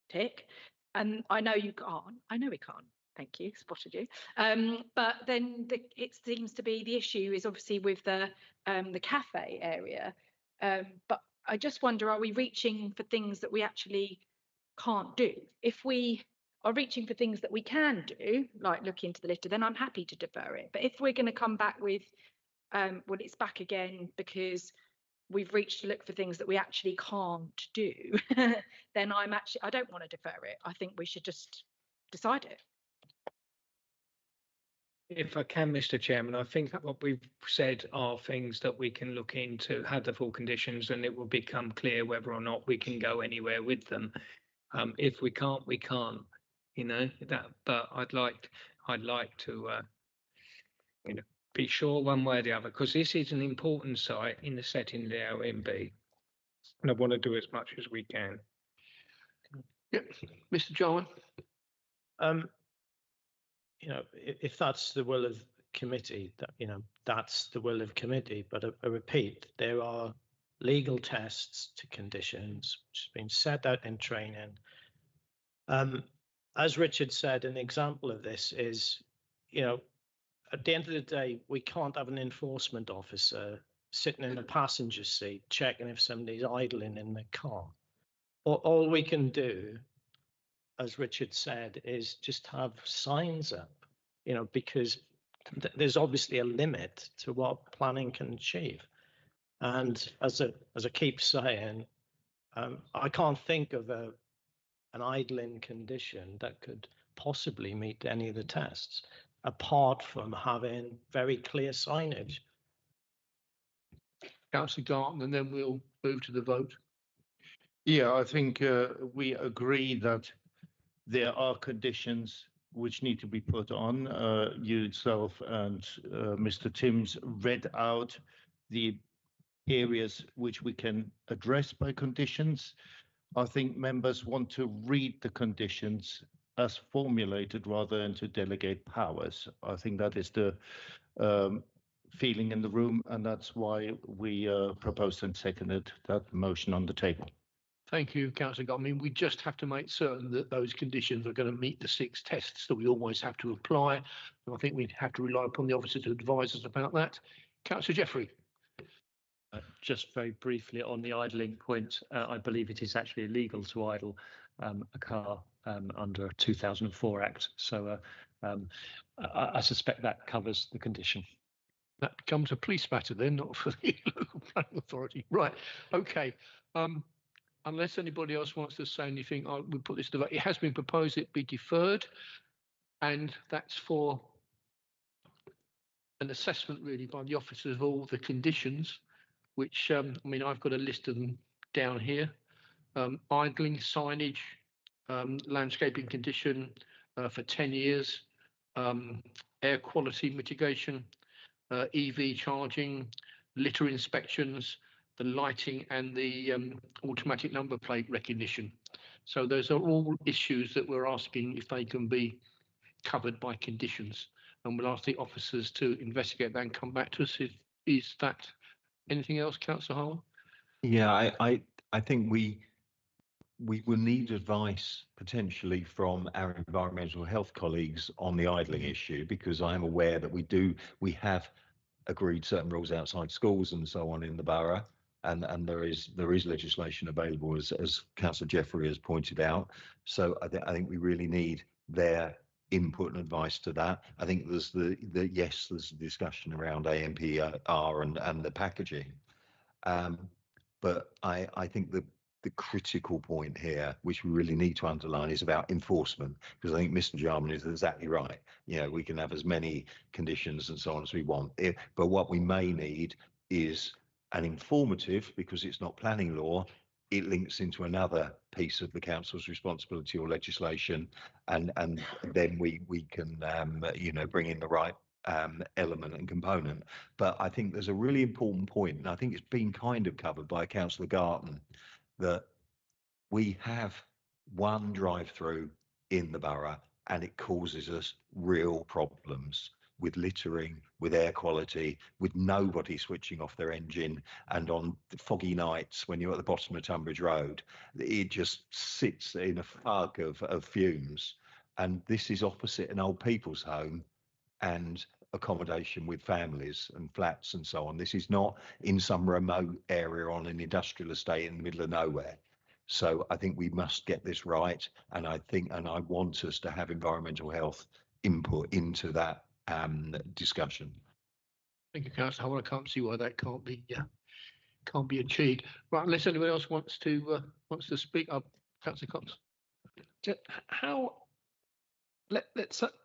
tick. And I know you can't. I know we can't. Thank you, spotted you. But then it seems to be the issue is obviously with the cafe area. But I just wonder, are we reaching for things that we actually can't do? If we are reaching for things that we can do, like look into the litter, then I'm happy to defer it. But if we're going to come back with, well, it's back again because we've reached to look for things that we actually can't do, then I don't want to defer it. I think we should just decide it.
If I can, Mr. Chairman, I think what we've said are things that we can look into, have the full conditions, and it will become clear whether or not we can go anywhere with them. If we can't, we can't. That. But I'd like to, be sure one way or the other, because this is an important site in the setting of the OMB, and I want to do as much as we can.
Yep, Mr. Jarman.
If that's the will of committee, that's the will of committee. But I repeat, there are legal tests to conditions, which has been set out in training. As Richard said, an example of this is, at the end of the day, we can't have an enforcement officer sitting in the passenger seat checking if somebody's idling in the car. All we can do, as Richard said, is just have signs up, because there's obviously a limit to what planning can achieve. And as I keep saying, I can't think of an idling condition that could possibly meet any of the tests, apart from having very clear signage.
Councillor Garton, and then we'll move to the vote.
Yeah, I think we agree that there are conditions which need to be put on. You yourself and Mr. Timms read out the areas which we can address by conditions. I think members want to read the conditions as formulated rather than to delegate powers. I think that is the feeling in the room, and that's why we proposed and seconded that motion on the table.
Thank you, Councillor Garton. I mean, we just have to make certain that those conditions are going to meet the 6 tests that we always have to apply. And I think we have to rely upon the officer to advise us about that. Councillor Jeffrey.
Just very briefly on the idling point, I believe it is actually illegal to idle a car under a 2004 Act. So I suspect that covers the condition.
That becomes a police matter then, not for the local planning authority. Right, okay. Unless anybody else wants to say anything, I would put this to vote. It has been proposed it be deferred, and that's for an assessment really by the officers of all the conditions, which, I mean, I've got a list of them down here. Idling, signage, landscaping condition for 10 years, air quality mitigation, EV charging, litter inspections, the lighting and the automatic number plate recognition. So those are all issues that we're asking if they can be covered by conditions. And we'll ask the officers to investigate that and come back to us. Is that anything else, Councillor Harwell?
Yeah, I think we will need advice potentially from our environmental health colleagues on the idling issue, because I am aware that we have agreed certain rules outside schools and so on in the borough, and there is legislation available as Councillor Jeffrey has pointed out. So I think we really need their input and advice to that. I think there's there's a discussion around AMPR and the packaging, but I think the critical point here, which we really need to underline, is about enforcement, because I think Mr. Jarman is exactly right. We can have as many conditions and so on as we want, but what we may need is an informative, because it's not planning law, it links into another piece of the council's responsibility or legislation, and then we can bring in the right element and component. But I think there's a really important point, and I think it's been kind of covered by Councillor Garton, that we have one drive-through in the borough and it causes us real problems with littering, with air quality, with nobody switching off their engine, and on foggy nights when you're at the bottom of Tunbridge Road, it just sits in a fog of fumes. And this is opposite an old people's home and accommodation with families and flats and so on. This is not in some remote area on an industrial estate in the middle of nowhere. So I think we must get this right, and I want us to have environmental health input into that discussion.
Thank you, Councillor Howell. I can't see why that can't be achieved. Right, unless anyone else wants to speak up, Councillor Cox.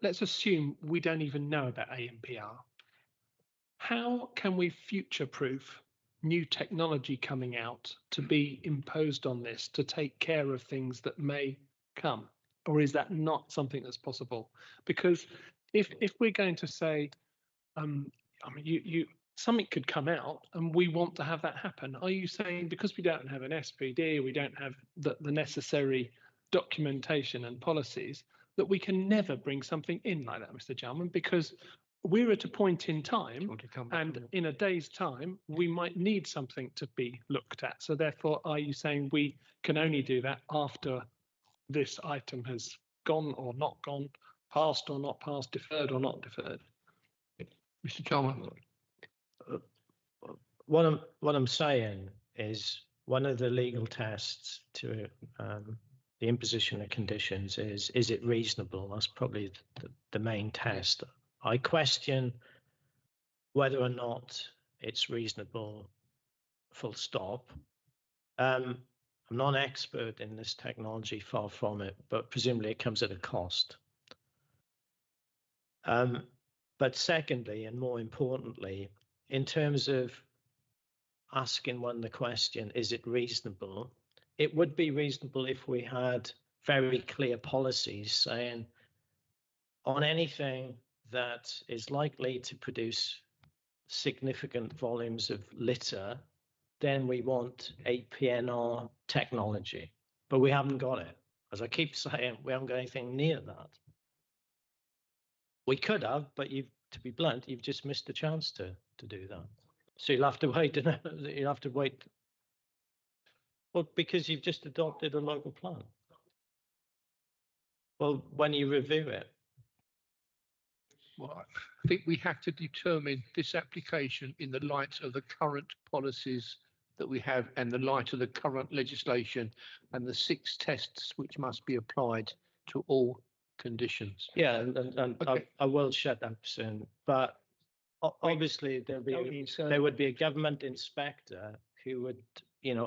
Let's assume we don't even know about AMPR. How can we future-proof new technology coming out to be imposed on this to take care of things that may come? Or is that not something that's possible? Because if we're going to say, I mean, something could come out and we want to have that happen. Are you saying because we don't have an SPD, we don't have the necessary documentation and policies, that we can never bring something in like that, Mr. Jarman? Because we're at a point in time, and in a day's time, we might need something to be looked at. So therefore, are you saying we can only do that after this item has gone or not gone, passed or not passed, deferred or not deferred?
Mr. Chalmers.
What I'm saying is one of the legal tests to the imposition of conditions is it reasonable? That's probably the main test. I question whether or not it's reasonable, full stop. I'm not an expert in this technology, far from it, but presumably it comes at a cost. But secondly, and more importantly, in terms of asking one the question, is it reasonable? It would be reasonable if we had very clear policies saying on anything that is likely to produce significant volumes of litter, then we want a PNR technology. But we haven't got it. As I keep saying, we haven't got anything near that. We could have, but to be blunt, you've just missed the chance to do that. So you'll have to wait. You'll have to wait. Well, because you've just adopted a local plan. Well, when you review it.
Well, I think we have to determine this application in the light of the current policies that we have and the light of the current legislation and the 6 tests which must be applied to all conditions.
Yeah, and okay. I will shut up soon. But obviously there would be a government inspector who would,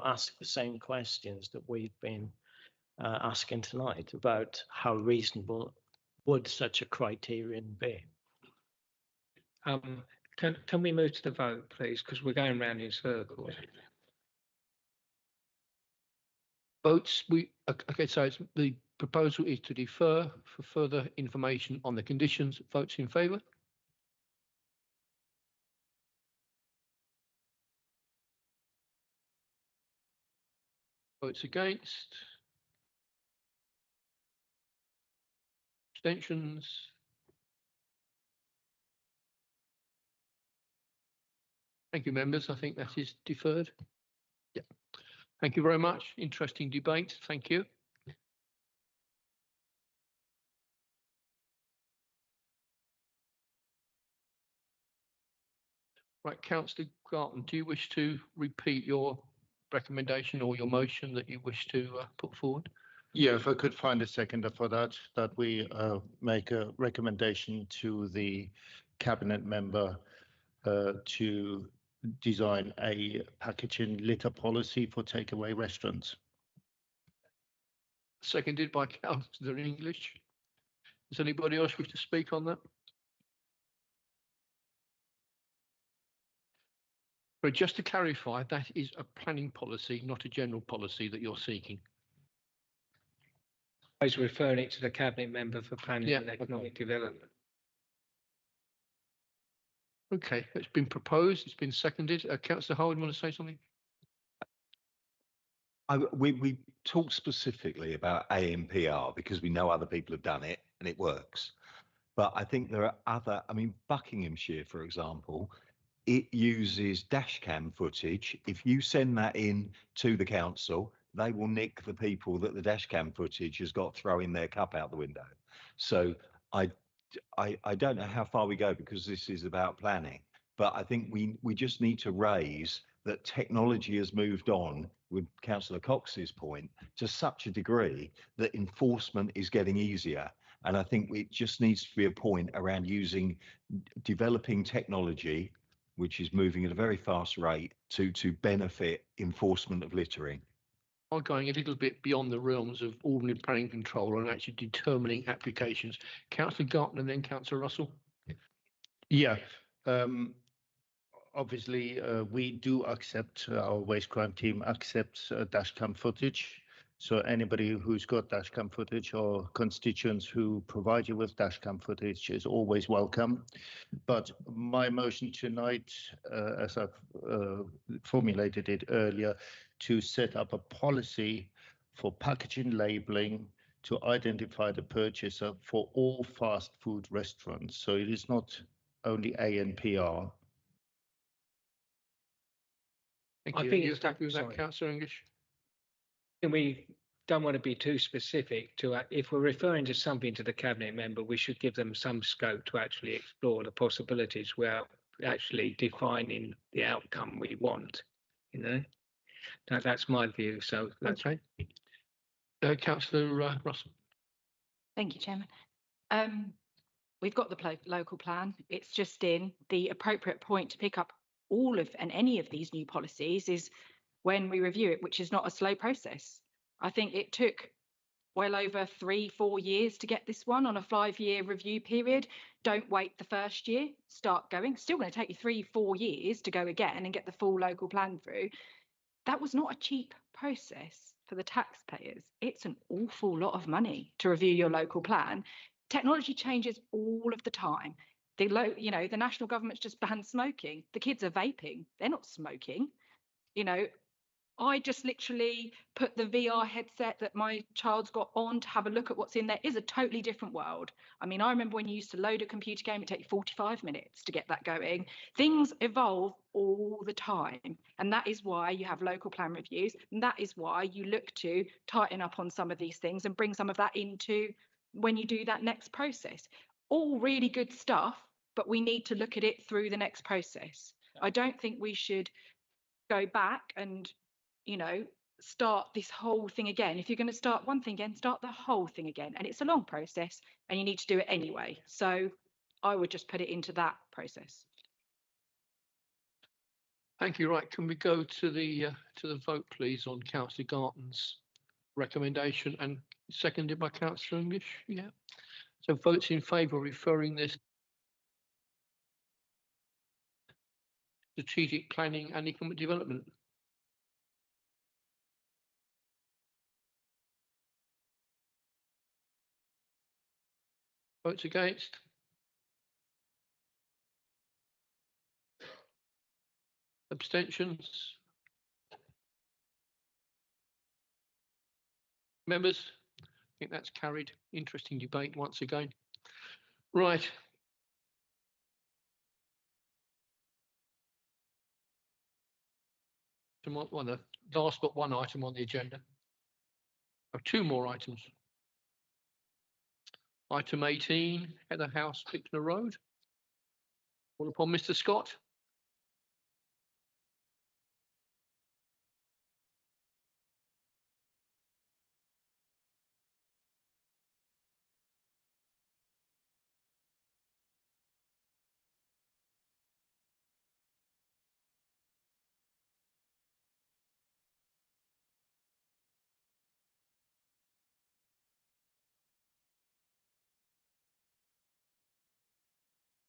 ask the same questions that we've been asking tonight about how reasonable would such a criterion be.
Can we move to the vote, please? Because we're going round in circles.
Votes. Okay. So the proposal is to defer for further information on the conditions. Votes in favour. Votes against. Abstentions. Thank you, members. I think that is deferred. Yeah. Thank you very much. Interesting debate. Thank you. Right, Councillor Garton, do you wish to repeat your recommendation or your motion that you wish to put forward?
Yeah, if I could find a seconder for that we make a recommendation to the cabinet member to design a packaging litter policy for takeaway restaurants.
Seconded by Councillor English. Does anybody else wish to speak on that? But just to clarify, that is a planning policy, not a general policy that you're seeking.
I was referring it to the cabinet member for planning and economic development.
Okay, it's been proposed, it's been seconded. Councillor Howard, want to say something?
We talked specifically about ANPR because we know other people have done it and it works. But I think there are other, Buckinghamshire, for example, it uses dash cam footage. If you send that in to the council, they will nick the people that the dash cam footage has got throwing their cup out the window. So I don't know how far we go because this is about planning, but I think we just need to raise that technology has moved on, with Councillor Cox's point, to such a degree that enforcement is getting easier. And I think it just needs to be a point around developing technology, which is moving at a very fast rate to benefit enforcement of littering.
Are going a little bit beyond the realms of ordinary planning control and actually determining applications. Councillor Garton and then Councillor Russell.
Yeah, obviously we do accept, our waste crime team accepts dash cam footage. So anybody who's got dash cam footage or constituents who provide you with dash cam footage is always welcome. But my motion tonight, as I've formulated it earlier, to set up a policy for packaging labeling to identify the purchaser for all fast food restaurants. So it is not only A and PR.
Thank
I
you.
think
Are you
it's-
happy with that,
sorry.
Councillor English?
And we don't want to be too specific to, if we're referring to something to the cabinet member, we should give them some scope to actually explore the possibilities without actually defining the outcome we want, you know? That's my view, so that's
Okay. Councillor Russell.
Thank you, Chairman. We've got the local plan. It's just in. The appropriate point to pick up all of and any of these new policies is when we review it, which is not a slow process. I think it took well over 3-4 years to get this one on a 5-year review period. Don't wait the first year, start going. Still going to take you 3-4 years to go again and get the full local plan through. That was not a cheap process for the taxpayers. It's an awful lot of money to review your local plan. Technology changes all of the time. The national government's just banned smoking. The kids are vaping. They're not smoking. You know, I just literally put the VR headset that my child's got on to have a look at what's in there. Is a totally different world. I mean, I remember when you used to load a computer game, it'd take you 45 minutes to get that going. Things evolve all the time. And that is why you have local plan reviews. And that is why you look to tighten up on some of these things and bring some of that into when you do that next process. All really good stuff, but we need to look at it through the next process. I don't think we should go back and, you know, start this whole thing again. If you're going to start one thing again, start the whole thing again. And it's a long process and you need to do it anyway. So I would just put it into that process.
Thank you. Right, can we go to the vote, please, on Councillor Garton's recommendation and seconded by Councillor English? Yeah. So votes in favour of referring this strategic planning and economic development. Votes against? Abstentions? Members? I think that's carried. Interesting debate once again. Right. Well, the last but one item on the agenda. I have 2 more items. Item 18, Heather House, Bicknor Road. Call upon Mr. Scott.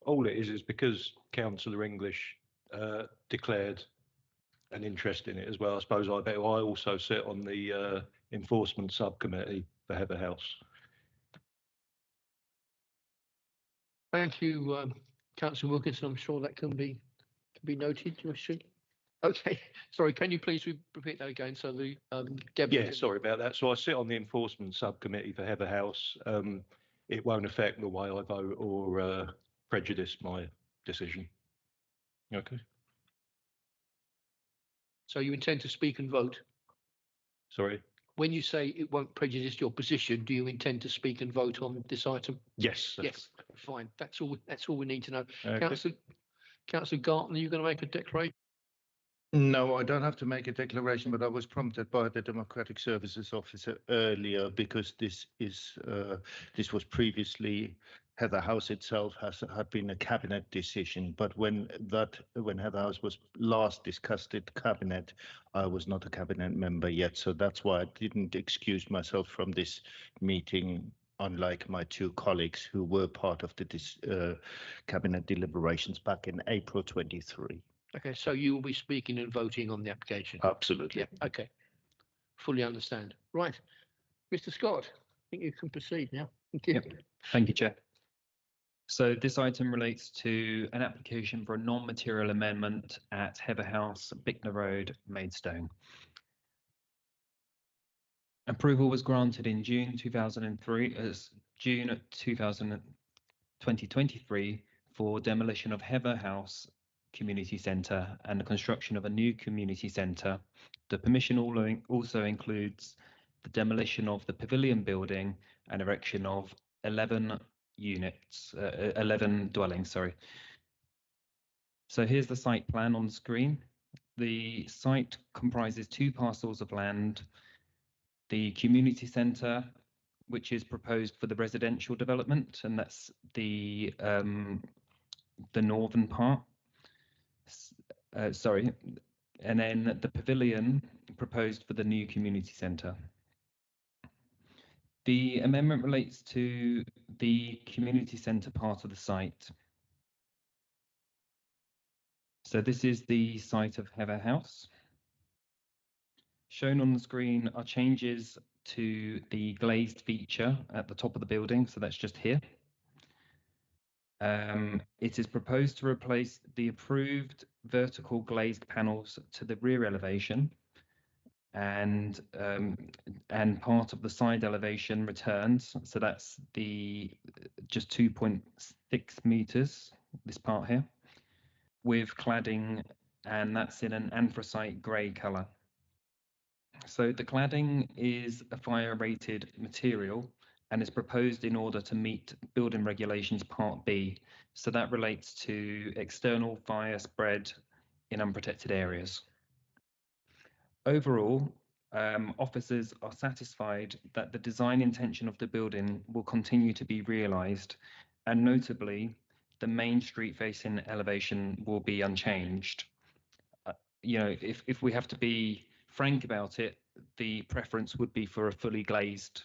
All it is because Councillor English declared an interest in it as well. I suppose I also sit on the enforcement subcommittee for Heather House.
Thank you, Councillor Wilkinson. I'm sure that can be noted. Okay, sorry, can you please repeat that again? So the
Yeah, sorry about that. So I sit on the enforcement subcommittee for Heather House. It won't affect the way I vote or prejudice my decision. Okay.
So you intend to speak and vote?
Sorry?
When you say it won't prejudice your position, do you intend to speak and vote on this item?
Yes.
Yes, fine. That's all we need to know.
Okay.
Councillor Garton, are you going to make a declaration?
No, I don't have to make a declaration, but I was prompted by the Democratic Services Officer earlier because this was previously Heather House itself had been a cabinet decision, but when Heather House was last discussed at cabinet, I was not a cabinet member yet, so that's why I didn't excuse myself from this meeting, unlike my 2 colleagues who were part of the cabinet deliberations back in April 23.
Okay, so you will be speaking and voting on the application?
Absolutely.
Yeah, okay. Fully understand. Right. Mr. Scott, I think you can proceed now. Thank you.
Yep. Thank you, Chair. So this item relates to an application for a non-material amendment at Heather House, Bicknor Road, Maidstone. Approval was granted in June 2023 for for demolition of Heather House Community Centre and the construction of a new community centre. The permission also includes the demolition of the pavilion building and erection of 11 dwellings, sorry. So here's the site plan on the screen. The site comprises 2 parcels of land. The community centre, which is proposed for the residential development, and that's the northern part. And then the pavilion proposed for the new community centre. The amendment relates to the community centre part of the site. So this is the site of Heather House. Shown on the screen are changes to the glazed feature at the top of the building, so that's just here. It is proposed to replace the approved vertical glazed panels to the rear elevation, and part of the side elevation returns. So that's the just 2.6 meters, this part here, with cladding, and that's in an anthracite grey colour. So the cladding is a fire rated material and is proposed in order to meet building regulations part B. So that relates to external fire spread in unprotected areas. Overall, officers are satisfied that the design intention of the building will continue to be realised, and notably, the main street facing elevation will be unchanged. You know, if we have to be frank about it, the preference would be for a fully glazed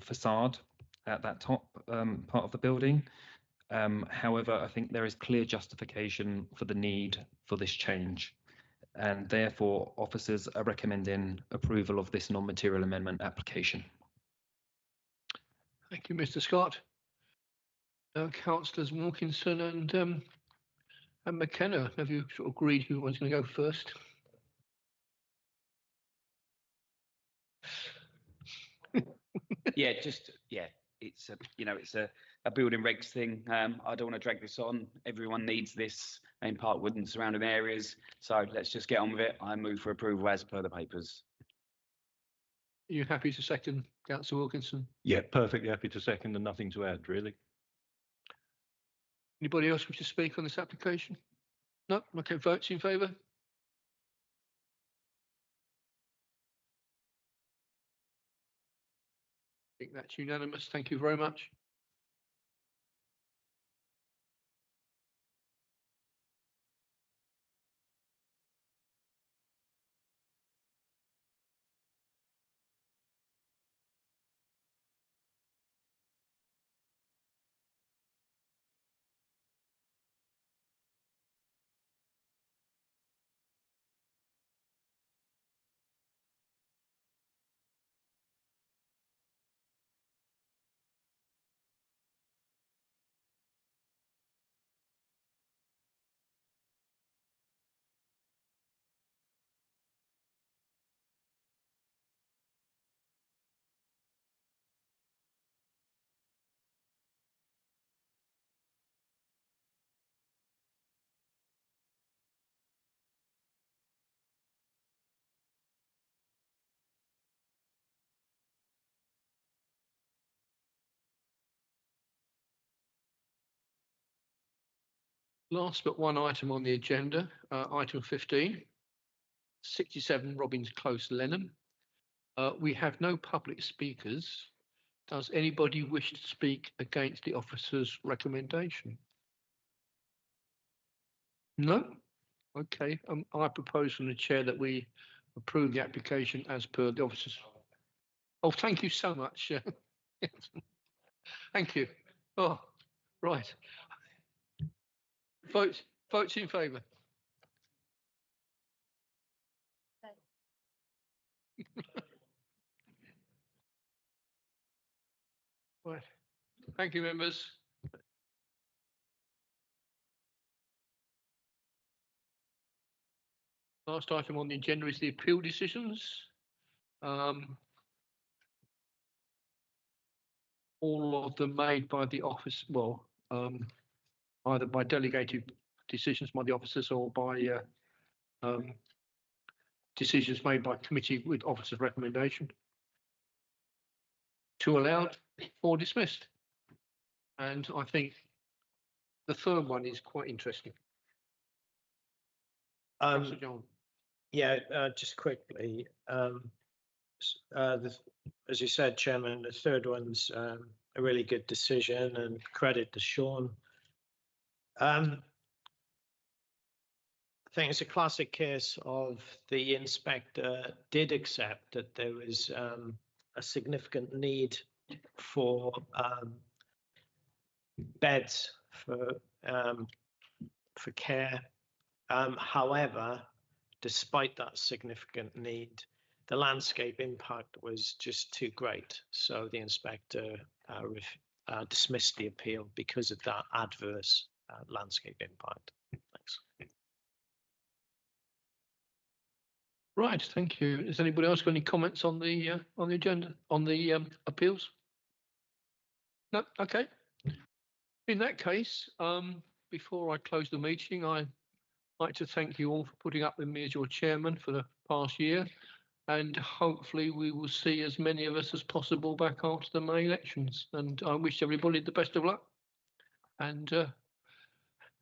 facade at that top part of the building. However, I think there is clear justification for the need for this change, and therefore officers are recommending approval of this non-material amendment application.
Thank you, Mr. Scott. Councillors Wilkinson and McKenna, have you sort of agreed who was going to go first?
It's a building regs thing. I don't want to drag this on. Everyone needs this in Parkwood and surrounding areas. So let's just get on with it. I move for approval as per the papers.
Are you happy to second, Councillor Wilkinson?
Yeah, perfectly happy to second and nothing to add, really.
Anybody else wish to speak on this application? No? Okay, votes in favour? I think that's unanimous. Thank you very much. Last but one item on the agenda, item 15, 67 Robbins Close, Lenham. We have no public speakers. Does anybody wish to speak against the officer's recommendation? No? Okay, I propose from the chair that we approve the application as per the officer's. Oh, thank you so much. Thank you. Oh, right. Votes in favour. Right. Thank you, members. Last item on the agenda is the appeal decisions. All of them made by the office. Well, either by delegated decisions by the officers or by decisions made by committee with officers' recommendation. 2 allowed, 4 dismissed. And I think the third one is quite interesting. Councillor John.
Yeah, just quickly, as you said, Chairman, the third one's a really good decision, and credit to Sean. I think it's a classic case of the inspector did accept that there was a significant need for beds for care. However, despite that significant need, the landscape impact was just too great. So the inspector dismissed the appeal because of that adverse landscape impact. Thanks.
Right, thank you. Has anybody else got any comments on the agenda, on the appeals? No, okay. In that case, before I close the meeting, I'd like to thank you all for putting up with me as your chairman for the past year, and hopefully we will see as many of us as possible back after the May elections. And I wish everybody the best of luck. And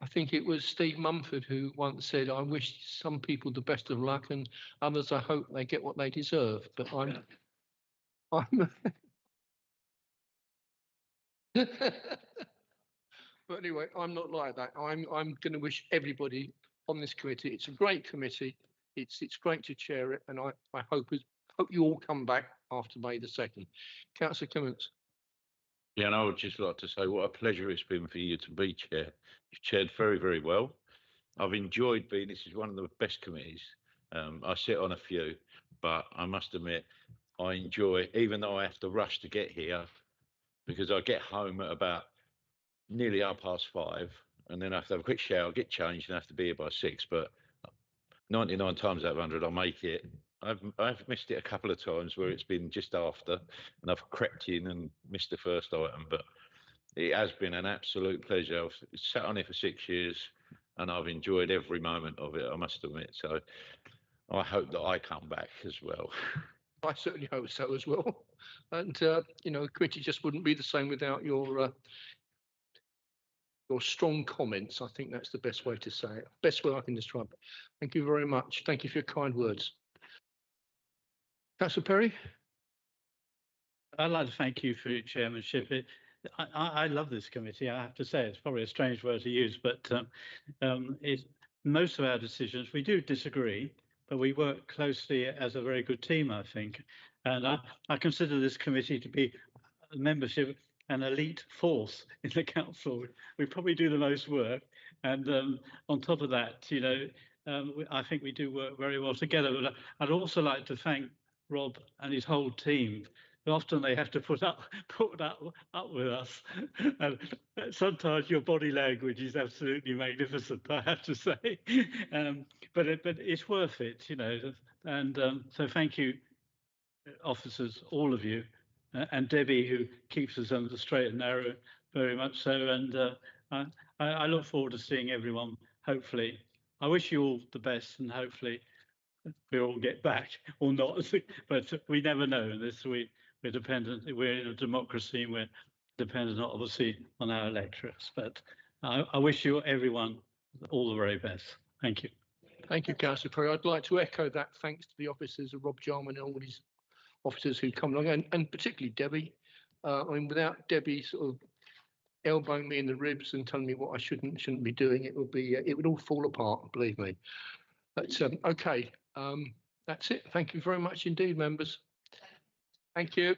I think it was Steve Mumford who once said, I wish some people the best of luck and others I hope they get what they deserve. But I'm but anyway, I'm not like that. I'm going to wish everybody on this committee. It's a great committee. It's great to chair it, and I hope you all come back after May the 2nd. Councillor Clements.
Yeah, and I would just like to say what a pleasure it's been for you to be chair. You've chaired very, very well. I've enjoyed being. This is one of the best committees. I sit on a few, but I must admit I enjoy, even though I have to rush to get here, because I get home at about nearly 5:30, and then I have to have a quick shower, get changed, and I have to be here by 6. But 99 times out of 100, I'll make it. I've missed it a couple of times where it's been just after, and I've crept in and missed the first item. But it has been an absolute pleasure. I've sat on it for 6 years, and I've enjoyed every moment of it, I must admit. So I hope that I come back as well.
I certainly hope so as well. And you know, the committee just wouldn't be the same without your strong comments. I think that's the best way to say it. Best way I can describe it. Thank you very much. Thank you for your kind words. Councillor Perry.
I'd like to thank you for your chairmanship. I love this committee. I have to say, it's probably a strange word to use, but most of our decisions, we do disagree, but we work closely as a very good team, I think. And I consider this committee to be a membership, an elite force in the council. We probably do the most work. And on top of that, you know, I think we do work very well together. But I'd also like to thank Rob and his whole team. Often they have to put up with us, and sometimes your body language is absolutely magnificent, I have to say. But it's worth it, you know. And so thank you, officers, all of you, and Debbie, who keeps us on the straight and narrow very much so. And I look forward to seeing everyone. Hopefully, I wish you all the best, and hopefully we all get back or not. But we never know. We're dependent. We're in a democracy, and we're dependent, obviously, on our electorates. But I wish you everyone all the very best. Thank you.
Thank you, Councillor Perry. I'd like to echo that. Thanks to the officers of Rob Jarman and all these officers who come along, and particularly Debbie. I mean, without Debbie sort of elbowing me in the ribs and telling me what I shouldn't be doing, it would all fall apart. Believe me. But okay, that's it. Thank you very much indeed, members. Thank you.